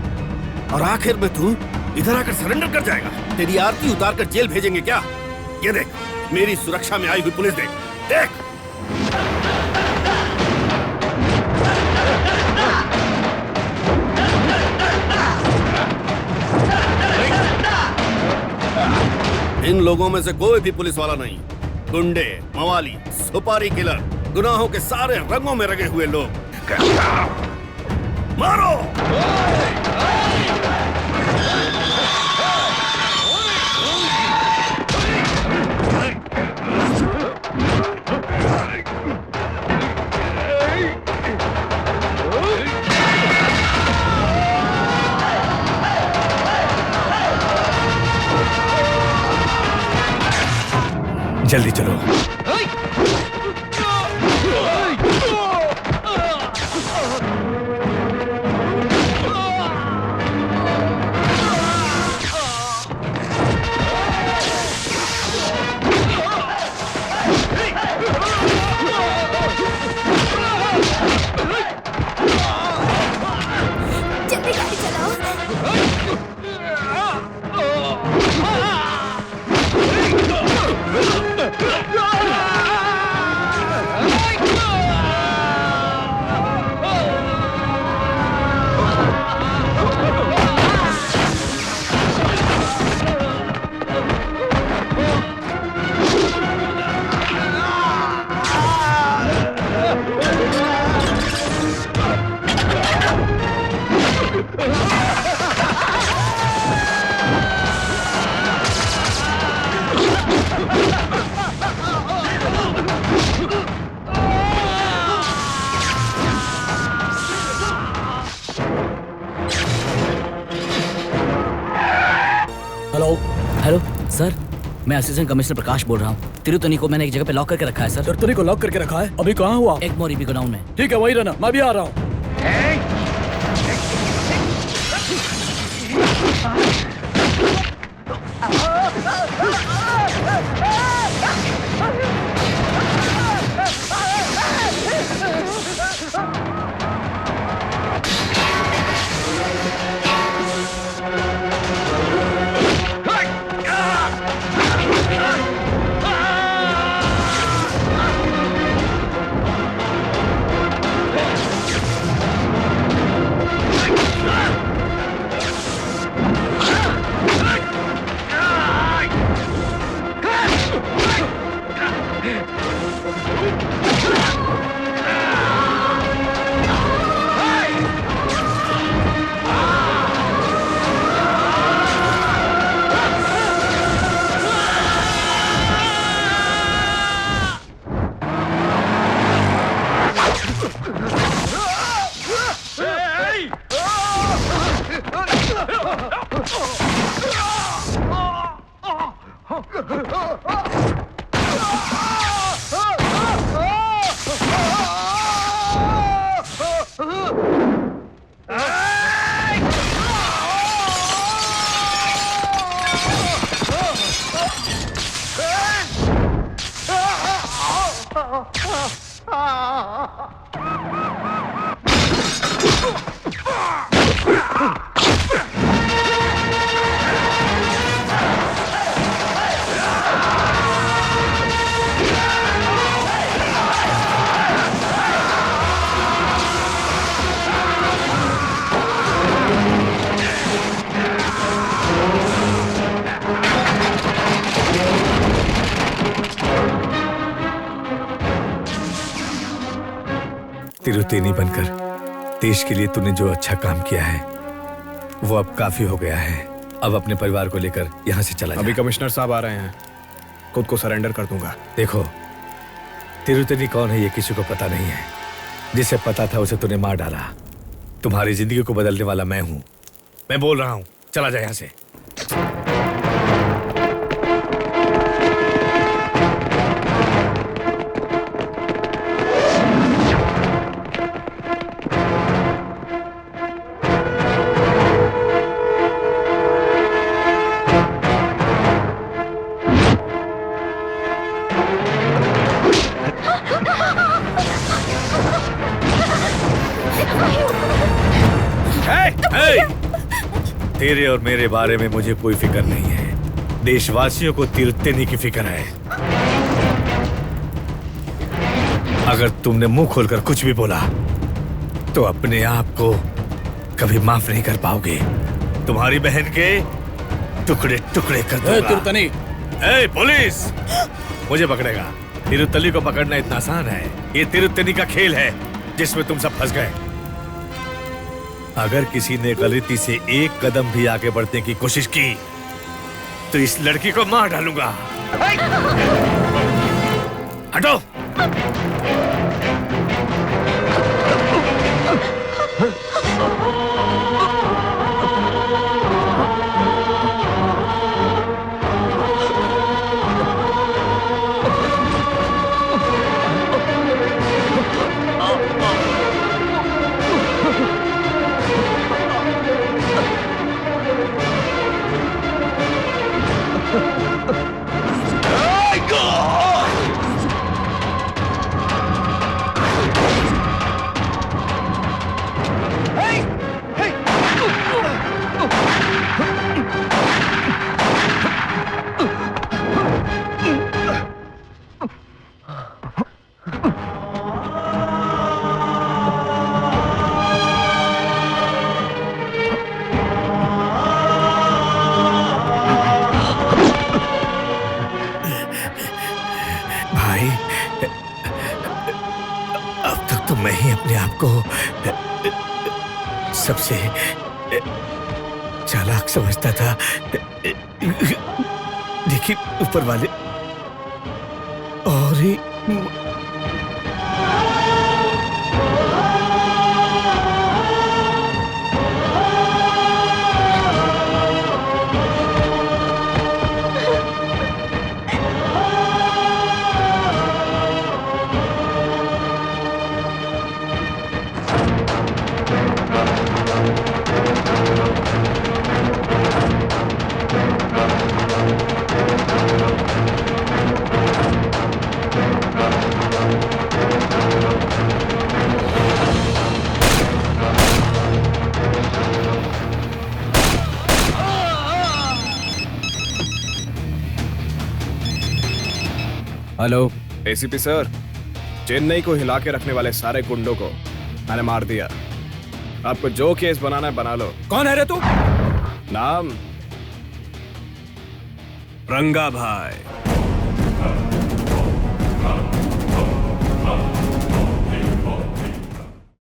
और आखिर में तू इधर आकर सरेंडर कर जाएगा। तेरी आरती उतार कर जेल भेजेंगे क्या? ये देख, मेरी सुरक्षा में आई हुई पुलिस देख, देख। इन लोगों में से कोई भी पुलिस वाला नहीं। गुंडे, मवाली, सुपारी किलर, गुनाहों के सारे रंगों में रंगे हुए लोग। मारो! जल्दी चलो। जल्दी गाड़ी चलाओ। Ah! सर, मैं असिस्टेंट कमिश्नर प्रकाश बोल रहा हूँ। तिरुतनी को मैंने एक जगह पे लॉक करके रखा है सर। तिरुतनी को लॉक करके रखा है? अभी कहाँ हुआ? एक मोरी गोडाउन में। ठीक है, वही रहना, मैं भी आ रहा हूँ। तिरुतेनी बनकर देश के लिए तूने जो अच्छा काम किया है वो अब काफी हो गया है। अब अपने परिवार को लेकर यहाँ से चला जा। अभी कमिश्नर साहब आ रहे हैं, खुद को सरेंडर कर दूंगा। देखो, तिरुतेनी कौन है ये किसी को पता नहीं है। जिसे पता था उसे तूने मार डाला। तुम्हारी जिंदगी को बदलने वाला मैं हूँ। मैं बोल रहा हूँ, चला जा यहाँ से। तेरे और मेरे बारे में मुझे कोई फिक्र नहीं है। देशवासियों को तिरुतेनी की फिक्र है। अगर तुमने मुंह खोलकर कुछ भी बोला तो अपने आप को कभी माफ नहीं कर पाओगे। तुम्हारी बहन के टुकड़े टुकड़े कर दूंगा। तिरुतनी! पुलिस! मुझे पकड़ेगा। तिरुतनी को पकड़ना इतना आसान है। ये तिरुतनी का खेल है जिसमें तुम सब फंस गए। अगर किसी ने गलती से एक कदम भी आगे बढ़ने की कोशिश की तो इस लड़की को मार डालूंगा। हटो! मैं ही अपने आप को सबसे चालाक समझता था, लेकिन ऊपर वाले और ही हेलो एसीपी सर, चेन्नई को हिला के रखने वाले सारे गुंडों को मैंने मार दिया। आपको जो केस बनाना है बना लो। कौन है रे तू? नाम रंगा भाई।